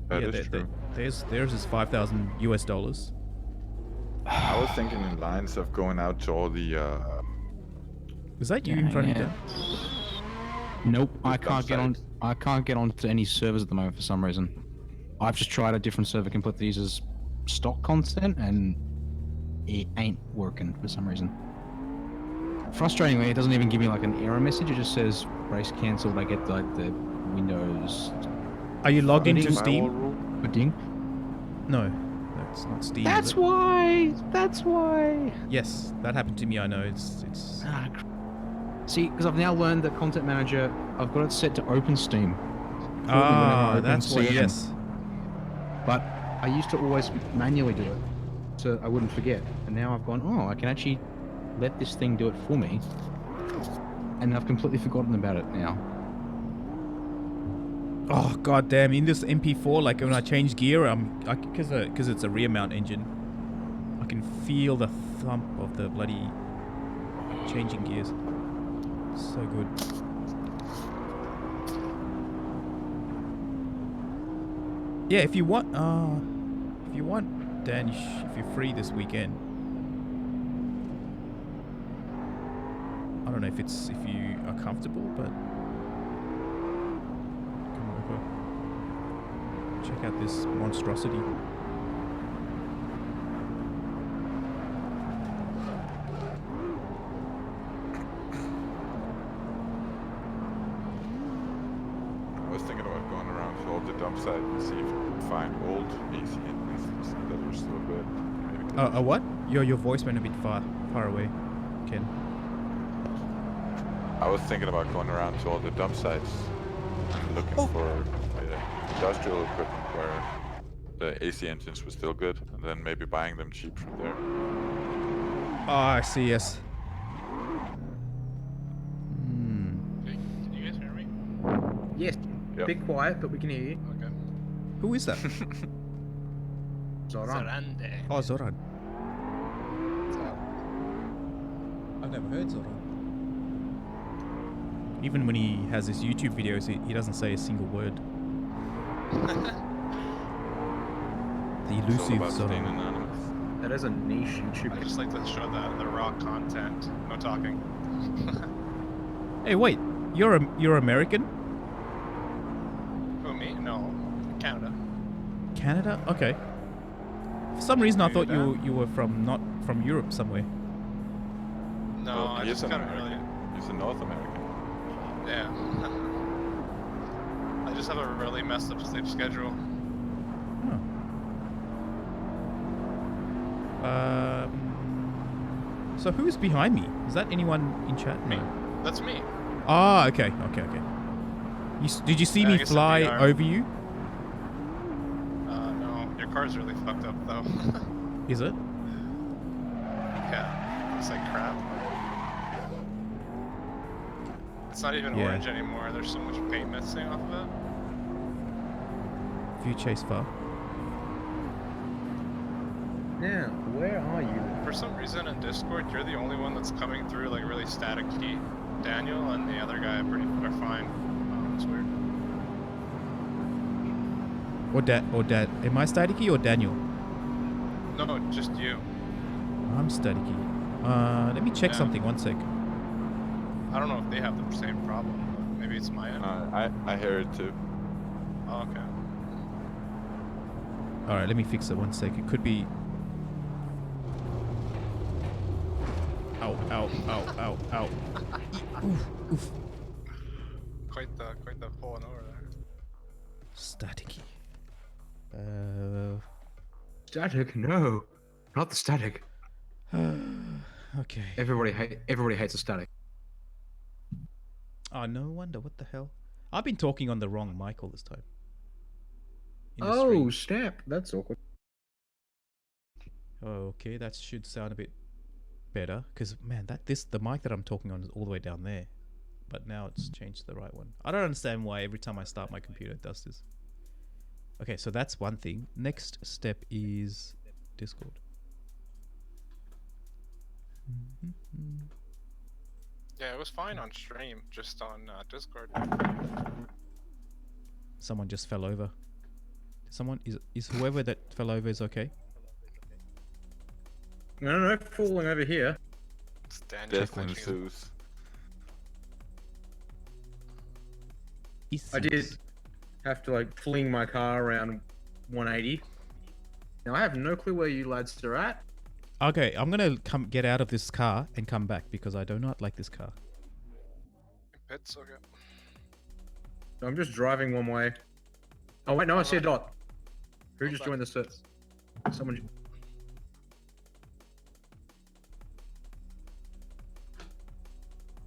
That is true. theirs is $5,000. I was thinking in lines of going out to all the Is that you in front of you? Yeah. Dan? Nope, I dump can't get on. sites. I can't get onto any servers at the moment for some reason. I've just tried a different server completely uses stock content, and it ain't working for some reason. Frustratingly, it doesn't even give me like an error message. It just says race cancelled. I get like the Windows Are you logged into Firewall Steam? ding. No, that's not Steam. is That's it? why. That's why. Yes, that happened to me. I know. It's. Ah, see, because I've now learned that Content Manager, I've got it set to open Steam. For me whenever I open That's why. CM. Yes. But I used to always manually do it, so I wouldn't forget. And now I've gone, oh, I can actually let this thing do it for me. And I've completely forgotten about it now. Oh god damn! In this MP4, like when I change gear, because it's a rear mount engine, I can feel the thump of the bloody changing gears. So good. Yeah, if you want, Dan, if you're free this weekend, I don't know if you are comfortable, but come over, check out this monstrosity. I was thinking about going around to all the dump sites and see if you can find old AC engines that are still good. Maybe What? Your voice went a bit far away, Ken. I was thinking about going around to all the dump sites and looking for industrial equipment where the AC engines were still good, and then maybe buying them cheap from there. Oh, I see. Yes. Can you guys hear me? Yes. Yep. Bit quiet, but we can hear you. Okay. Who is that? Zoran. Zarande. Oh, Zoran. So, I've never heard Zoran. Even when he has his YouTube videos, he doesn't say a single word. The It's all elusive about staying Zoran. anonymous. That is a niche YouTube. I just like to show the raw content. No talking. Hey, wait. You're American? Who, me? No. Canada. Canada? Okay. For some reason, I Are you thought Dan? you were not from Europe somewhere. No, Well, I he is just an kind of American. really... He's a North American. Yeah. I just have a really messed up sleep schedule. So who's behind me? Is that anyone in chat? Me. That's me. Ah, okay. Did you see Yeah, I me guess the fly VR. over you? No. Your car's really fucked up, though. Is it? Yeah, it's like crap. It's not even Yeah. orange anymore. There's so much paint missing off of it. View chase far. Now, where are you? For some reason in Discord, you're the only one that's coming through like really staticky, Daniel, and the other guy are fine. It's weird. Or dad. Am I staticky or Daniel? No, just you. I'm staticky. Let me check Yeah. something. One sec. I don't know if they have the same problem. Maybe it's my end. I hear it too. Oh, okay. All right, let me fix it. One sec. It could be. Ow! Ow! Ow! Ow! Ow! Oof! Oof! Quite the pulling over there. Staticky. Static? No, not the static. Okay. Everybody hates a static. Oh, no wonder. What the hell? I've been talking on the wrong mic all this time. In the Oh, stream. snap. That's awkward. Okay, that should sound a bit better. Because man, the mic that I'm talking on is all the way down there, but now it's changed to the right one. I don't understand why every time I start my computer it does this. Okay, so that's one thing. Next step is Discord. Yeah, it was fine on stream, just on Discord. Someone just fell over. Someone is whoever that fell over is okay? No, falling over here. It's Daniel Death flinching. ensues. I did have to like fling my car around 180. Now I have no clue where you lads are at. Okay, I'm gonna get out of this car and come back because I do not like this car. Pits, okay. I'm just driving one way. Oh wait, no, I see a dot. Who Go just back. joined the set? Someone.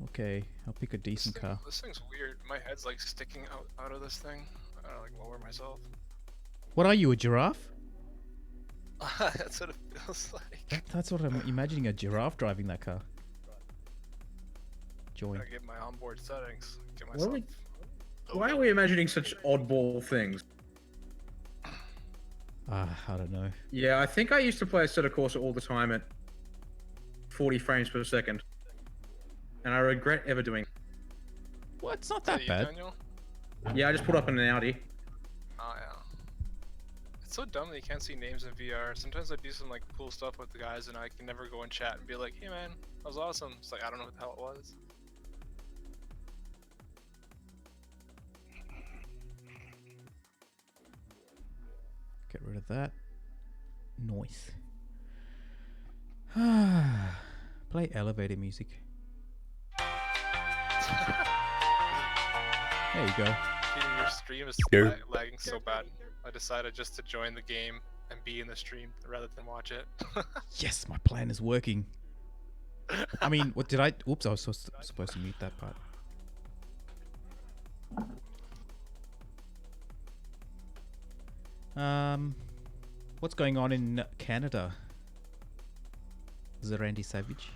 Okay, I'll pick a decent car. This thing's weird. My head's like sticking out of this thing. I gotta like lower myself. What are you, a giraffe? That's what it feels like. That's what I'm imagining, a giraffe driving that car. Join. Gotta get my onboard settings. Get What myself. are we- Why are we imagining such oddball things? I don't know. Yeah, I think I used to play a set of Corsa all the time at 40 frames per second. And I regret ever doing it. Well, it's not Is that that you, bad. Daniel? Yeah, I just put up an Audi. Oh yeah. It's so dumb that you can't see names in VR. Sometimes I do some like cool stuff with the guys and I can never go and chat and be like, hey man, that was awesome. It's like I don't know what the hell it was. Get rid of that noise. Play elevator music. There you go. Peter, your stream is lagging so bad. I decided just to join the game and be in the stream rather than watch it. Yes, my plan is working. I mean, what did I? Oops, I was supposed to mute that part. What's going on in Canada? Is it Randy Savage?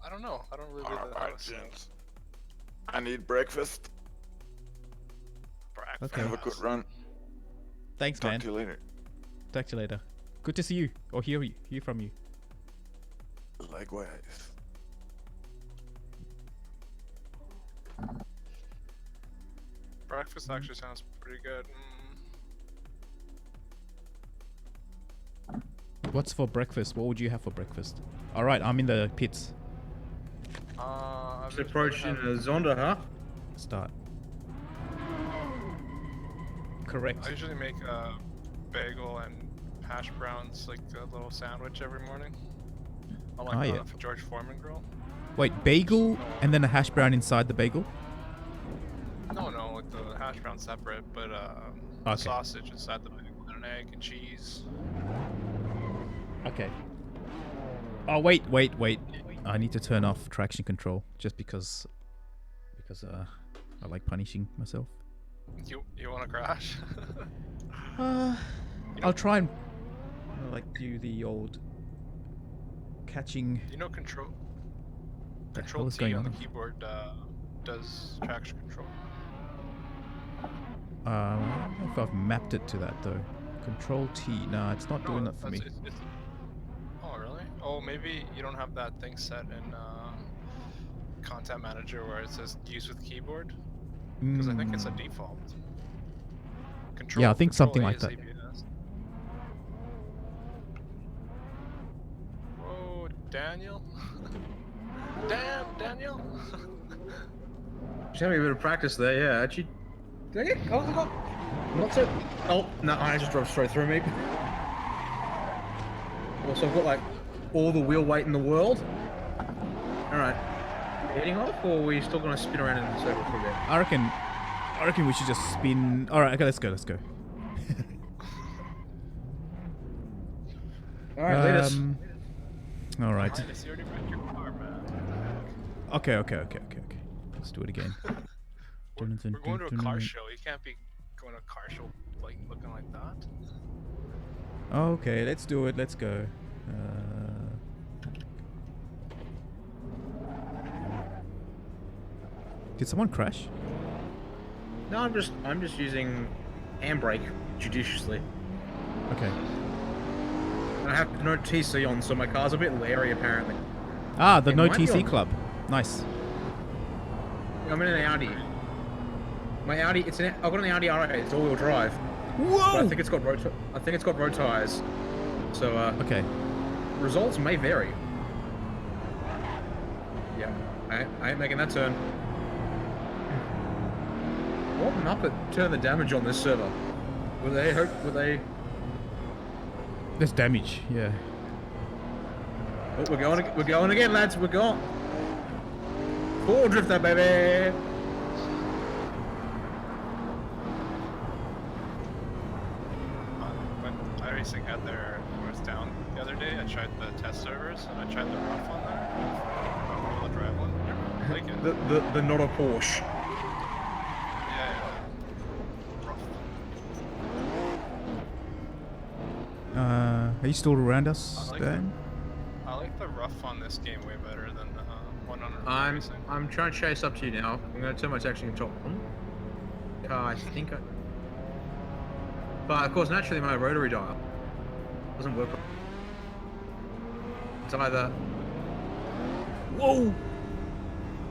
I don't know. I don't really read the Alright, house. So. gents. I need breakfast. Okay. Have a good run. Thanks, Talk man. to you later. Talk to you later. Good to see you or hear from you. Likewise. Breakfast actually sounds pretty good. What's for breakfast? What would you have for breakfast? All right, I'm in the pits. I've It's been approaching having- a Zonda, huh? Start. Correct. I usually make a bagel and hash browns, like a little sandwich every morning. On like Oh, yeah. the George Foreman grill. Wait, bagel and then a hash brown inside the bagel? No, like the hash brown separate, but Okay. sausage inside the bagel and an egg and cheese. Okay. Oh, wait. I need to turn off traction control just because I like punishing myself. You want to crash? I'll try and like do the old catching. You know, control The hell Control is T going on the on? keyboard does traction control. I don't know if I've mapped it to that though. Control T. Nah, it's not doing that for me. Oh, really? Oh, maybe you don't have that thing set in Content Manager where it says use with keyboard? Because I think it's a default. Control, Yeah, I think Control something A like is that. ABS. Whoa, Daniel. Damn, Daniel. Just having a bit of practice there, yeah. Actually, did I get? Oh, not so. Oh no, I just drove straight through me. Also, I've got like all the wheel weight in the world. All right, heading off, or are we still gonna spin around in the circle for a bit? I reckon we should just spin. All right, okay, let's go. All right, lead us. All right. Linus, you already wrecked your car, man. Okay. Let's do it again. We're going to a car show. You can't be going to a car show like looking like that. Okay, let's do it. Let's go. Did someone crash? No, I'm just using handbrake judiciously. Okay. I have no TC on, so my car's a bit leery apparently. Ah, the It No might be TC on- Club. Nice. I'm in an Audi. My Audi, I've got an Audi R8. It's all-wheel drive. Whoa! But I think it's got road tires. So Okay. results may vary. Yeah, I ain't making that turn. What muppet turned the damage on this server? Were they? There's damage. Yeah. Oh, we're going again, lads. We're going. Full drifter, baby. When iRacing had their was down the other day, I tried the test servers and I tried the rough on there. All the drive one. I like it. The not a Porsche. Yeah. Rough. Are you still around us, I like Dan? I like the rough on this game way better than the one on I'm iRacing. I'm trying to chase up to you now. I'm gonna turn my traction control on. I think but of course naturally my rotary dial doesn't work. It's either Whoa!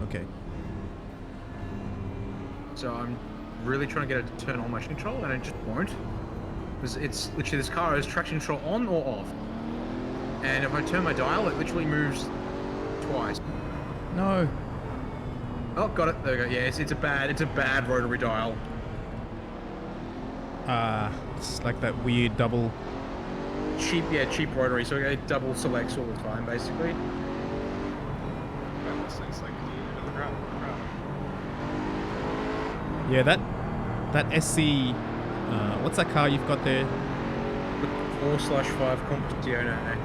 Okay. so I'm really trying to get it to turn on my control and it just won't. Because it's literally this car is traction control on or off. And if I turn my dial, it literally moves twice. No. Oh, got it. There we go. Yeah, it's a bad rotary dial. It's like that weird double. Cheap rotary. So it double selects all the time, basically. Man, this thing's like to the ground. Yeah, that SC. What's that car you've got there? The 4/5 Competizione.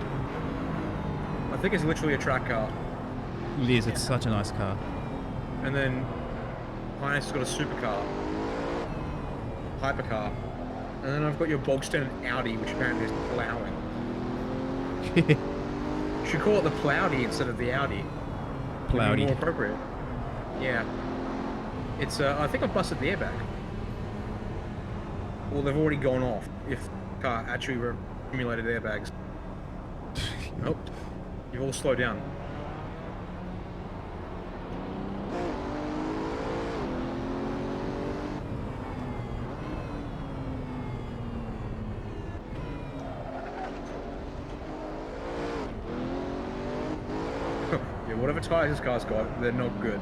I think it's literally a track car. It is. It's such a nice car. And then Linus has got a supercar, hypercar, and then I've got your bog standard Audi, which apparently is plowing. Should call it the Plowdy instead of the Audi. Would be Plowdy. more appropriate. Yeah. It's I think I've busted the airbag. Well, they've already gone off. If the car actually accumulated airbags. Nope. You've all slowed down. Yeah, whatever tires this car's got, they're not good.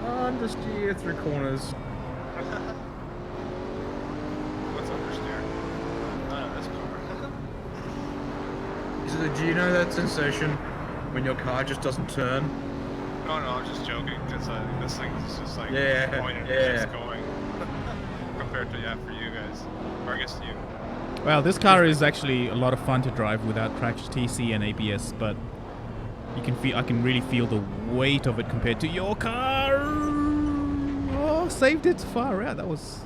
Understeer through corners. What's understeer? None of this car. Do you know that sensation when your car just doesn't turn? No, I'm just joking because this thing is just like Yeah, pointed yeah. just going compared to for you guys, or I guess you. Well, this car is actually a lot of fun to drive without traction TC and ABS, but I can really feel the weight of it compared to your car. Oh, saved it far out. That was.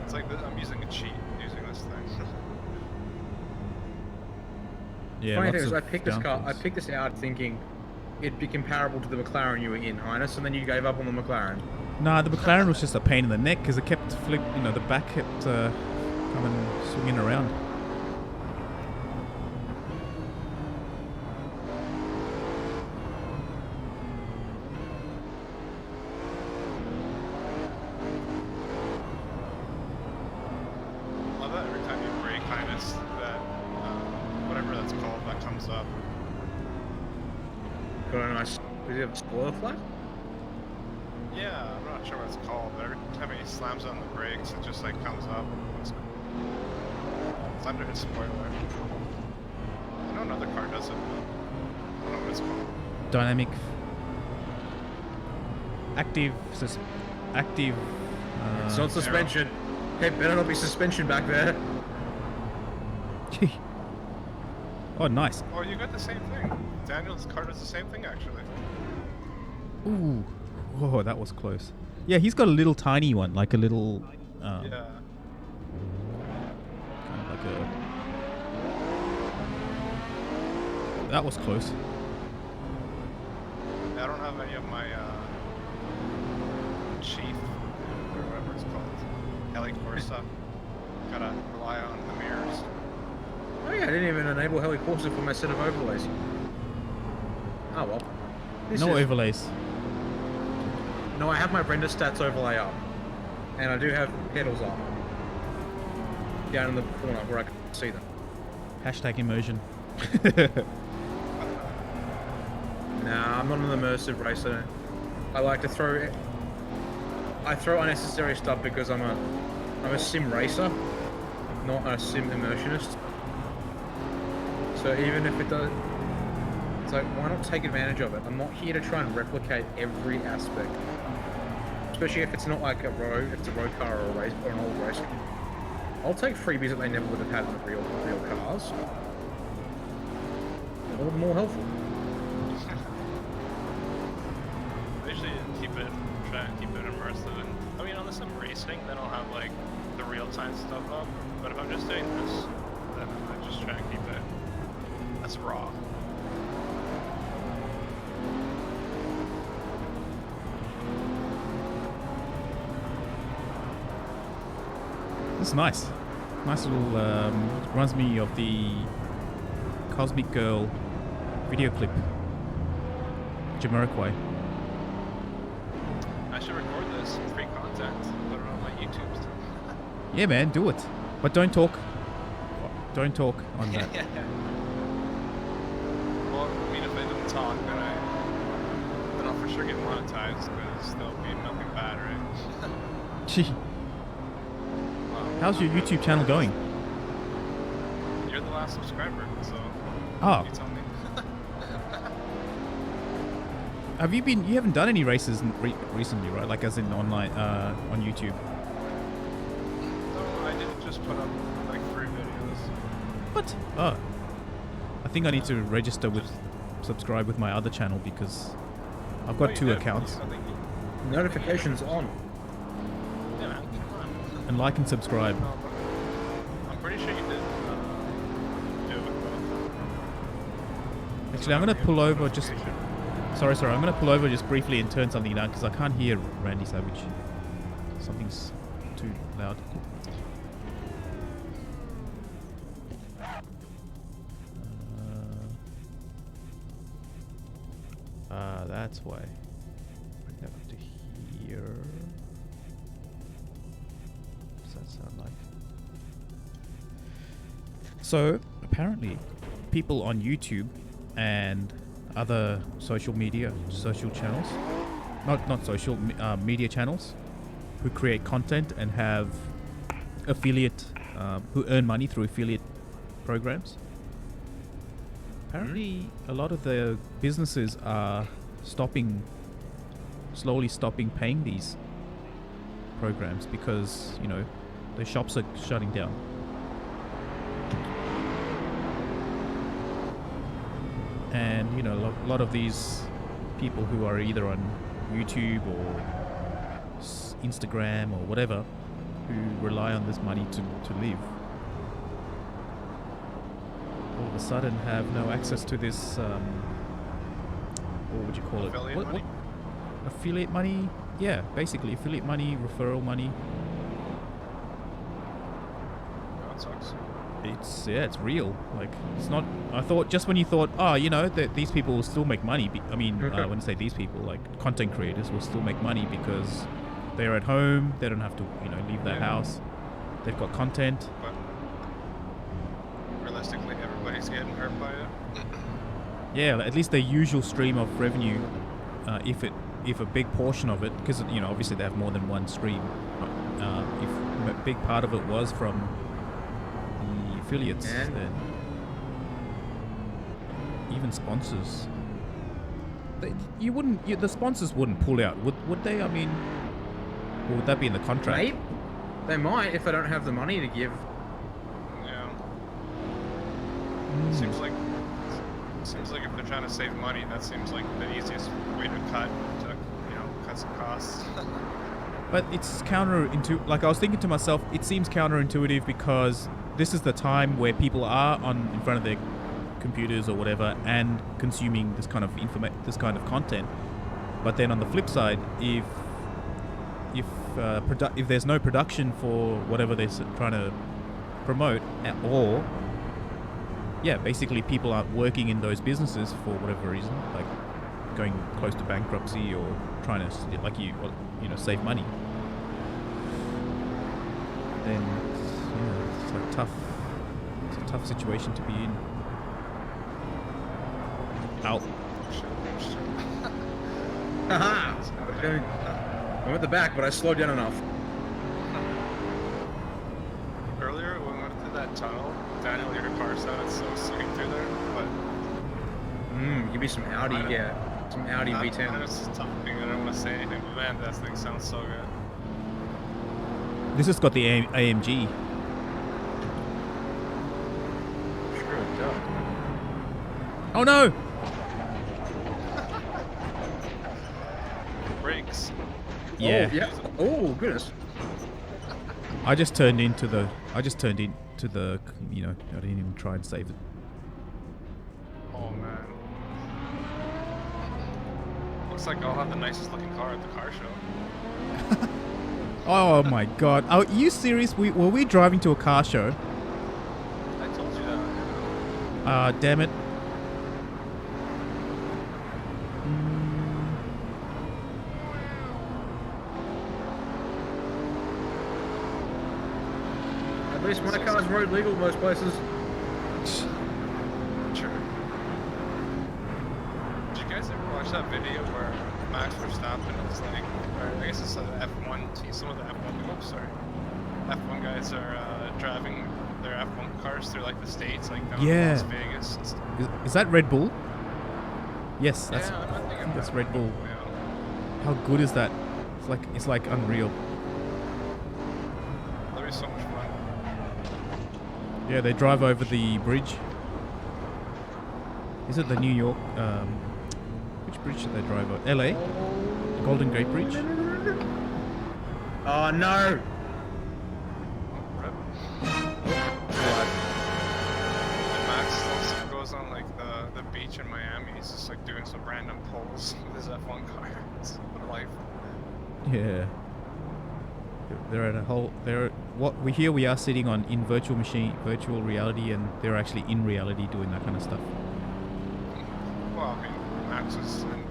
It's like I'm using a cheat using this thing. Yeah, Funny lots thing is, of I picked this car. I downforce. picked this out thinking it'd be comparable to the McLaren you were in, Highness, and then you gave up on the McLaren. Nah, the McLaren was just a pain in the neck because it kept the back kept coming swinging around. I love that every time you brake, Highness, that whatever that's called, that comes up. Got a nice. Does he have a spoiler flat? Yeah, I'm not sure what it's called, but every time he slams on the brakes, it just like comes up. It's under his spoiler. I know another car does it, but I don't know what it's called. Dynamic, active, active. It's not suspension. Hey, better not be suspension back there. Oh, nice. Oh, you got the same thing. Daniel's car does the same thing, actually. Ooh, oh, that was close. Yeah, he's got a little tiny one, like a little. Yeah. Kind of like a. That was close. I don't have any of my Chief, or whatever it's called, Heli Corsa. Gotta rely on the mirrors. Oh yeah, I didn't even enable Heli Corsa for my set of overlays. Oh well. This No is- overlays. No, I have my render stats overlay up, and I do have pedals up down in the corner where I can see them. Hashtag immersion. Nah, I'm not an immersive racer. I like to throw. I throw unnecessary stuff because I'm a sim racer, not a sim immersionist. So even if it does, it's like, why not take advantage of it? I'm not here to try and replicate every aspect, especially if it's not like a road car or a race or an old race car. I'll take freebies that they never would have had in the real cars. All the more helpful. I usually try and keep it immersive. And I mean, on the sim racing, then I'll have like the real-time stuff up. But if I'm just doing this, then I just try and keep it as raw. It's nice. Nice little. Reminds me of the Cosmic Girl video clip. Jamiroquai. I should record this free content, put it on my YouTube stuff. Yeah, man, do it. But don't talk. Don't talk on that. Well, I mean, if I didn't talk, then I'll for sure get monetized because there'll be nothing bad, right? Gee, Well, how's your YouTube channel going? you're the last subscriber, so Oh, you tell me. have you been? You haven't done any races recently, right? Like as in online, on YouTube. No, I did just put up like 3 videos. What? Oh, I think I need to register with, subscribe with my other channel because I've Oh, got you 2 did. accounts. I think Notifications on. yeah, man, come on. And like and subscribe. No, but I'm pretty sure you did do it with both. Actually, I'm gonna pull over just. Sorry, I'm gonna pull over just briefly and turn something down because I can't hear Randy Savage. Something's too loud. That's why. Bring that up to here. What does that sound like? So apparently, people on YouTube and other social channels, not social media channels, who create content and have affiliate, who earn money through affiliate programs. Apparently, a lot of the businesses are slowly stopping paying these programs because, you know, the shops are shutting down. And, you know, a lot of these people who are either on YouTube or Instagram or whatever, who rely on this money to live. all of a sudden have no access to this, what would you call it? Affiliate money? Affiliate money? Yeah, basically affiliate money, referral money. That sucks. It's real. Like, it's not. I thought just when you thought, oh, you know, that these people will still make money. I mean, when I say these people, like content creators will still make money because they're at home. They don't have to, you know, leave their house. They've got content. But realistically, everybody's getting hurt by it. Yeah, at least their usual stream of revenue, if a big portion of it, because you know obviously they have more than one stream, if a big part of it was from the affiliates, then even sponsors, the sponsors wouldn't pull out, would they? I mean, or would that be in the contract? Mate, they might if they don't have the money to give. Yeah. Seems like if they're trying to save money, that seems like the easiest way to cut some costs. But it's counterintuitive. Like, I was thinking to myself, it seems counterintuitive because this is the time where people are in front of their computers or whatever and consuming this kind of content. But then on the flip side, if there's no production for whatever they're trying to promote, or basically people aren't working in those businesses for whatever reason, like going close to bankruptcy or trying to save money, then it's a tough situation to be in. Ow. Haha! I'm at the back, but I slowed down enough. Earlier, when we went through that tunnel, Daniel, your car sounded so sweet through there, but... Give me some Audi, some Audi V10. I was just talking, I don't want to say anything, but man, that thing sounds so good. This has got the AMG. Sure it does. Oh no! Brakes. Yeah. Oh, yeah. Oh, goodness. I just turned into the, I didn't even try and save it. Oh man. Looks like I'll have the nicest looking car at the car show. Oh my god. Are you serious? Were we driving to a car show? I told you that. Damn it. At least my car's road legal most places. Sure. Did you guys ever watch that video where Max Verstappen was like, or I guess it's an F1 team, some of the F1 guys are driving their F1 cars through like the States, like down to Las Vegas and stuff. Is that Red Bull? Yes, I I think think that's Red Bull. Yeah. How good is that? It's like unreal. That'd be so much fun. Yeah, they drive over the bridge. Is it the New York? Which bridge did they drive over? LA? The Golden Gate Bridge? Oh no! Rip. And Max also goes on like the beach in Miami. He's just like doing some random pulls with his F1 car. It's what a life. Yeah. We are sitting in virtual reality, and they're actually in reality doing that kind of stuff. Well, I mean, Max is in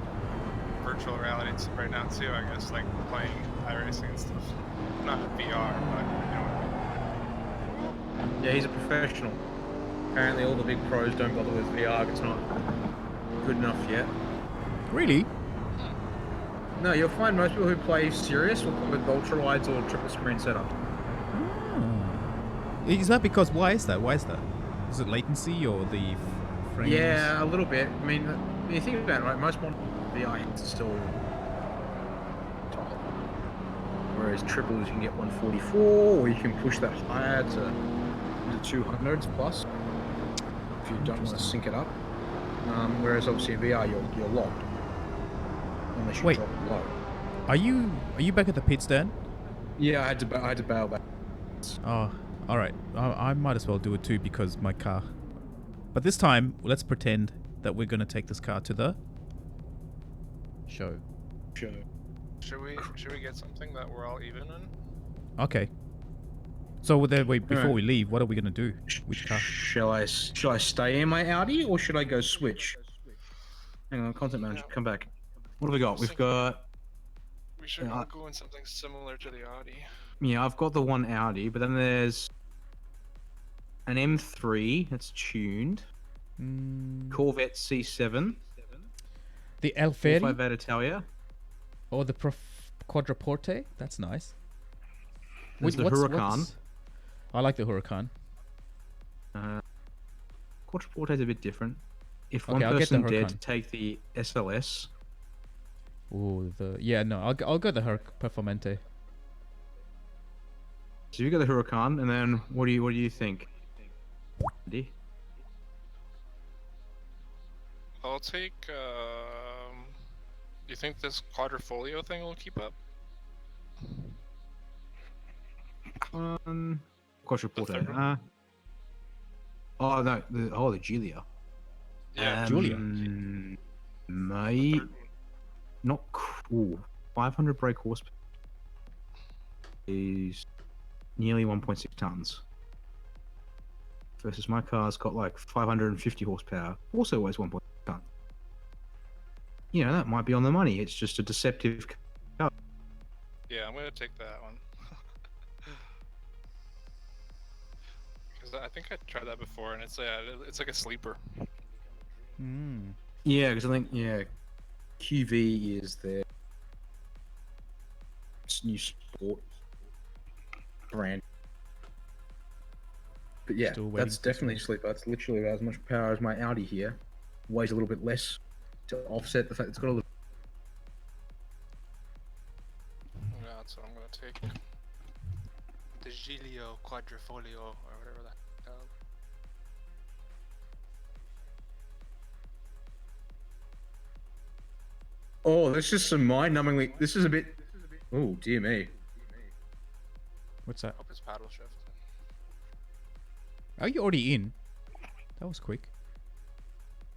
virtual reality right now too, I guess, like playing iRacing and stuff. Not VR, but you know what I mean. Yeah, he's a professional. Apparently all the big pros don't bother with VR, it's not good enough yet. Really? No, you'll find most people who play serious will play with ultra wides or triple screen setup. Is that because, why is that? Is it latency or the frames? Yeah, a little bit. I mean, when you think about it, right, most modern VR hits are still top. Whereas triples you can get 144, or you can push that higher to the 200s plus if you don't want to sync it up. Whereas obviously in VR you're locked unless you drop it low. Are you back at the pit stand? Yeah, I had to bail back. Oh, all right. I might as well do it too because my car But this time, let's pretend that we're going to take this car to the show. Sure. Should we get something that we're all even in? Okay. So then, wait, before Alright. we leave, what are we going to do? Which car? Shall I stay in my Audi or should I go switch? Hang on, content manager, come back. What have we got? We've got. We should Yeah, all go in something similar to the Audi. Yeah, I've got the one Audi, but then there's an M3 that's tuned, Corvette C7, The Alfieri 458 Italia. or the Quadraporte? That's nice. There's the Huracan. I like the Huracan. Quadraporte is a bit different. If Okay, one I'll get the person dared Huracan. to take the SLS, Oh, I'll go the Performante. so you got the Huracan, and then what do you think? Andy? I'll take. You think this quadrifolio thing will keep up? Quadraporte. third one? Oh no, the Giulia. Yeah. Giulia. May not cool. 500 brake horsepower is nearly 1.6 tons. Versus my car's got like 550 horsepower, also weighs 1.6 tons. You know, that might be on the money. It's just a deceptive car. Yeah, I'm gonna take that one. Because I think I tried that before, and it's like a sleeper. Yeah, because I think QV is their new sport brand. But yeah, Still waiting that's for definitely a sleeper. That's literally about as much power as my Audi here. Weighs a little bit less to offset the fact it's got a little. Yeah, that's what I'm gonna take. The Giglio Quadrifolio, or whatever that. Oh, this is some mind-numbingly. This is a bit. Oh dear me. What's that? Hope it's paddle shift. Are you already in? That was quick.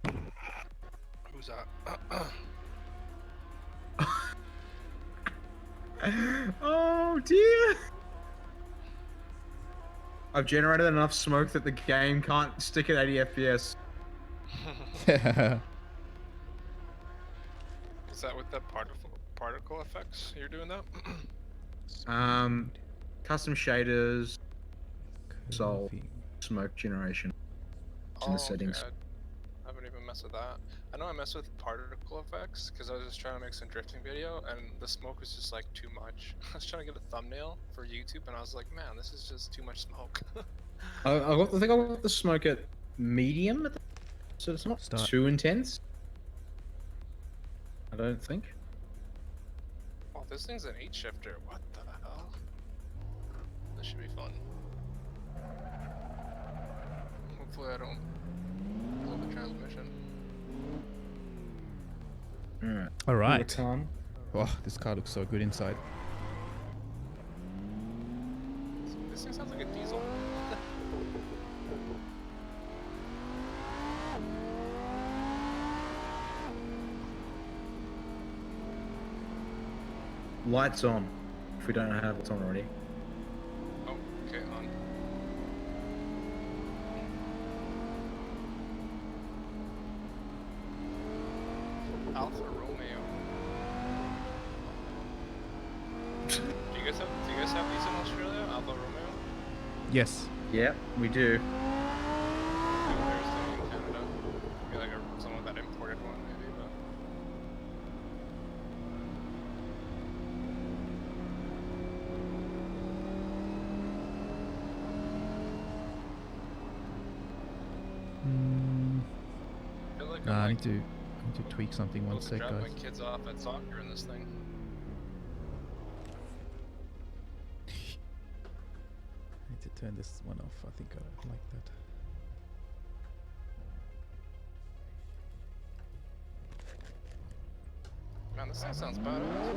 Who's that? Oh dear. I've generated enough smoke that the game can't stick at 80 FPS. Is that with the particle effects? You're doing that? Custom shaders, Soul. Curvy. smoke generation. It's in the settings. Okay. I haven't even messed with that. I know I messed with particle effects because I was just trying to make some drifting video, and the smoke was just like too much. I was trying to get a thumbnail for YouTube, and I was like, man, this is just too much smoke. I think I got the smoke at medium, so it's not Start. too intense. I don't think. Oh, this thing's an 8-shifter. What the hell? This should be fun. Hopefully I don't blow the transmission. Alright. All right. Tom. Oh, this car looks so good inside. This thing sounds like a diesel. Lights on. If we don't have it on already. Oh, okay, on. Alfa Romeo. Do you guys have these in Australia? Alfa Romeo? Yes. Yeah, we do. There's in Canada. Maybe like some of that imported one, maybe, but. I feel like I I'm need to tweak something. One sec, drop guys. my kids off at soccer in this thing. I need to turn this one off. I think I like that. Man, this thing sounds badass.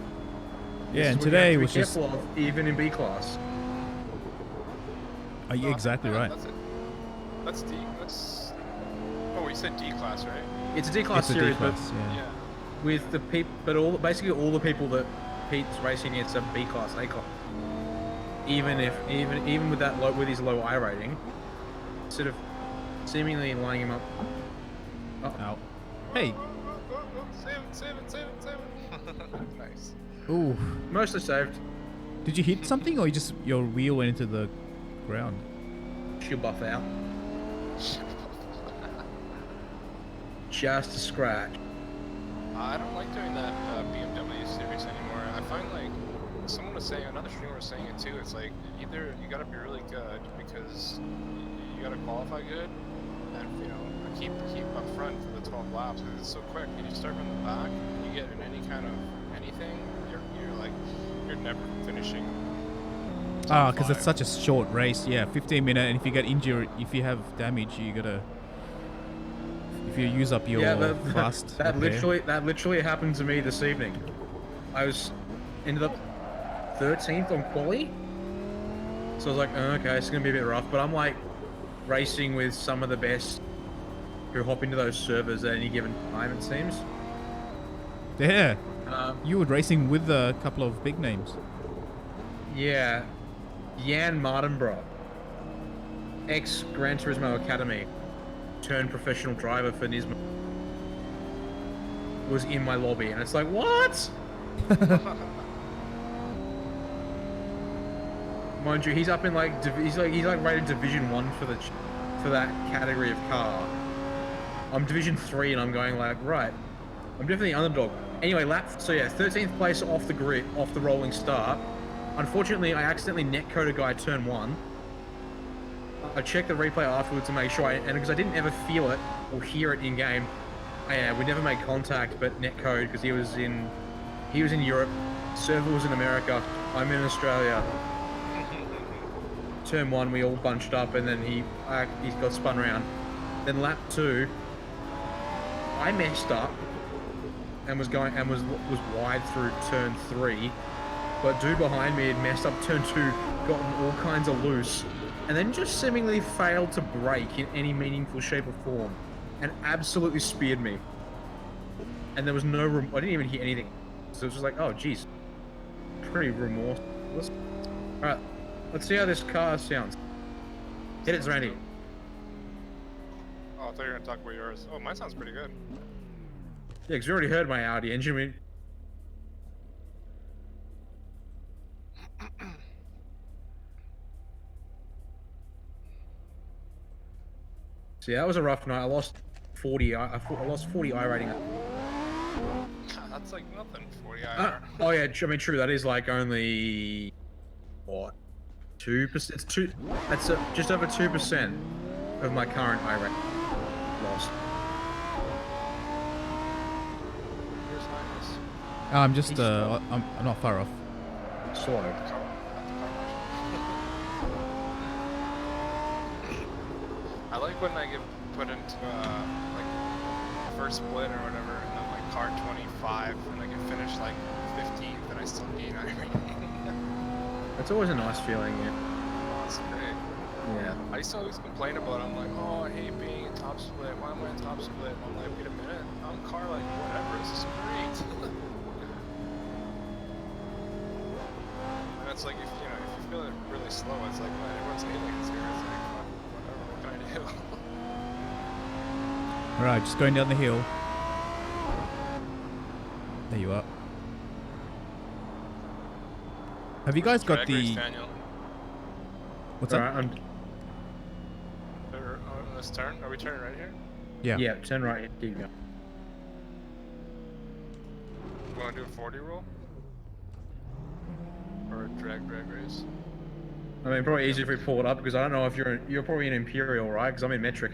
Yeah, This and is what you have today to be was just. careful of, even in B class. Are you exactly yeah, right? That's it. That's D. That's. Oh, you said D class, right? It's a D class It's a D series, class. but Yeah. with the people, but basically all the people that Pete's racing against are B class, A class. Even with that with his low I rating, sort of seemingly lining him up. Ow. Hey. Save it. Nice. Ooh. Mostly saved. Did you hit something, or your wheel went into the ground? She'll buff out. Just a scratch. I don't like doing that BMW series anymore. I find like someone was saying, another streamer was saying it too. It's like either you gotta be really good because you gotta qualify good, and you know keep up front for the 12 laps because it's so quick. And you start from the back, you get in any kind of anything, you're never finishing. Ah, because it's such a short race. Yeah, 15-minute, and if you get injured, if you have damage, you gotta. If you use up your fast. That repair. literally happened to me this evening. I ended up 13th on quali, so I was like, oh, okay, it's gonna be a bit rough. But I'm like racing with some of the best who hop into those servers at any given time. It seems. Yeah. You were racing with a couple of big names. Yeah, Jan Mardenbroek, ex Gran Turismo Academy, turned professional driver for Nismo, was in my lobby, and it's like, what? Mind you, he's up in like he's like rated Division 1 for that category of car. I'm Division 3, and I'm going like, right, I'm definitely underdog. Anyway, 13th place off the grid, off the rolling start. Unfortunately, I accidentally netcoded guy turn 1. I checked the replay afterwards to make sure, and because I didn't ever feel it or hear it in game, we never made contact. But netcode because he was in Europe, server was in America, I'm in Australia. Turn 1, we all bunched up, and then he got spun around. Then lap 2, I messed up and was wide through turn 3. But dude behind me had messed up turn 2, gotten all kinds of loose, and then just seemingly failed to brake in any meaningful shape or form, and absolutely speared me. And there was no I didn't even hit anything. So it was just like, oh geez, pretty remorseless. Alright, let's see how this car sounds. Hit it, Randy. Oh, I thought you were gonna talk about yours. Oh, mine sounds pretty good. Yeah, because you already heard my Audi engine. See, that was a rough night. I lost 40. I lost 40 I rating. That's like nothing. 40 IR. Oh yeah, I mean true. That is like only what 2%. It's two. That's just over 2% of my current I rating lost. Here's Linus. I'm just I'm not far off. Slow. I like when I get put into like first split or whatever, and I'm like car 25, and I can finish like 15th, and I still gain iron. That's always a nice feeling. Yeah. That's great. Yeah. I used to always complain about it. I'm like, oh, I hate being in top split. Why am I in top split? And I'm like, wait a minute, I'm car like whatever. This is great. And it's like if you feel it really slow, it's like man, everyone's aliens here. It's like whatever. What can I do? Alright, just going down the hill. There you are. Have you guys got Drag race, the... Daniel. What's up? Alright, On this turn? Are we turning right here? Yeah. yeah, turn right. Keep going. You want to do a 40 roll? Or a drag race? I mean, probably easier if we pull it up because I don't know if you're probably in Imperial, right? Because I'm in metric.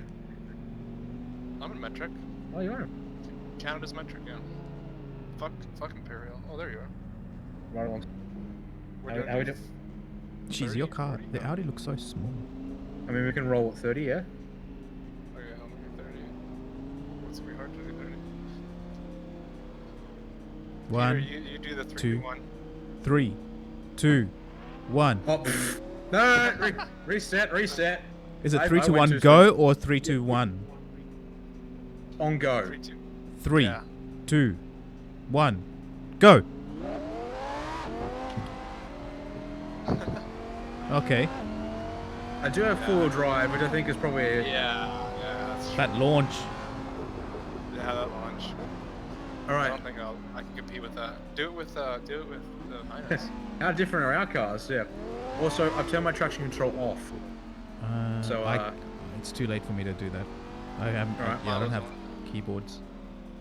I'm in metric. Oh, you are. Canada's metric, yeah. Fuck Imperial. Oh, there you are. Right along. We're How doing we do? Jeez, 30, your car, 40, the no. Audi looks so small. I mean, we can roll at 30, yeah. Okay, I'll make it 30. What's gonna be hard to do 30? One, Peter, you do the 3, two. 2, 1. 3, 2, 1. Oh, no, reset. Is it I 3, 2, went 1 too go or 3, 2, 1? On go. 3, 2. 3, Yeah. 2, 1, go. Okay, I do have four-wheel drive, which I think is probably Yeah, that's true. that launch. Yeah, that launch. all I right. don't think I can compete with that. Do it with the Highness. How different are our cars? Yeah. Also, I've turned my traction control off. So, it's too late for me to do that. I haven't. Alright. Yeah, I don't Mine have was keyboards.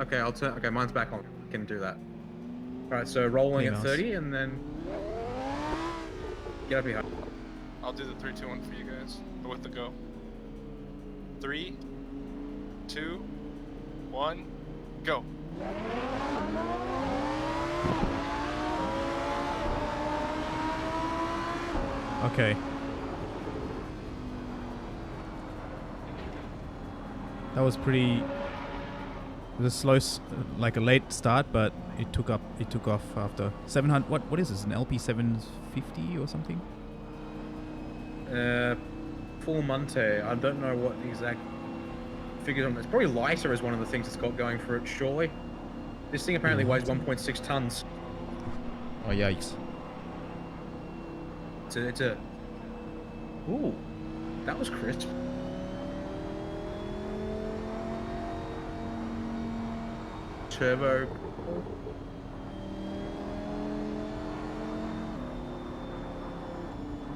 Okay, I'll turn. Okay, mine's back on. Can do that. All right, so rolling at Emails. 30, and then get up here. I'll do the 3, 2, 1 for you guys, but with the go. 3, 2, 1, go. Okay. That was pretty. It was a slow, like a late start, but it took off after 700. What is this? An LP 750 or something? Full Monte. I don't know what the exact figures on. It's probably lighter is one of the things it's got going for it. Surely, this thing apparently weighs 1.6 tons. Oh yikes! It's a. Ooh, that was crisp. Turbo.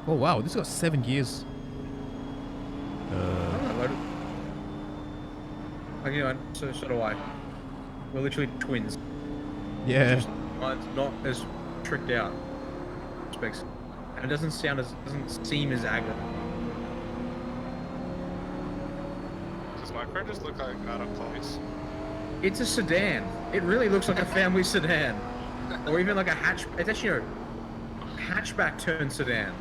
Oh wow, this got 7 gears. Okay, so do I. We're literally twins. Yeah. Just mine's not as tricked out. Specs. And it doesn't seem as aggressive. Does my car just look like out of place? It's a sedan. It really looks like a family sedan, or even like a hatch. It's actually a hatchback turned sedan.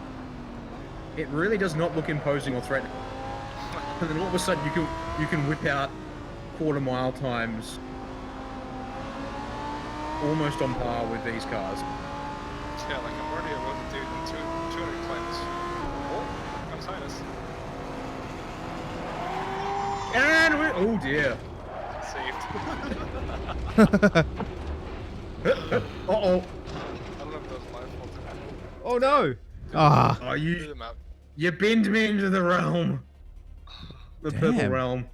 It really does not look imposing or threatening. And then all of a sudden you can whip out quarter-mile times, almost on par with these cars. Yeah, like I'm already about to do 200 climbs. Oh, comes Highness. And we oh dear. Saved. Uh-oh. I don't know if that was my fault or not. Oh no! Ah. Oh, Through the map. you binned me into the realm. The purple Damn. realm.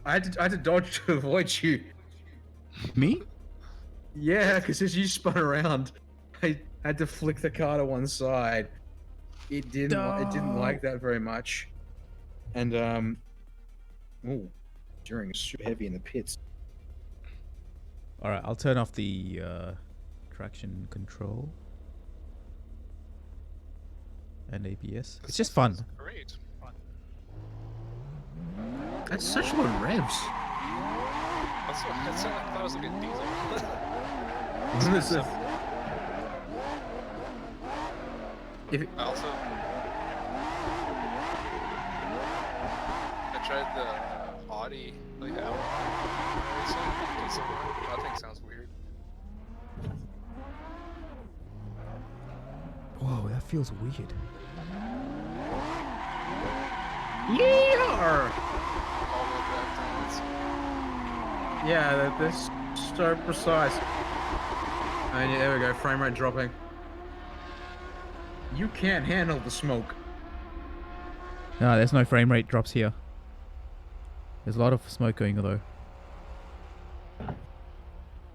I had to dodge to avoid you. Me? Yeah, because as you spun around, I had to flick the car to one side. It didn't like that very much. And ooh, steering is super heavy in the pits. All right, I'll turn off the traction control and ABS. It's just fun. Great. That's such low revs. That's what it sounded like. I thought it was like a diesel. Isn't this if it, I tried the Audi, like that thing sounds weird. Whoa, that feels weird. Yeehaw! All-wheel drive downwards. Yeah, that's so precise. And yeah, there we go, frame rate dropping. You can't handle the smoke. No, there's no frame rate drops here. There's a lot of smoke going though.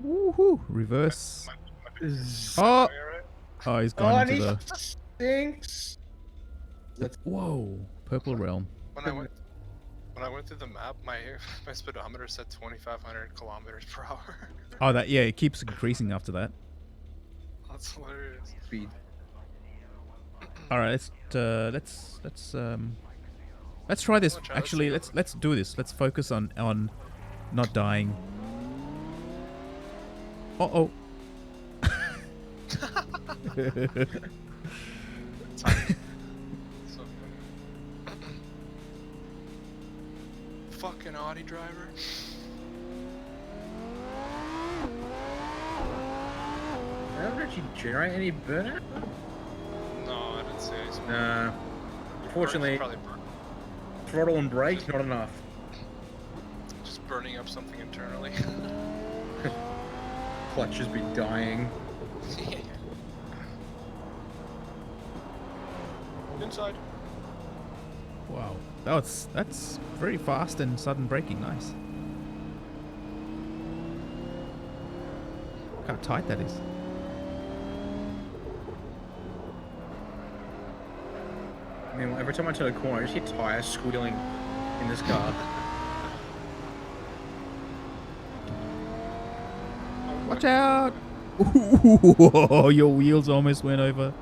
Woohoo! Reverse. Oh! Oh, he's gone into the. Stinks. Whoa! Purple realm. When I went through the map, my speedometer said 2,500 kilometers per hour. Oh, that yeah, it keeps increasing after that. That's hilarious. Speed. All right, let's try this. Wanna try this Actually, together? let's do this. Let's focus on not dying. Uh-oh. So funny. Fucking Audi driver. Every actually generate any burnout? No, I didn't see any smoke. Nah. Unfortunately, Probably burn. throttle and brake, not enough. Just burning up something internally. Clutches be dying. Inside. Wow, that's very fast and sudden braking. Nice. Look how tight that is. I mean, every time I turn a corner, I just hear tires squealing in this car. Watch out! Ooh, your wheels almost went over.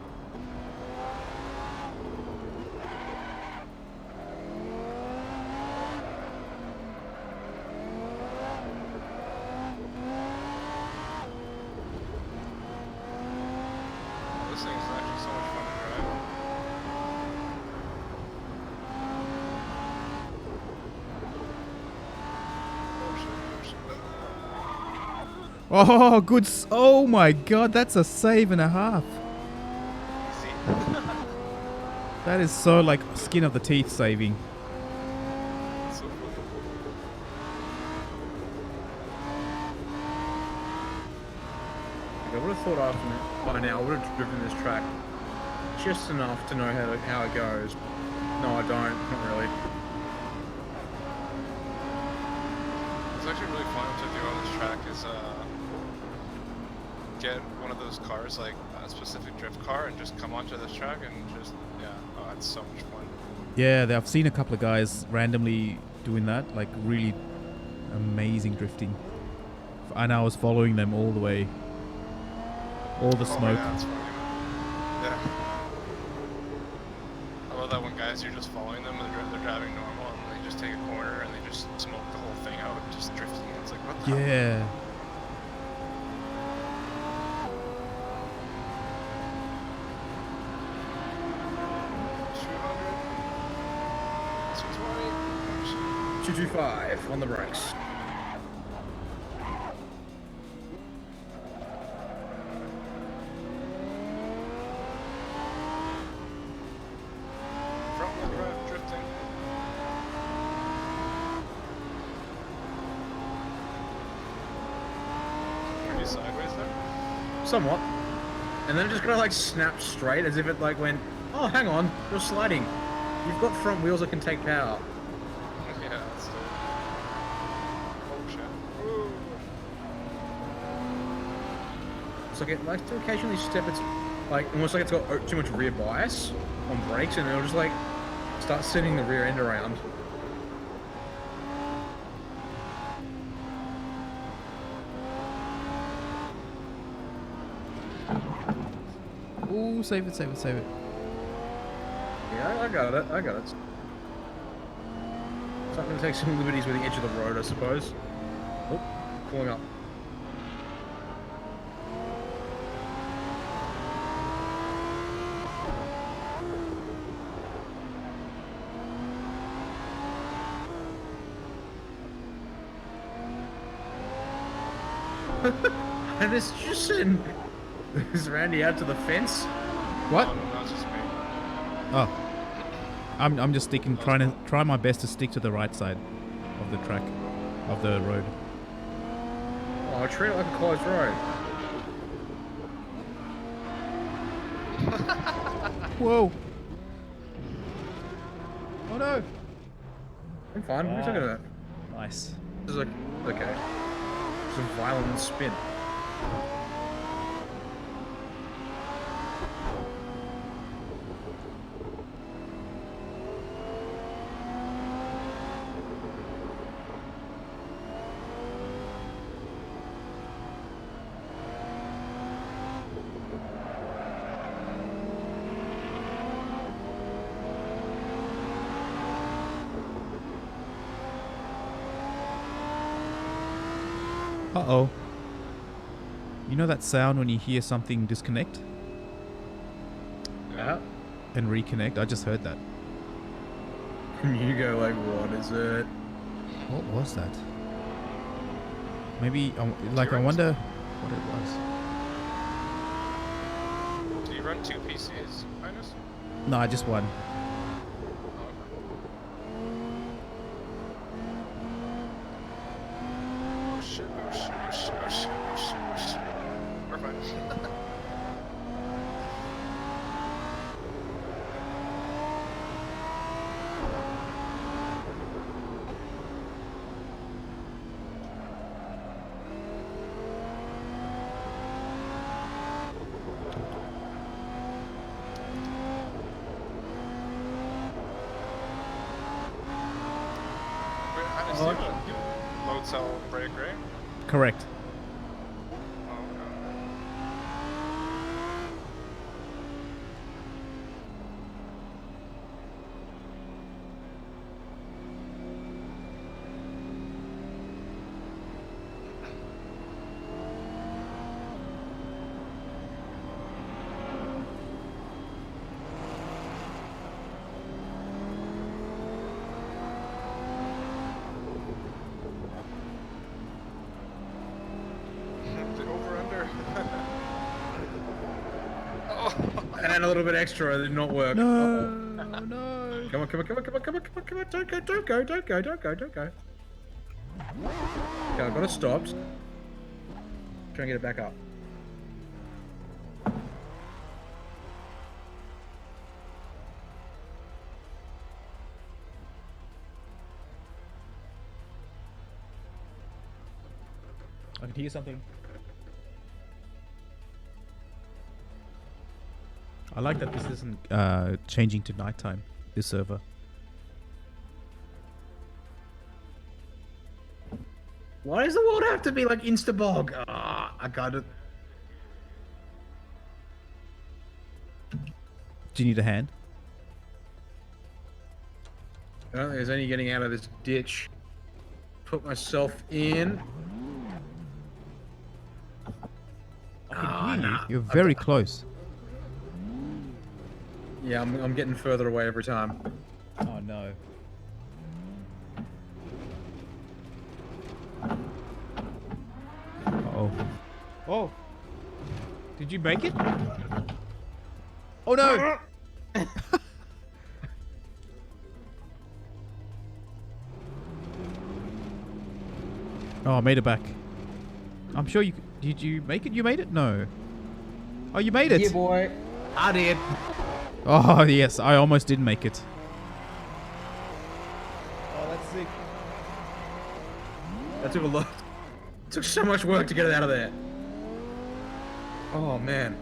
This thing is actually so much fun to drive. Oh, good. Oh my god, that's a save and a half. Easy. That is so like skin of the teeth saving. So cool. I would have thought after by now I would have driven this track just enough to know how it goes. No, I don't. Not really. It's actually really fun to do on this track is get one of those cars, like a specific drift car, and just come onto this track and just, yeah, oh, it's so much fun. Yeah, I've seen a couple of guys randomly doing that, like really amazing drifting. And I was following them all the way. All the Oh, smoke. yeah, that's funny. Yeah. I love that when guys, you're just following them and they're driving normal and they just take a corner and they just smoke the whole thing out, just drifting. It's like, what the hell? Yeah. $200, 225 on the brakes. front wheel drive drifting. Are you sideways there? Somewhat. And then it just kind of like snapped straight as if it like went, oh, hang on, you're sliding. You've got front wheels that can take power. Yeah, that's dope. Oh shit. Woo. It's like it likes to occasionally step its, like almost like it's got too much rear bias on brakes, and it'll just like start sending the rear end around. Ooh, save it, save it, save it. Yeah, I got it. I got it. So I'm going to take some liberties with the edge of the road, I suppose. Oh, pulling up. And it's just sitting. Is Randy out to the fence? What? Oh, no, that's just me. Oh. I'm just try my best to stick to the right side of the track, of the road. Oh, I treat it like a closed road. Whoa. Oh no. I'm fine. What are you talking about? Nice. This is like, okay. It's a violent spin. Uh-oh. You know that sound when you hear something disconnect Yeah. and reconnect? I just heard that. You go like, what is it? What was that? Maybe, like, I wonder what it was. you run 2 PCs, Minus? No, just one. Oh shit, oh shit, oh shit, oh shit, oh shit, oh shit. We're fine. Wait, Minus, you have a load cell break, right? Correct. Oh, okay. The over under. Oh. And a little bit extra, it did not work. No, Uh-oh. no. Come on, come on, come on, come on, come on, come on, come on, don't go, don't go, don't go, don't go, don't go. Okay, I've got it stopped. Try and get it back up. I can hear something. I like that this isn't changing to nighttime, this server. Why does the world have to be like insta-bog? Ah, I got it. Do you need a hand? I don't think there's any getting out of this ditch. Put myself in. I can hear you. You're very close. Yeah, I'm getting further away every time. Oh no. Oh. Oh. Did you make it? Oh no. Oh, I made it back. I'm sure you. Did you make it? You made it? No. Oh, you made it. Yeah, boy. I did. Oh yes, I almost did make it. Oh, that's sick. That took a lot. Took so much work to get it out of there. Oh man.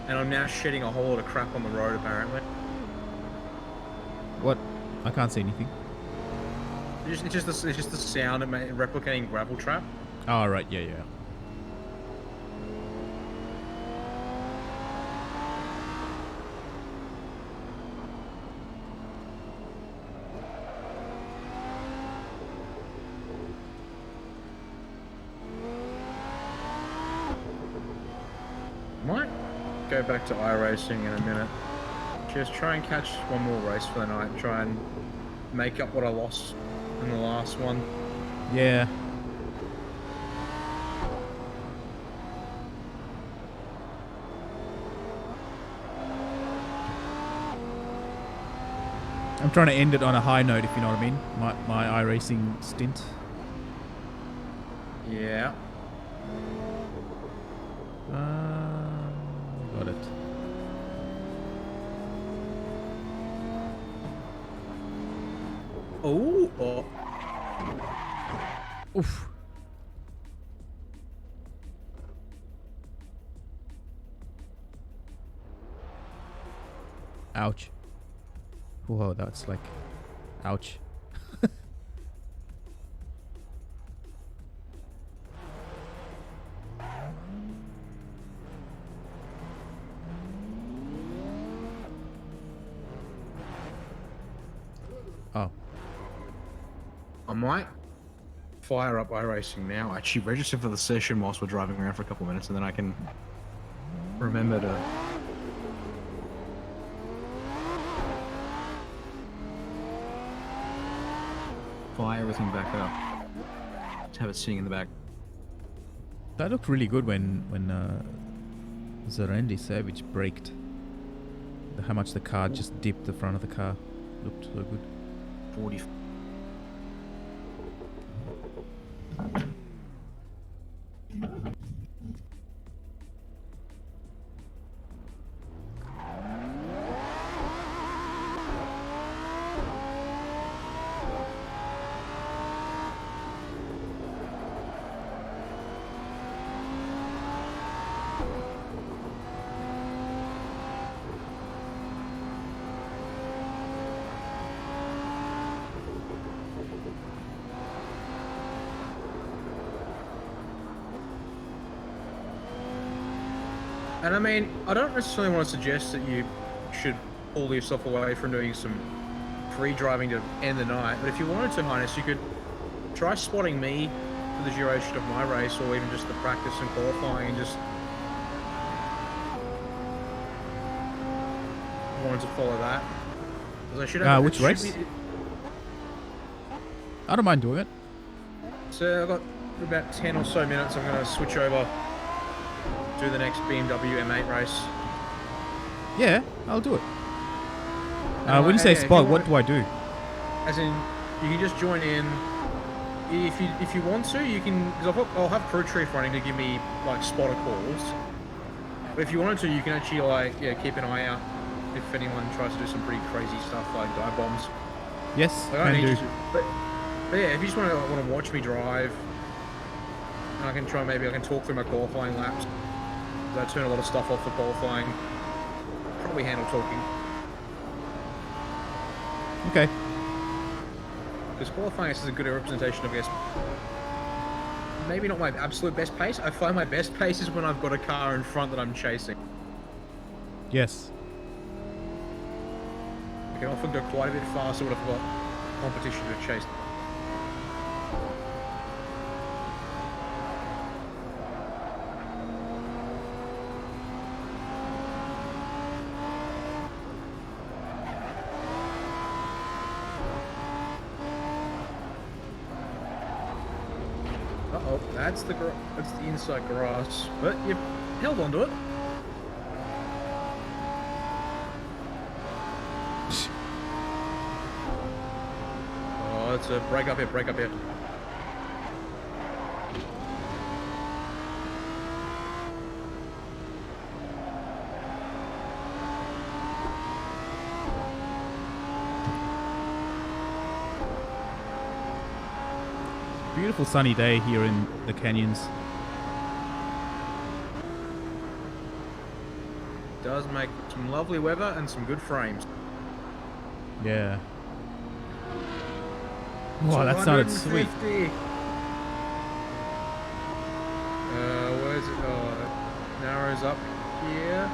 And I'm now shedding a whole lot of crap on the road apparently. What? I can't see anything. It's just the sound of replicating gravel trap. Oh right, yeah, yeah. Might go back to iRacing in a minute. Just try and catch one more race for the night and try and make up what I lost in the last one. Yeah. I'm trying to end it on a high note, if you know what I mean. My iRacing stint. Yeah. Got it. Oh. Oh. Oof. Ouch. Whoa, that's like... Ouch. Oh. I might fire up iRacing now. Actually register for the session whilst we're driving around for a couple of minutes and then I can remember to fire everything back up. to have it sitting in the back. That looked really good when Zarendi Savage braked. How much the car just dipped the front of the car. Looked so good. 40. And I mean, I don't necessarily want to suggest that you should pull yourself away from doing some free driving to end the night, but if you wanted to, Highness, you could try spotting me for the duration of my race, or even just the practice and qualifying, and just wanted to follow that. Because I should have. Which race? I don't mind doing it. So I've got about 10 or so minutes. I'm going to switch over to the next BMW M8 race. Yeah, I'll do it. And when you say if spot, you what want- do I do? As in, you can just join in. If you want to, you can. Because I'll have crew chief running to give me like spotter calls. But if you wanted to, you can actually keep an eye out if anyone tries to do some pretty crazy stuff like dive bombs. Yes, Like, I don't can need do. you to, but yeah, if you just want to watch me drive, and I can try, maybe I can talk through my qualifying laps. 'Cause I turn a lot of stuff off for qualifying. Probably handle talking. Okay. Because qualifying is a good representation of, I guess, maybe not my absolute best pace. I find my best pace is when I've got a car in front that I'm chasing. Yes. I can often go quite a bit faster when I've got competition to chase. Uh-oh, that's the inside grass, but you've held onto it. Oh, it's a break up here, break up here. Beautiful sunny day here in the canyons. Does make some lovely weather and some good frames. Yeah. Wow, that sounded sweet. 250. Where's it? Oh, it narrows up here.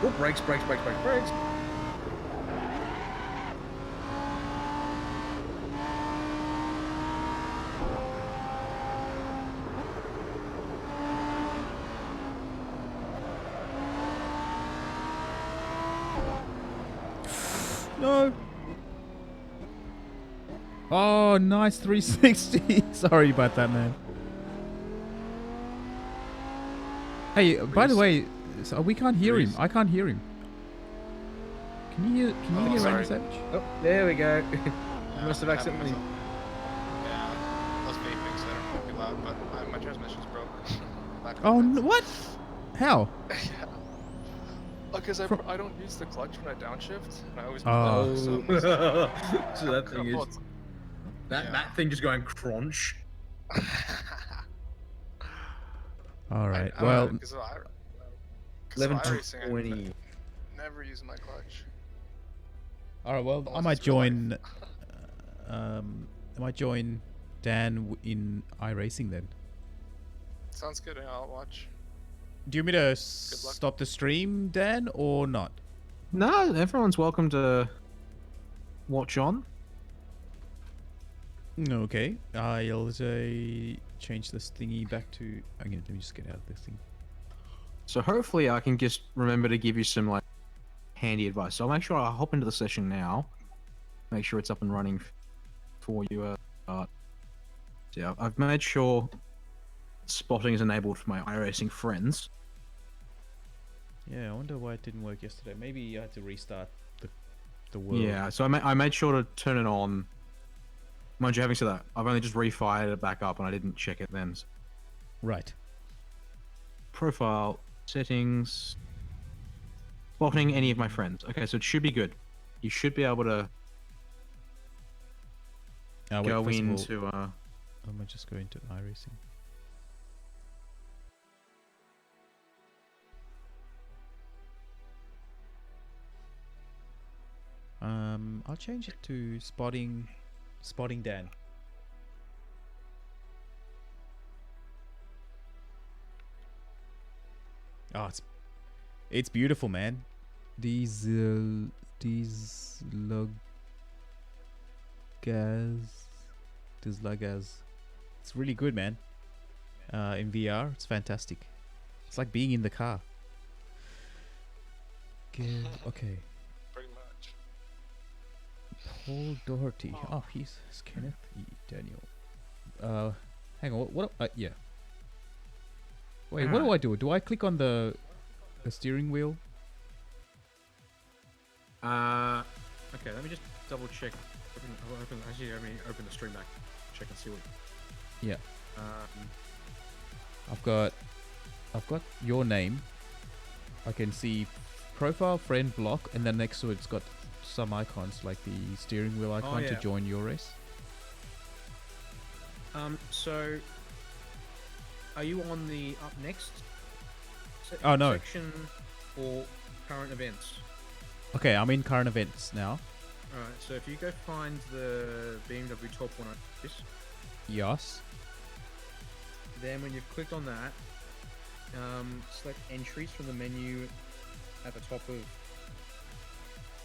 Oh, brakes, brakes, brakes, brakes, brakes. No. Oh, nice 360. Sorry about that, man. Hey, by the way, so we can't hear him. I can't hear him. Can you hear? Can you Oh, hear sorry. Randy Savage? Oh, there we go. Yeah, Must have that accidentally. was- Yeah, I was vaping, so I don't know if it'd be loud, but my transmission's broke. Back in Oh, the no, what? How? yeah. Because From- I don't use the clutch when I downshift, and I always Oh. So that thing is Well, it's- that yeah. that thing just going crunch. All right. I Well, 'cause of 11 iRacing, I 20. never use my clutch. all right. Well, I Unless might it's real life. join. I might join Dan in iRacing then. Sounds good. Yeah, I'll watch. Do you want me to luck. stop the stream, Dan, or not? No, everyone's welcome to watch on. Okay. I'll change this thingy back to. Again, let me just get out of this thing. So hopefully I can just remember to give you some like handy advice. So I'll make sure I hop into the session now. Make sure it's up and running for you. So yeah, I've made sure spotting is enabled for my iRacing friends. Yeah, I wonder why it didn't work yesterday. Maybe you had to restart the world. Yeah, so I made sure to turn it on. Mind you, having said that, I've only just refired it back up and I didn't check it then. Right. Profile, settings, spotting any of my friends. Okay, so it should be good. You should be able to Wait, go first of all, into... I'm gonna just go into iRacing. I'll change it to spotting Dan. Oh, it's beautiful, man. These lagas. It's really good, man. In VR, it's fantastic. It's like being in the car. Okay. Pretty much. Paul Doherty. Oh, he's Kenneth E. Daniel. Hang on. What? Yeah. Wait, what do I do? Do I click on the steering wheel? Okay, let me just double check. Open the stream back. Check and see what. Yeah. I've got your name. I can see profile, friend, block, and then next to it's got some icons like the steering wheel icon to join your race. So are you on the up next Oh no. section or current events? Okay, I'm in current events now. Alright, so if you go find the BMW Top 100, Yes. then when you've clicked on that, select entries from the menu at the top of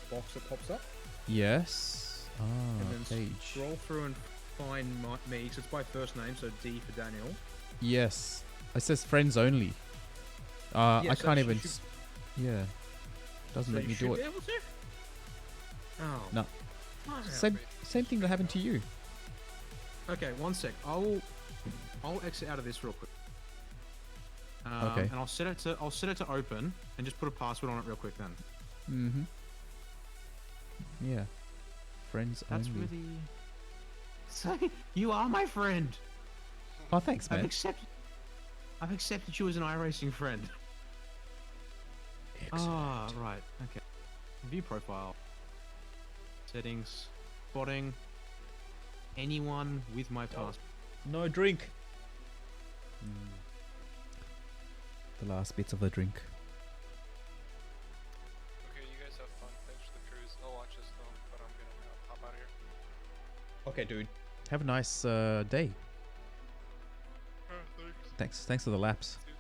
the box that pops up, Yes. and Ah, then page. scroll through and find me, so it's by first name, so D for Daniel. Yes. It says friends only. Yeah, I so can't you even. should- Yeah. Doesn't So let you me should do be it. able to? Oh. No. Same thing that happened to you. Okay, one sec. I'll exit out of this real quick. Okay. And I'll set it to open and just put a password on it real quick then. Mm-hmm. Yeah. Friends That's only. really. So you are my friend. Oh, thanks, man. I've accepted you as an iRacing friend. Excellent. Ah, right. Okay. View profile. Settings. Spotting. Anyone with my passport. No drink. The last bits of the drink. Okay, you guys have fun. Thanks for the cruise. I'll watch this though, but I'm gonna hop out of here. Okay, dude. Have a nice day. Thanks. Thanks for the laps. Yeah,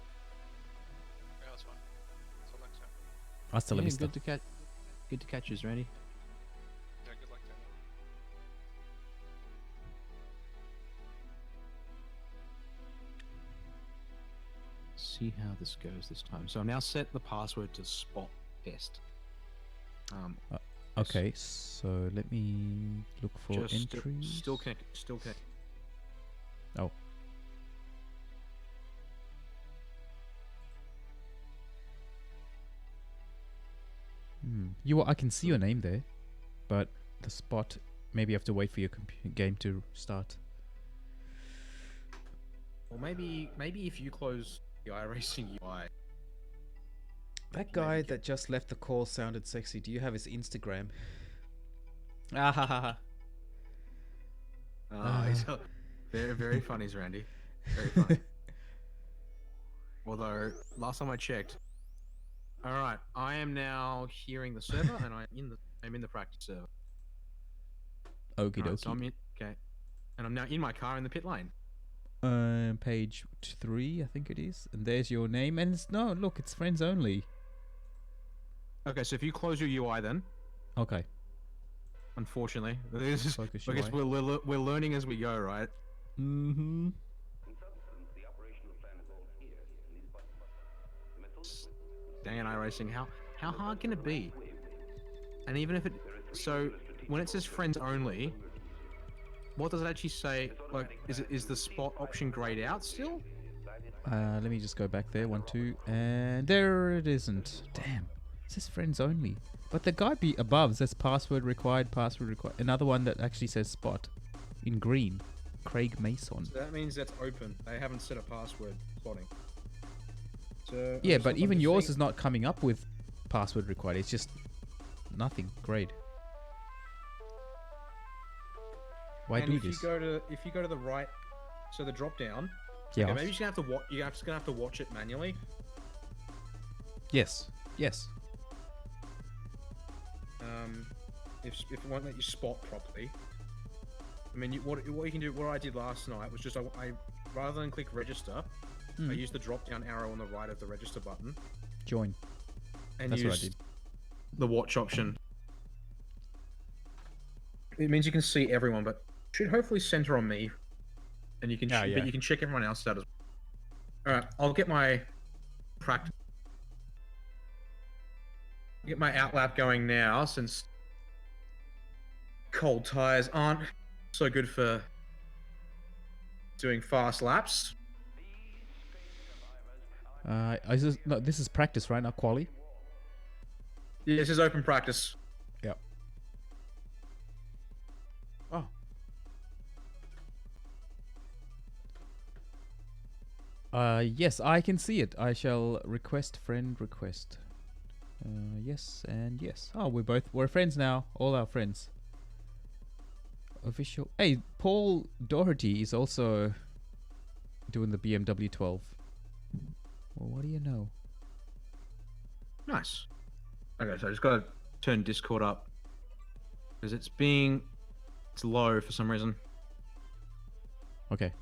that's fine. Until next time. Hasta la Yeah, vista. good to catch you, Randy. Yeah, good luck, Daniel. See how this goes this time. So I've now set the password to spot test. Okay, so let me look for entries. Still connected. Oh. I can see your name there, but the spot. Maybe you have to wait for your game to start. Or maybe if you close the iRacing UI. That guy that just left the call sounded sexy. Do you have his Instagram? Ah ha ha ha. He's very funny, Randy. Very funny. Although last time I checked. All right, I am now hearing the server, and I'm in the practice server. Okie Alright, so dokie. I'm in, okay, and I'm now in my car in the pit lane. Page 3, I think it is, and there's your name. And look, it's friends only. Okay, so if you close your UI, then Okay. unfortunately, this is, Focus I guess UI. we're learning as we go, right? Mm-hmm. Dang it, iRacing, how hard can it be? And even if it, so when it says friends only, What does it actually say? Like, is the spot option grayed out still? Let me just go back there. 1, 2, and there it isn't. Damn. It says friends only. But the guy above says password required, password required. Another one that actually says spot in green. Craig Mason. So that means that's open. They haven't set a password spotting. So Yeah, but even yours is not coming up with password required. It's just nothing. Great. Why and do if this? If you go to the right, so the drop down. Yeah. Okay, maybe you're just gonna have to watch. You're just gonna have to watch it manually. Yes. Yes. If it won't let you spot properly. I mean, what you can do. What I did last night was just I rather than click register, I used the drop down arrow on the right of the register button. Join. And That's what I used did. the watch option. It means you can see everyone, but should hopefully center on me, and you can yeah. but you can check everyone else out as well. All right, I'll get my outlap going now since cold tires aren't so good for doing fast laps. No, this is practice, right? Not quali. Yeah, this is open practice. Yep. Oh. Yes, I can see it. I shall request friend request. Yes and yes. Oh, we're friends now. All our friends. Official. Hey, Paul Doherty is also doing the BMW 12. Well, what do you know? Nice. Okay, so I just gotta turn Discord up because it's low for some reason. Okay.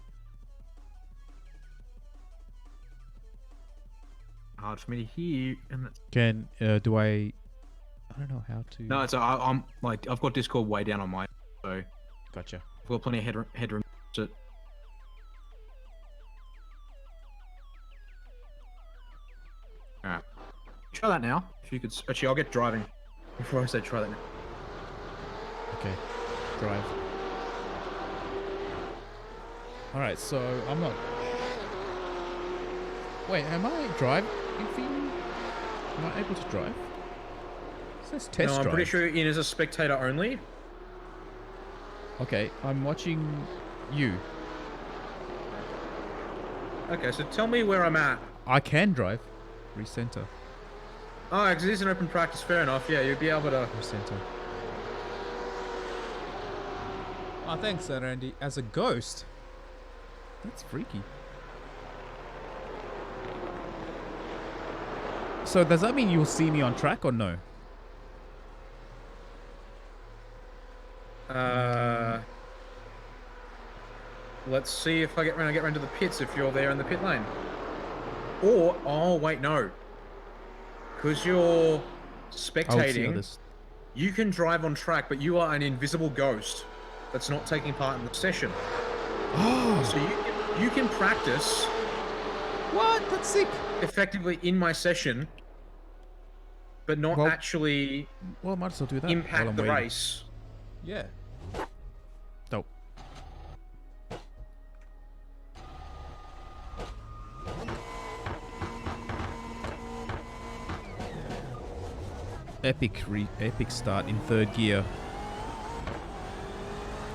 Hard for me to hear. And Can do I don't know how to. no, it's I'm like I've got Discord way down on mine, so Gotcha. I've got plenty of headroom. So, all right, try that now. If you could, actually, I'll get driving before I say try that now. Okay. Drive. Alright, so I'm not. Wait, am I driving? Am I able to drive? It says test No, I'm drive. pretty sure you're in as a spectator only. Okay, I'm watching you. Okay, so tell me where I'm at. I can drive. Recenter. Oh, because it is an open practice. Fair enough. Yeah, you'd be able to. Recenter. Oh, thanks, Randy. As a ghost? That's freaky. So does that mean you'll see me on track or no? Let's see if I get round to the pits if you're there in the pit lane. Or, oh wait, no. Because you're spectating, you can drive on track, but you are an invisible ghost that's not taking part in the session. Oh! So you can practice. What? That's sick. Effectively in my session, but not actually Well, I might as well do that. impact the race. Yeah. Dope. Epic start in third gear.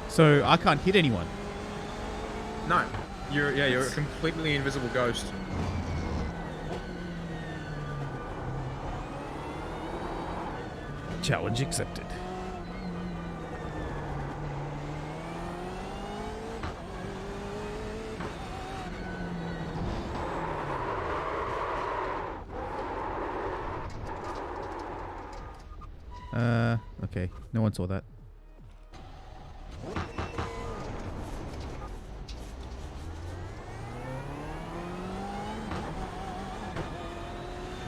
So I can't hit anyone. No, you're a completely invisible ghost. Challenge accepted. Okay. No one saw that.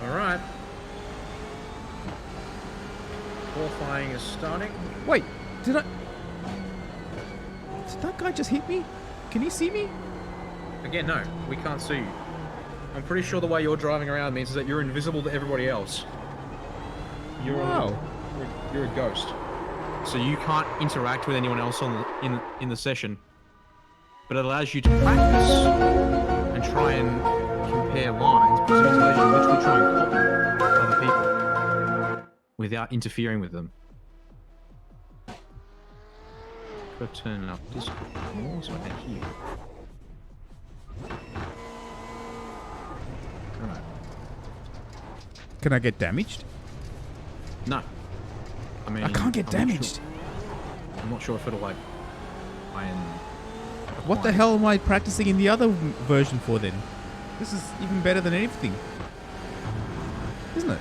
All right. Qualifying is starting. Wait, did that guy just hit me? Can he see me? Again, no, we can't see you. I'm pretty sure the way you're driving around means that you're invisible to everybody else. You're a ghost. so you can't interact with anyone else on in the session. But it allows you to practice and try and compare lines, because it allows you to literally try and copy other people without interfering with them. Gotta turn up Discord more so I can hear. Alright. Can I get damaged? No. I mean, I can't get I'm not damaged. sure. I'm not sure if it'll like iron. What the hell am I practicing in the other version for then? This is even better than anything. Isn't it?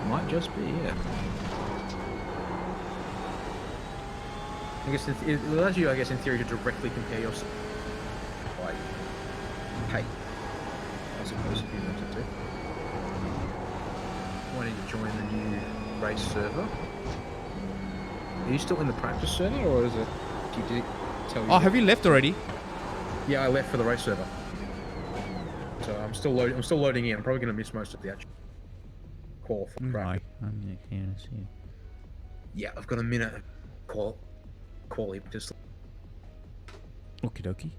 Might just be, yeah. I guess it allows you, I guess, in theory, to directly compare yourself. Like, hey, I suppose if you wanted to. Why don't you join the new race server? Are you still in the practice server, or is it? Did it tell you? Oh, have you left already? Yeah, I left for the race server. So I'm still loading. I'm still loading in. I'm probably going to miss most of the actual call for practice. Yeah, I've got a minute call. Just. Okie dokie.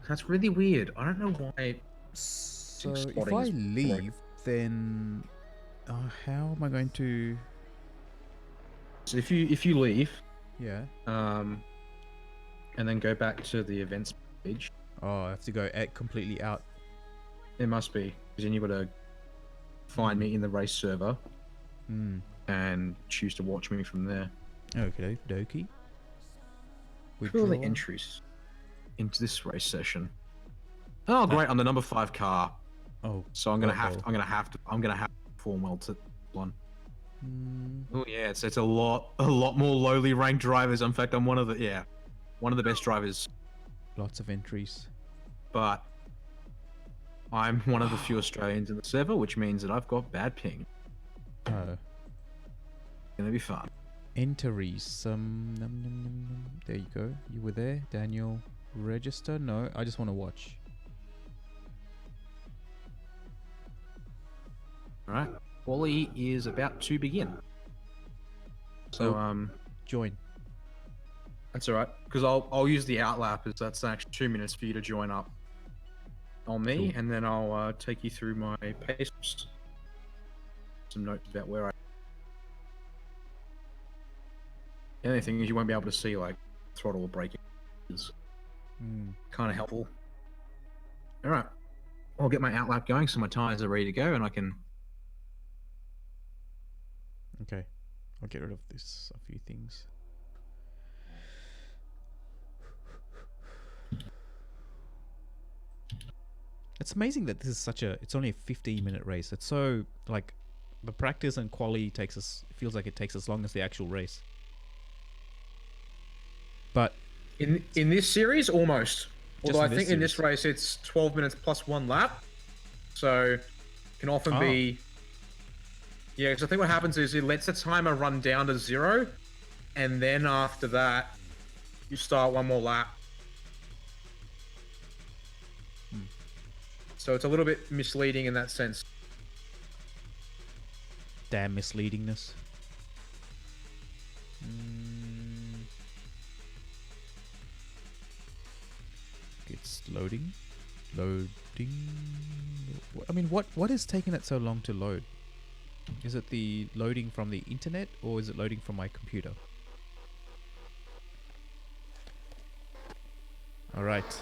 That's really weird. I don't know why. So if spotting I is leave, then how am I going to? So if you leave, Yeah. and then go back to the events page, Oh, I have to go completely out. it must be, because then you've got to find me in the race server Hmm. and choose to watch me from there. Okay, dokie. Where are the entries into this race session? Oh, great! I'm the number 5 car, Oh. so I'm gonna have to perform well to one. Mm, Oh yeah, it's a lot more lowly ranked drivers. In fact, I'm one of the best drivers, lots of entries. but I'm one of the few Australians in the server, which means that I've got bad ping. Oh. Gonna be fun. Entries. There you go. You were there, Daniel. Register? No, I just want to watch. All right, Wally is about to begin. So Join. that's all right, because I'll use the outlap as that's an extra 2 minutes for you to join up on me, Cool. and then I'll take you through my paces. Some notes about where I. The only thing is you won't be able to see like throttle or braking. Is kind of helpful. All right, I'll get my outlap going so my tires are ready to go, and I can. Okay. I'll get rid of this. A few things. It's amazing that this is it's only a 15-minute race. It's so, like, the practice and quali feels like it takes as long as the actual race. But In this series, almost. Although I in this think in this series. race it's 12 minutes plus 1 lap, so it can often be. Yeah, because I think what happens is it lets the timer run down to 0, and then after that, you start one more lap. So it's a little bit misleading in that sense. damn misleadingness. It's loading. I mean, what is taking it so long to load? Is it the loading from the internet, or is it loading from my computer? Alright.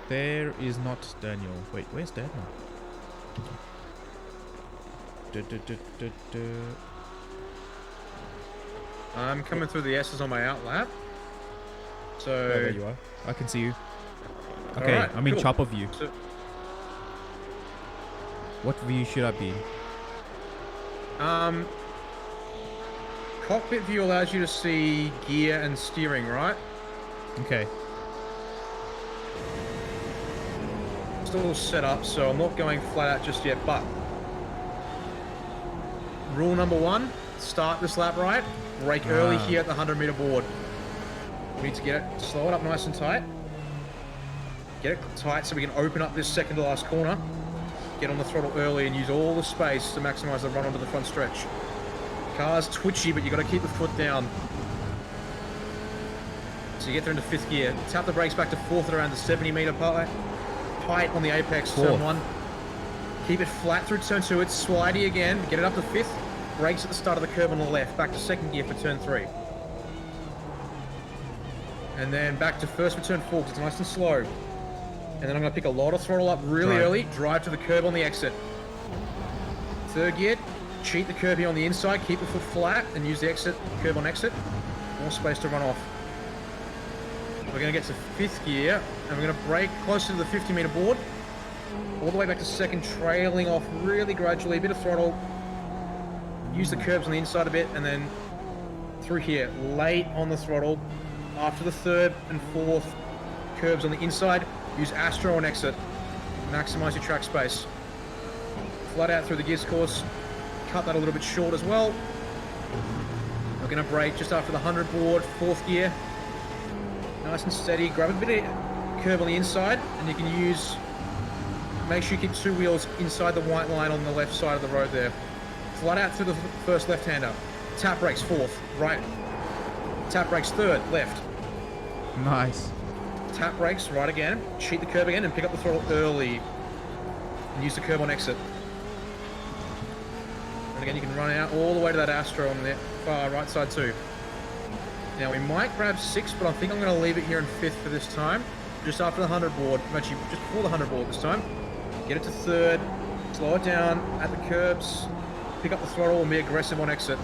There is not Daniel. Wait, where's Daniel? I'm coming through the S's on my outlap. So Oh, there you are. I can see you. Okay, Alright, I'm in cool. chopper view. So- What view should I be in? cockpit view allows you to see gear and steering, right? Okay. Still set up, so I'm not going flat out just yet, but rule number 1, start this lap right, brake early here at the 100-meter board. We need to get it, slow it up nice and tight. Get it tight so we can open up this second to last corner. Get on the throttle early and use all the space to maximize the run onto the front stretch. Car's twitchy, but you got to keep the foot down. So you get there into 5th gear. Tap the brakes back to 4th at around the 70-meter height on the apex, turn 1. Keep it flat through turn 2. It's slidey again. Get it up to 5th. Brakes at the start of the curve on the left. Back to 2nd gear for turn 3. And then back to 1st for turn 4 because it's nice and slow. And then I'm going to pick a lot of throttle up really early. Drive to the curb on the exit. 3rd gear. Cheat the curb here on the inside. Keep the foot flat and use the exit curb on exit. More space to run off. We're going to get to 5th gear, and we're going to brake closer to the 50-meter board, all the way back to 2nd, trailing off really gradually, a bit of throttle, use the curbs on the inside a bit, and then through here, late on the throttle, after the 3rd and 4th curbs on the inside, use Astro on exit, maximize your track space. Flat out through the gears course, cut that a little bit short as well. We're going to brake just after the 100 board, 4th gear. Nice and steady. Grab a bit of curb on the inside, and you can use. Make sure you keep 2 wheels inside the white line on the left side of the road there. Flat out through the first left-hander. Tap brakes 4th, right. Tap brakes 3rd, left. Nice. Tap brakes right again. Cheat the curb again, and pick up the throttle early. And use the curb on exit. And again, you can run out all the way to that Astro on the far right side too. Now we might grab 6, but I think I'm going to leave it here in 5th for this time. Just after the 100 board, actually just before the 100 board this time. Get it to 3rd, slow it down at the curbs, pick up the throttle and be aggressive on exit.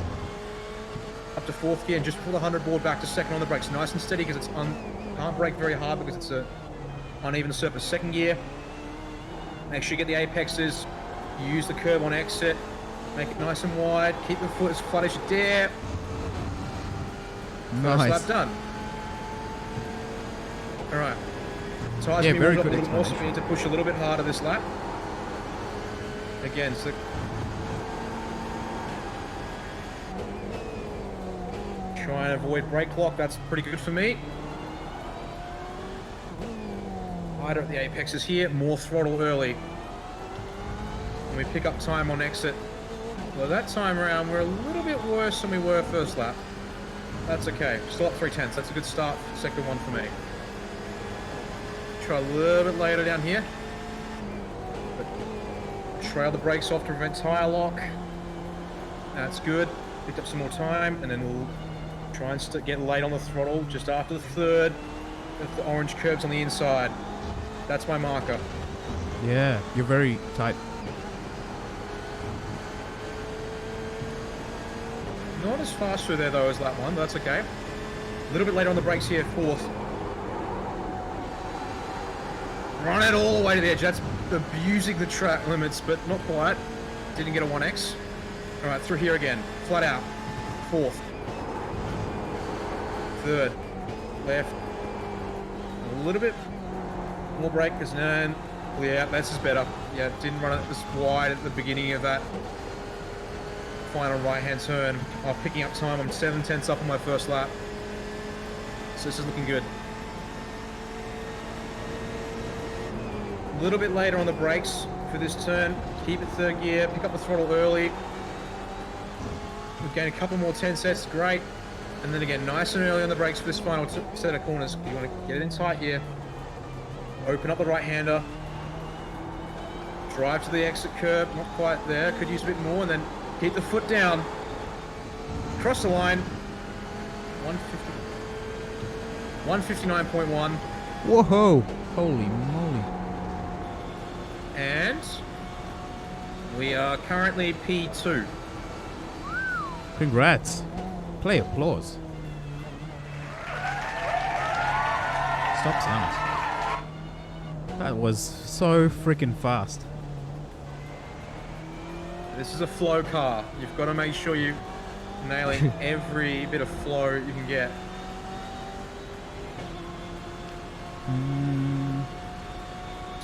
Up to 4th gear and just pull the 100 board back to 2nd on the brakes. Nice and steady because it's can't brake very hard because it's a uneven surface. 2nd gear. Make sure you get the apexes. Use the curb on exit. Make it nice and wide. Keep the foot as flat as you dare. Nice. First lap done. Alright. Tires Yeah, me very warmed up a good little more, so we explanation. need to push a little bit harder this lap. Again, so try and avoid brake lock, that's pretty good for me. Wider at the apexes here, more throttle early. And we pick up time on exit. Well, that time around, we're a little bit worse than we were first lap. That's okay. Still up 3/10. That's a good start for sector 1 for me. Try a little bit later down here. But trail the brakes off to prevent tire lock. That's good. Picked up some more time, and then we'll try and get late on the throttle just after the 3rd. With the orange curbs on the inside. That's my marker. Yeah, you're very tight. Not as fast through there though as lap 1, but that's okay. A little bit later on the brakes here, 4th. Run it all the way to the edge. That's abusing the track limits, but not quite. Didn't get a 1x. Alright, through here again. Flat out. 4th. 3rd. Left. A little bit more brake, because then, yeah, this is better. Yeah, didn't run it this wide at the beginning of that final right-hand turn. I'm picking up time. I'm 7/10 up on my first lap. So this is looking good. A little bit later on the brakes for this turn. Keep it 3rd gear. Pick up the throttle early. We've gained a couple more 10 sets. Great. And then again, nice and early on the brakes for this final set of corners. You want to get it in tight here. Open up the right-hander. Drive to the exit curb. Not quite there. Could use a bit more. And then keep the foot down. Cross the line. 159.1. Whoa! Holy moly! And we are currently P2. Congrats! Play applause. Stop sound. That was so freaking fast. This is a flow car. You've got to make sure you're nailing every bit of flow you can get.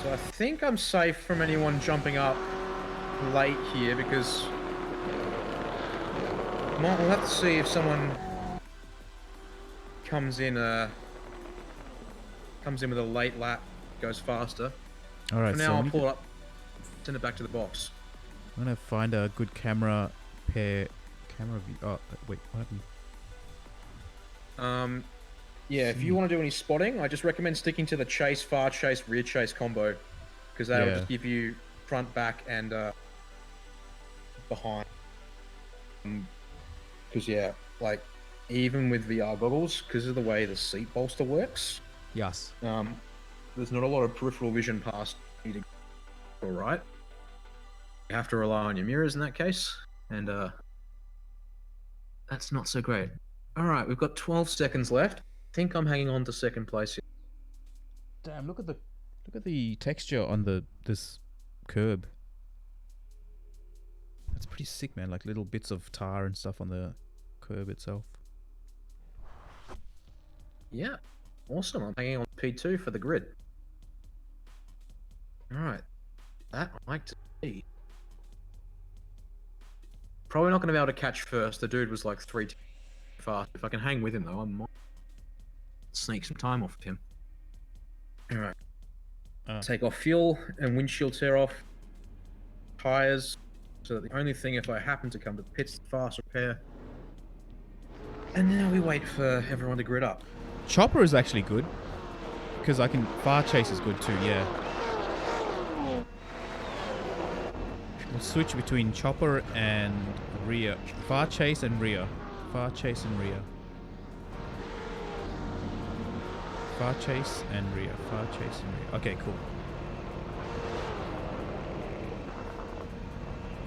So I think I'm safe from anyone jumping up late here because we'll have to see if someone comes in with a late lap, goes faster. All right, For so now, I I'll need pull to- it up, send it back to the box. I'm gonna find a good camera pair Camera view. Oh, wait, what happened? Yeah, if you want to do any spotting, I just recommend sticking to the chase, far chase, rear chase combo, because that'll Yeah. just give you front, back, and behind. Because yeah, like even with VR goggles, because of the way the seat bolster works, Yes. there's not a lot of peripheral vision past you to all right. You have to rely on your mirrors in that case, and that's not so great. All right, we've got 12 seconds left. I think I'm hanging on to second place here. Damn! Look at the texture on this curb. That's pretty sick, man. Like little bits of tar and stuff on the curb itself. Yeah, awesome. I'm hanging on P2 for the grid. All right, that I like to see. Probably not going to be able to catch first. The dude was like 3 too fast. If I can hang with him though, I might sneak some time off of him. All right. Take off fuel and windshield tear off. Tires. So that the only thing, if I happen to come to the pits, fast repair. And now we wait for everyone to grid up. Chopper is actually good because I can. Far chase is good too. Yeah. We'll switch between chopper and rear. Far chase and rear. Far chase and rear. Far chase and rear. Far chase and rear. Okay, cool.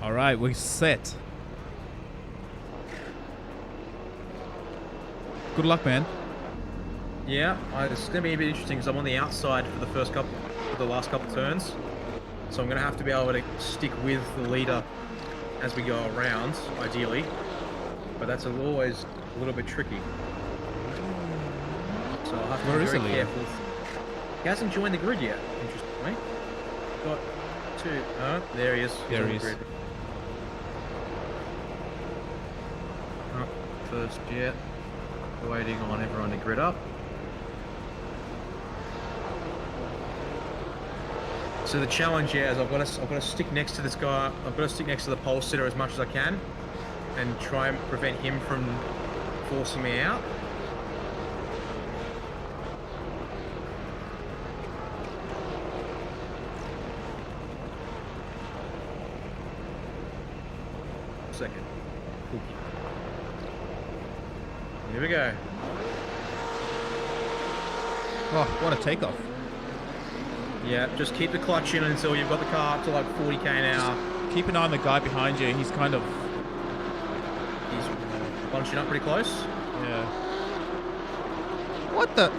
All right, we're set. Good luck, man. Yeah, it's going to be a bit interesting because I'm on the outside for the last couple turns. So I'm going to have to be able to stick with the leader as we go around, ideally. But that's always a little bit tricky. So I'll have to Where be is very the leader? careful. He hasn't joined the grid yet, interestingly. Got 2. Oh, there he is. He's There on he the is. grid. Oh, first jet. Waiting on everyone to grid up. So the challenge here is I've got to stick next to this guy. I've got to stick next to the pole sitter as much as I can, and try and prevent him from forcing me out. Second. Here we go. Oh, what a takeoff. Yeah, just keep the clutch in until you've got the car up to like 40k an hour. Keep an eye on the guy behind you. He's kind of... He's bunching up pretty close. Yeah. What the...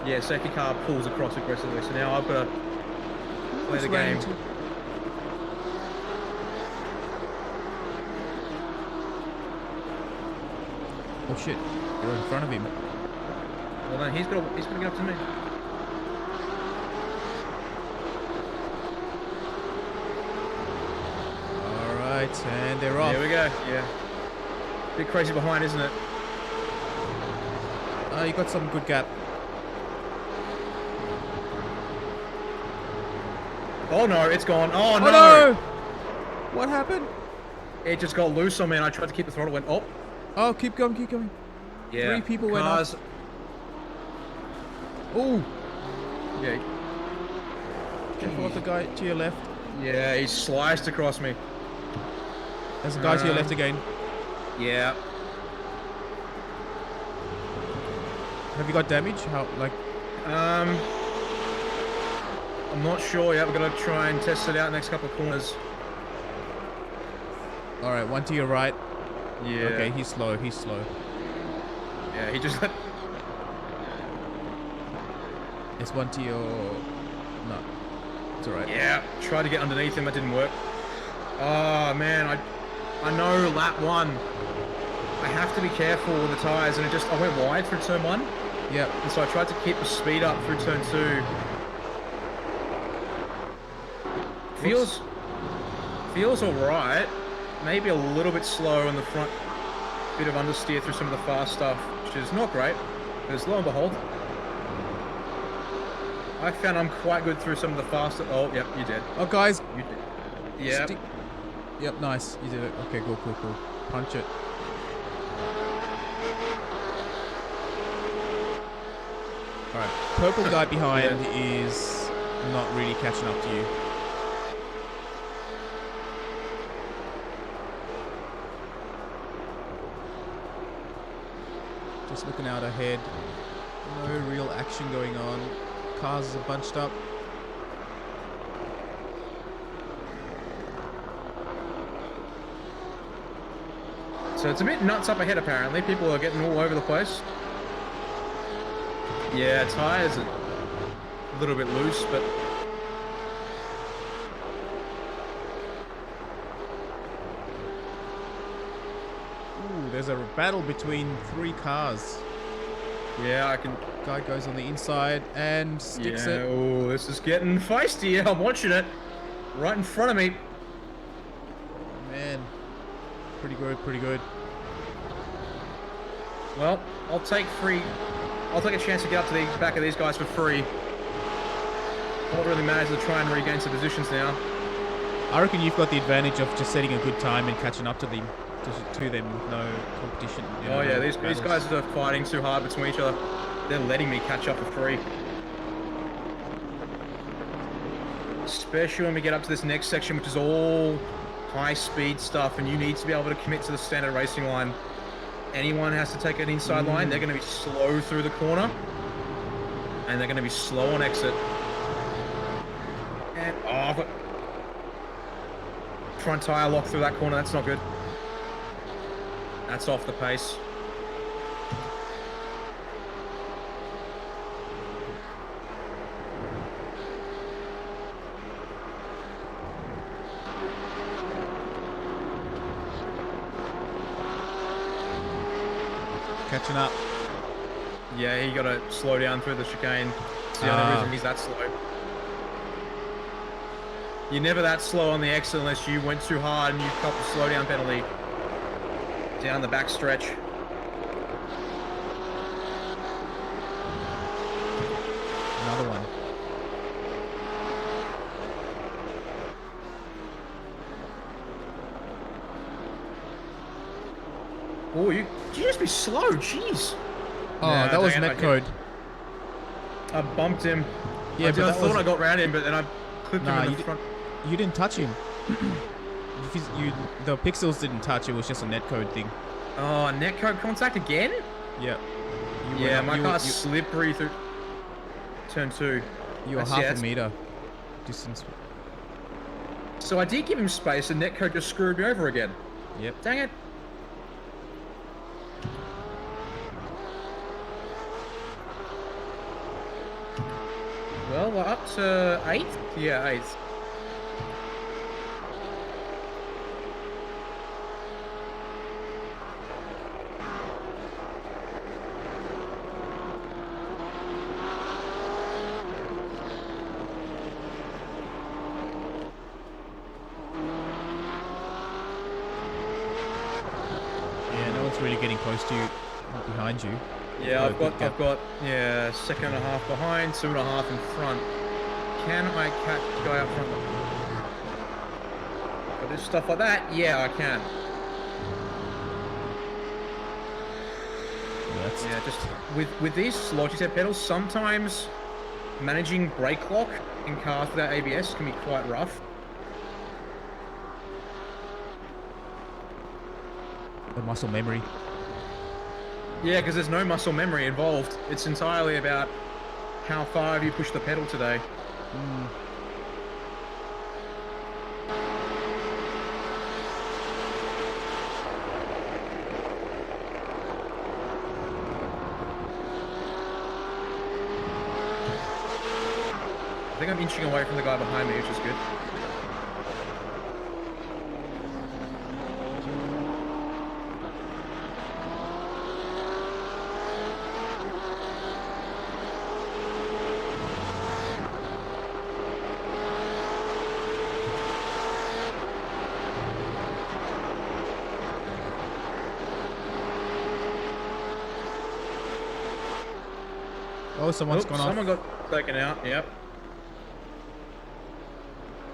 Yeah, safety car pulls across aggressively, so now I've got to play the game. Oh shit, you're in front of him. Well then, he's got to get up to me. Alright, and they're off. There we go, yeah. Bit crazy behind, isn't it? Oh, you got some good gap. Oh no, it's gone. Oh no! Oh no! What happened? It just got loose on me and I tried to keep the throttle, went, oh. Oh, keep going, keep going. Yeah. 3 people went Cars. up. Oh! Yeah. Careful of the guy to your left. Yeah, he sliced across me. There's a guy to your left again. Yeah. Have you got damage? How, like... I'm not sure yet. We're going to try and test it out next couple of corners. Alright, one to your right. Yeah. Okay, he's slow, he's slow. Yeah, he just... There's one to your... No. It's alright. Yeah, tried to get underneath him, that didn't work. Oh man, I know lap 1. I have to be careful with the tyres, and I went wide through turn 1. Yep. And so I tried to keep the speed up through turn 2. Feels alright. Maybe a little bit slow on the front. Bit of understeer through some of the fast stuff, which is not great. But lo and behold, I found I'm quite good through some of the faster. Oh, yep, you did. Oh, guys. You did. Yeah. Yep, nice. You did it. Okay, cool. Punch it. Alright, purple guy behind is not really catching up to you. Just looking out ahead. No real action going on. Cars are bunched up. So it's a bit nuts up ahead apparently. People are getting all over the place. Yeah, tyres are a little bit loose, but Ooh, there's a battle between 3 cars. yeah, I can. Guy goes on the inside and sticks Yeah, it. oh, this is getting feisty. Yeah, I'm watching it right in front of me. Man, pretty good, pretty good. Well, I'll take a chance to get up to the back of these guys for free. All that really matters is to try and regain some positions now. I reckon you've got the advantage of just setting a good time and catching up to them, to them with no competition. You know, Oh yeah, no these battles. guys are fighting too hard between each other. They're letting me catch up for free. Especially when we get up to this next section, which is all high speed stuff, and you need to be able to commit to the standard racing line. Anyone has to take an inside line, they're going to be slow through the corner, and they're going to be slow on exit. And I've got front tire lock through that corner. That's not good. That's off the pace. Catching up. Yeah, he got to slow down through the chicane. It's the only reason he's that slow. You're never that slow on the exit unless you went too hard and you cop a slow down penalty down the back stretch. Another one. Oh, you just be slow, jeez. Oh, Nah, that was dang it, netcode. I bumped him. Yeah, I but that thought was, I got round him, but then I clipped Nah, him in you the front. you didn't touch him. The pixels didn't touch. It was just a netcode thing. Oh, netcode contact again? Yeah. Yeah, my car's slippery through turn 2. You were That's- half yeah, a meter distance. So I did give him space, and netcode just screwed me over again. Yep. Dang it. Well, we're up to 8th? Yeah, 8th. Yeah, no one's really getting close to you, behind you. Yeah, Got a good gap. I've got, yeah, 2.5 behind, 2.5 in front. Can I catch the guy up front? Got this stuff like that? Yeah, I can. That's Yeah, just with these Logitech pedals, sometimes managing brake lock in cars without ABS can be quite rough. the muscle memory. Yeah, because there's no muscle memory involved. It's entirely about how far have you pushed the pedal today. I think I'm inching away from the guy behind me, which is good. Oh, someone's Oop, gone off. someone got taken out, yep.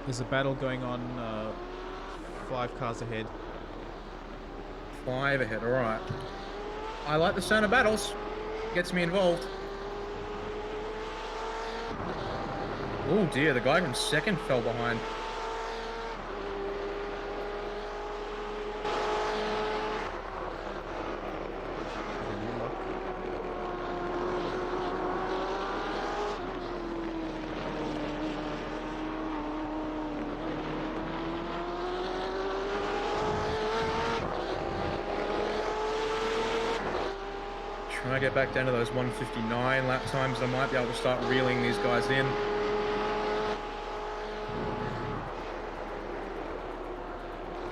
There's a battle going on 5 cars ahead. 5 ahead. All right. I like the sound of battles. Gets me involved. Oh dear, the guy from second fell behind. Try to get back down to those 159 lap times. I might be able to start reeling these guys in.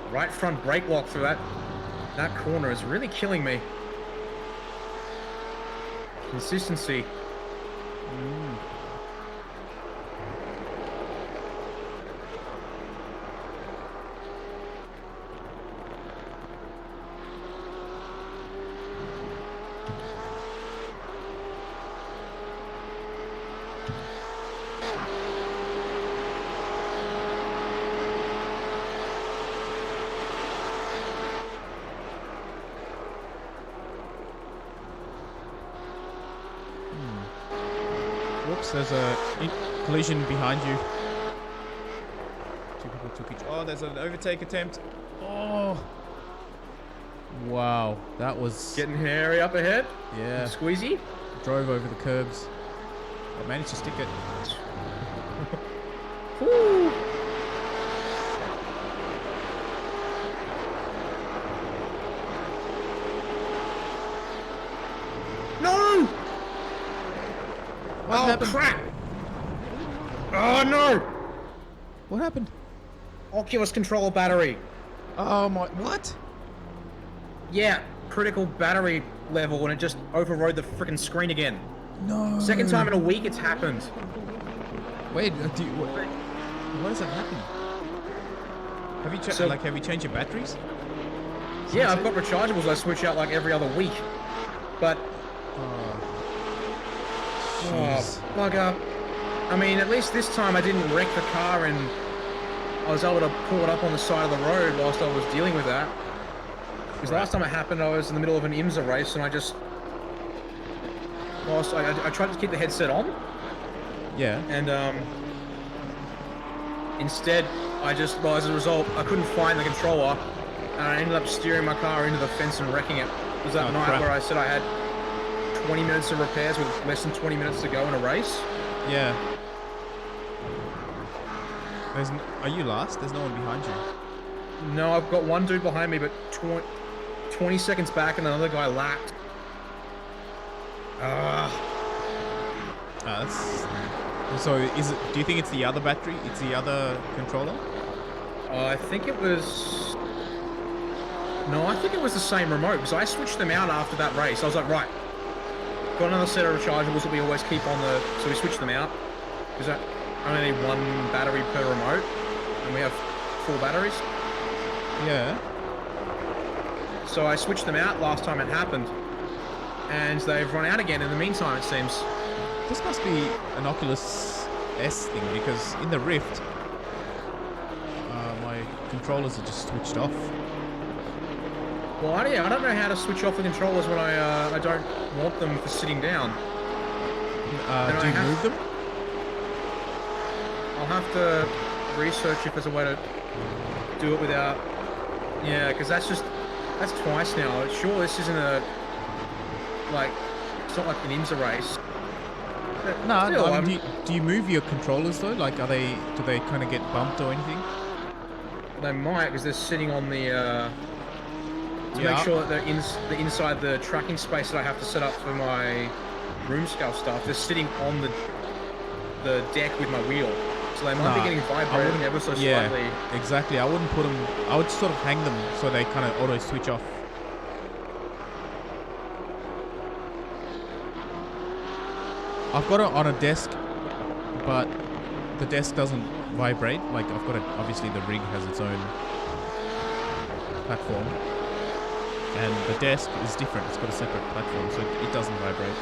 Right front brake lock through that corner is really killing me. Consistency. Whoops, there's a collision behind you. Two people took each. Oh, there's an overtake attempt. Oh. Wow, that was. Getting hairy up ahead. Yeah. Squeezy. Drove over the curbs. I managed to stick it. Woo. No! What happened? Crap! Oh no! What happened? Oculus controller battery. Oh my. What? Yeah, critical battery level, and it just overrode the freaking screen again. No. Second time in a week it's happened. Wait, what does that happen? Have you So- have you changed your batteries? Yeah, I've got rechargeables I switch out like every other week. But, Jeez. bugger. I mean, at least this time I didn't wreck the car and I was able to pull it up on the side of the road whilst I was dealing with that. Because last time it happened, I was in the middle of an IMSA race and I just... Whilst I tried to keep the headset on, Yeah. and instead, as a result, I couldn't find the controller, and I ended up steering my car into the fence and wrecking it. It was that Oh, night crap. where I said I had 20 minutes of repairs with less than 20 minutes to go in a race. Yeah. Are you last? There's no one behind you. No, I've got one dude behind me, but 20 seconds back, and another guy lapped. That's. So is it? Do you think it's the other battery? It's the other controller? I think it was... No, I think it was the same remote, because I switched them out after that race. I was like, right, got another set of rechargeables that we always keep on the... So we switched them out, because I only need one battery per remote, and we have 4 batteries. Yeah. So I switched them out last time it happened, and they've run out again in the meantime, it seems. This must be an Oculus S thing because in the Rift, my controllers are just switched off. Well, I don't know how to switch off the controllers when I don't want them for sitting down. Do you move them? I'll have to research if there's a way to do it without... Yeah, because that's twice now. Sure, this isn't a... Like, it's not like an IMSA race. But No, still, I mean, do you move your controllers though? Like, do they kind of get bumped or anything? They might, because they're sitting on the... to make sure that they're inside the tracking space that I have to set up for my room scale stuff. They're sitting on the deck with my wheel. So they might be getting vibrated ever so slightly. Yeah, exactly. I wouldn't put them... I would sort of hang them so they kind of auto switch off. I've got it on a desk, but the desk doesn't vibrate. Like, I've got it... Obviously, the rig has its own platform. And the desk is different. It's got a separate platform, so it doesn't vibrate.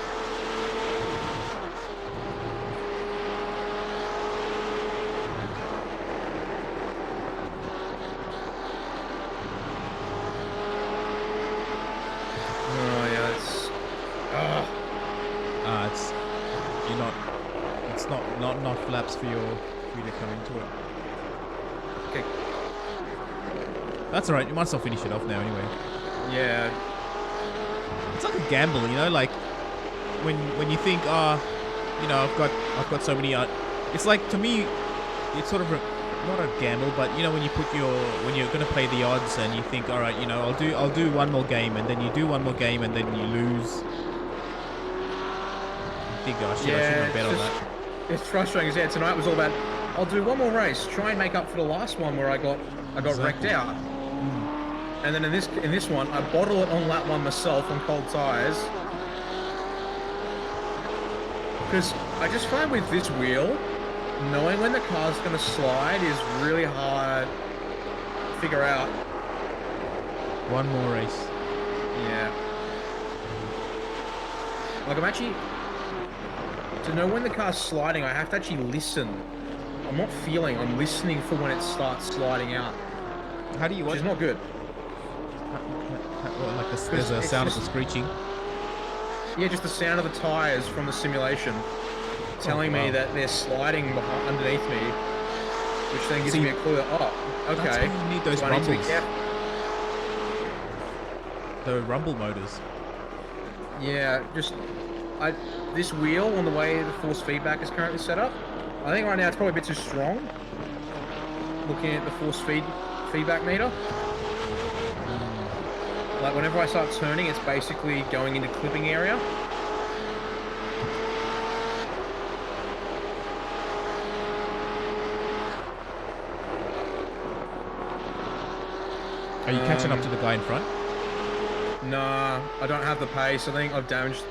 laps for you to come into it. Okay. That's alright, you might as well finish it off now anyway. Yeah. It's like a gamble, you know, like when you think, you know, I've got so many. It's like, to me, it's sort of not a gamble, but you know, when you're gonna play the odds and you think, all right, you know, I'll do one more game, and then you do one more game, and then you lose. You think, oh shit, I shouldn't have bet on that. It's frustrating, because tonight was all about, I'll do one more race, try and make up for the last one where I got wrecked out. And then in this one, I bottle it on lap 1 myself on cold tires. Because I just find with this wheel, knowing when the car's going to slide is really hard to figure out. One more race. Yeah. Like, I'm actually... To know when the car's sliding, I have to actually listen. I'm not feeling, I'm listening for when it starts sliding out. How do you Which watch? is not good. Well, like there's a sound of the screeching. Yeah, just the sound of the tires from the simulation telling me that they're sliding underneath me, which then gives me a clue that, oh, okay. That's why you need those so I need to be rumbles. careful. The rumble motors. Yeah, just this wheel on the way the force feedback is currently set up, I think right now it's probably a bit too strong. Looking at the force feedback meter. Like whenever I start turning, it's basically going into clipping area. Are you catching up to the guy in front? Nah, I don't have the pace. I think I've damaged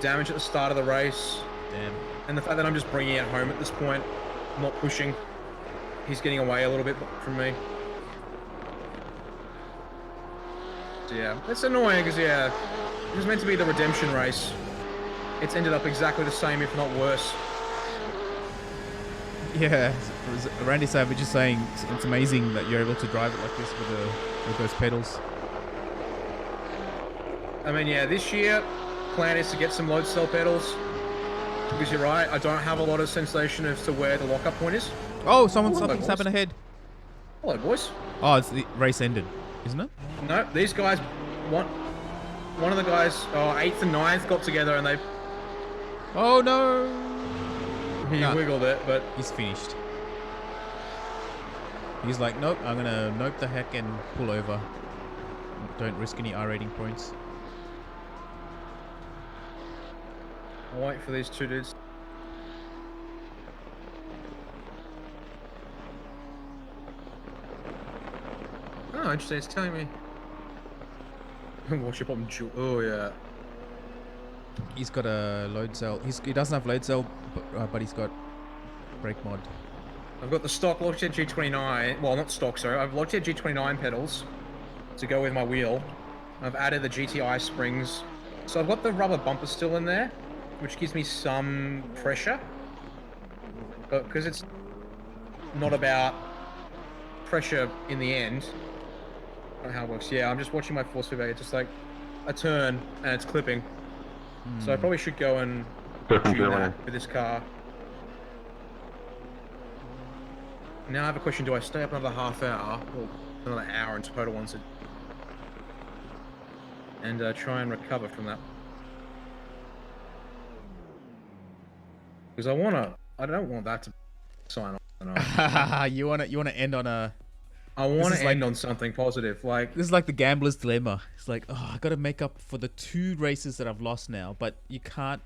at the start of the race. Damn. And the fact that I'm just bringing it home at this point, not pushing. He's getting away a little bit from me. So yeah, it's annoying because yeah, it was meant to be the redemption race. It's ended up exactly the same, if not worse. Yeah, Randy Savage is saying it's amazing that you're able to drive it like this with those pedals. I mean, yeah, this year, plan is to get some load cell pedals. Because you're right, I don't have a lot of sensation as to where the lockup point is. Oh, Hello, something's boys. happened ahead. Hello, boys. Oh, it's the race ended, isn't it? No, these guys, one of the guys, 8th and 9th got together and they Oh no! he Nah. wiggled it, but He's finished. He's like, nope, I'm gonna nope the heck and pull over. Don't risk any R rating points. I'll wait for these two dudes. Oh, interesting. It's telling me. Watch your problem. Oh yeah. He's got a load cell. He doesn't have load cell, but he's got brake mod. I've got the stock Logitech G29. Well, not stock, sorry. I've Logitech G29 pedals to go with my wheel. I've added the GTI springs. So I've got the rubber bumper still in there, which gives me some pressure. But because it's not about pressure in the end, I don't know how it works. Yeah, I'm just watching my force feedback. It's just like a turn and it's clipping. So I probably should go and tune that with this car. Now I have a question. Do I stay up another half hour, or another hour in total once it, and try and recover from that? Because I don't want that to sign off. you wanna end on a. I want is to end on something positive. Like This is like the gambler's dilemma. It's like, oh, I got to make up for the 2 races that I've lost now, but you can't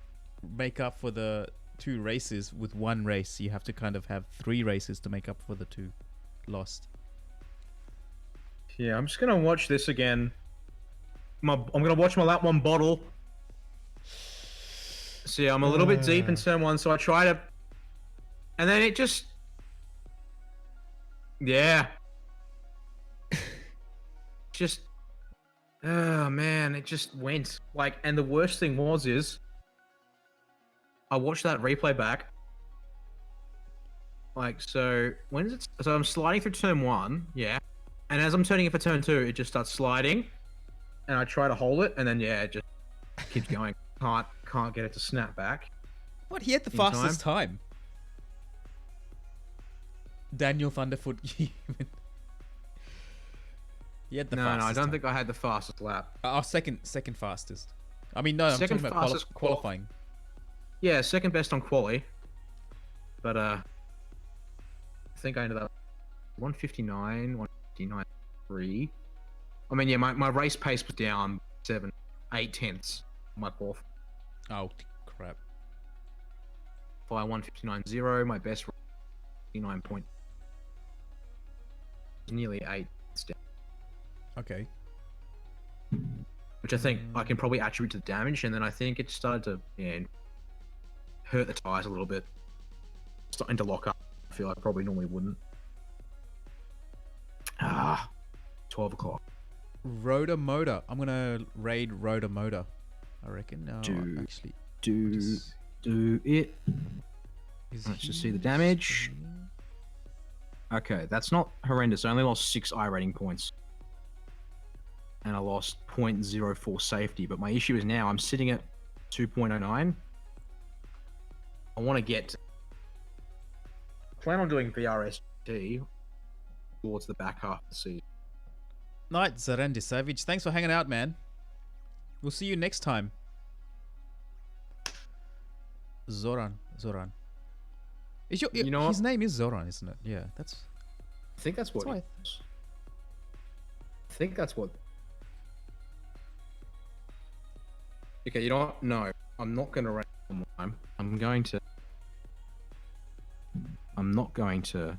make up for the 2 races with 1 race. You have to kind of have 3 races to make up for the 2 lost. yeah, I'm just gonna watch this again. I'm gonna watch my lap 1 bottle. See, I'm a little bit deep in turn 1, so I try to, and then it just, yeah. Just, oh man, it just went. Like, and the worst thing is, I watched that replay back. Like, so, when is it? So I'm sliding through turn 1, yeah. And as I'm turning it for turn 2, it just starts sliding. And I try to hold it, and then, yeah, it just keeps going. Can't get it to snap back. What? He had the In fastest time. Daniel Thunderfoot. You had the No, fastest I don't time. think I had the fastest lap. Our second fastest. I mean, no, I'm Second talking about fastest qualifying. Yeah, second best on quali. But I think I ended up 159, 159.3. I mean, yeah, my race pace was down 8 tenths on my qualifying. Oh crap! By 159.0, my best 59 point, nearly 8 tenths down, Okay. which I think I can probably attribute to the damage, and then I think it started to hurt the tires a little bit, starting to lock up. I feel I probably normally wouldn't. 12 o'clock. Rotor Motor. I'm gonna raid Rotor Motor. I reckon. No, Do- actually, Do it. is Let's just he see the damage. streaming? Okay, that's not horrendous. I only lost 6 I rating points. And I lost 0.04 safety. But my issue is now I'm sitting at 2.09. I want to get... I plan on doing VRST towards the back half of the season. Night Zarendi Savage. Thanks for hanging out, man. We'll see you next time. Zoran. Is your You know his what? name is Zoran, isn't it? Yeah, that's I think that's what... why. I think that's what... Okay, you know what? No, I'm not going to run one more time. I'm not going to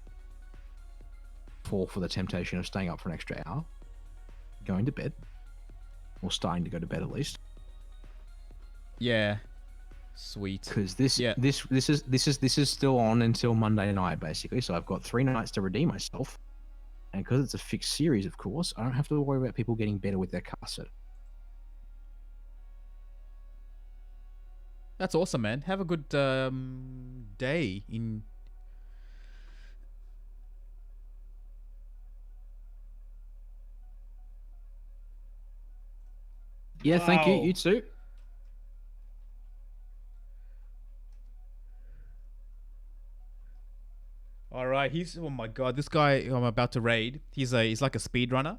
fall for the temptation of staying up for an extra hour. Going to bed. Or starting to go to bed at least. Yeah. Sweet. Because this Yeah. this is still on until Monday night, basically. So I've got 3 nights to redeem myself. And because it's a fixed series, of course, I don't have to worry about people getting better with their car set. That's awesome, man. Have a good day in. Yeah, thank you. Wow. You too. All right, he's oh my god, this guy who I'm about to raid. He's like a speedrunner.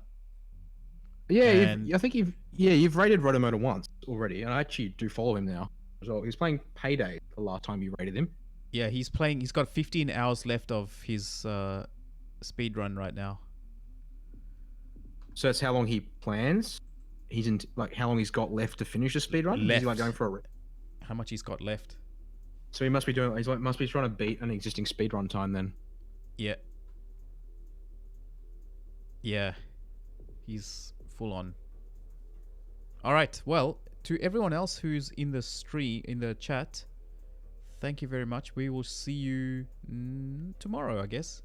Yeah, And- I think you've rated Rotomotor once already, and I actually do follow him now as well. He's playing Payday the last time you rated him. Yeah, he's playing. He's got 15 hours left of his speed run right now. So that's how long he plans. He's in like how long he's got left to finish the speed run. Is he like Left. going for a? How much he's got left? So he must be doing. Must be trying to beat an existing speed run time then. Yeah. Yeah. He's full on. All right. Well, to everyone else who's in the in the chat, thank you very much. We will see you tomorrow, I guess,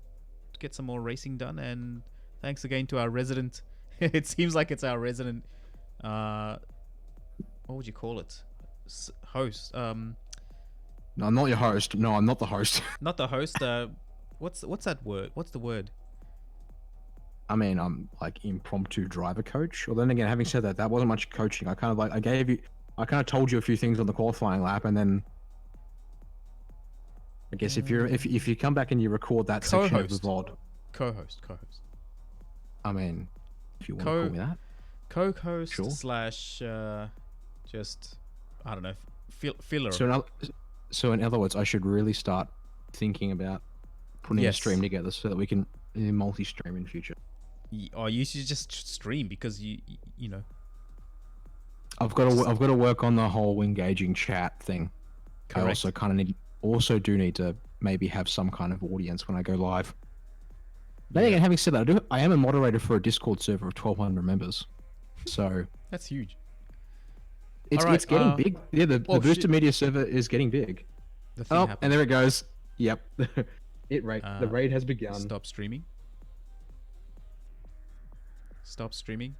to get some more racing done. And thanks again to our resident. It seems like it's our resident. What would you call it? Host. No, I'm not your host. No, I'm not the host. Not the host. What's that word? What's the word? I mean, I'm like impromptu driver coach. Well, then again, having said that, that wasn't much coaching. I kind of told you a few things on the qualifying lap, and then I guess if you come back and you record that section of the Co-host. VOD, Co-host. I mean, if you want to call me that, Co-host Sure. slash just I don't know filler. So in other words, I should really start thinking about putting a Yes. stream together so that we can multi-stream in future. Or you should just stream because you know. I've got to work on the whole engaging chat thing. I Correct. also kind of need to maybe have some kind of audience when I go live. Then again, having said that, I am a moderator for a Discord server of 1,200 members, so That's huge. it's Alright, it's getting big. Yeah, the oh, Boosted shit. Media server is getting big. The thing Oh, happened. and there it goes. Yep, the raid has begun. Stop streaming. Stop streaming.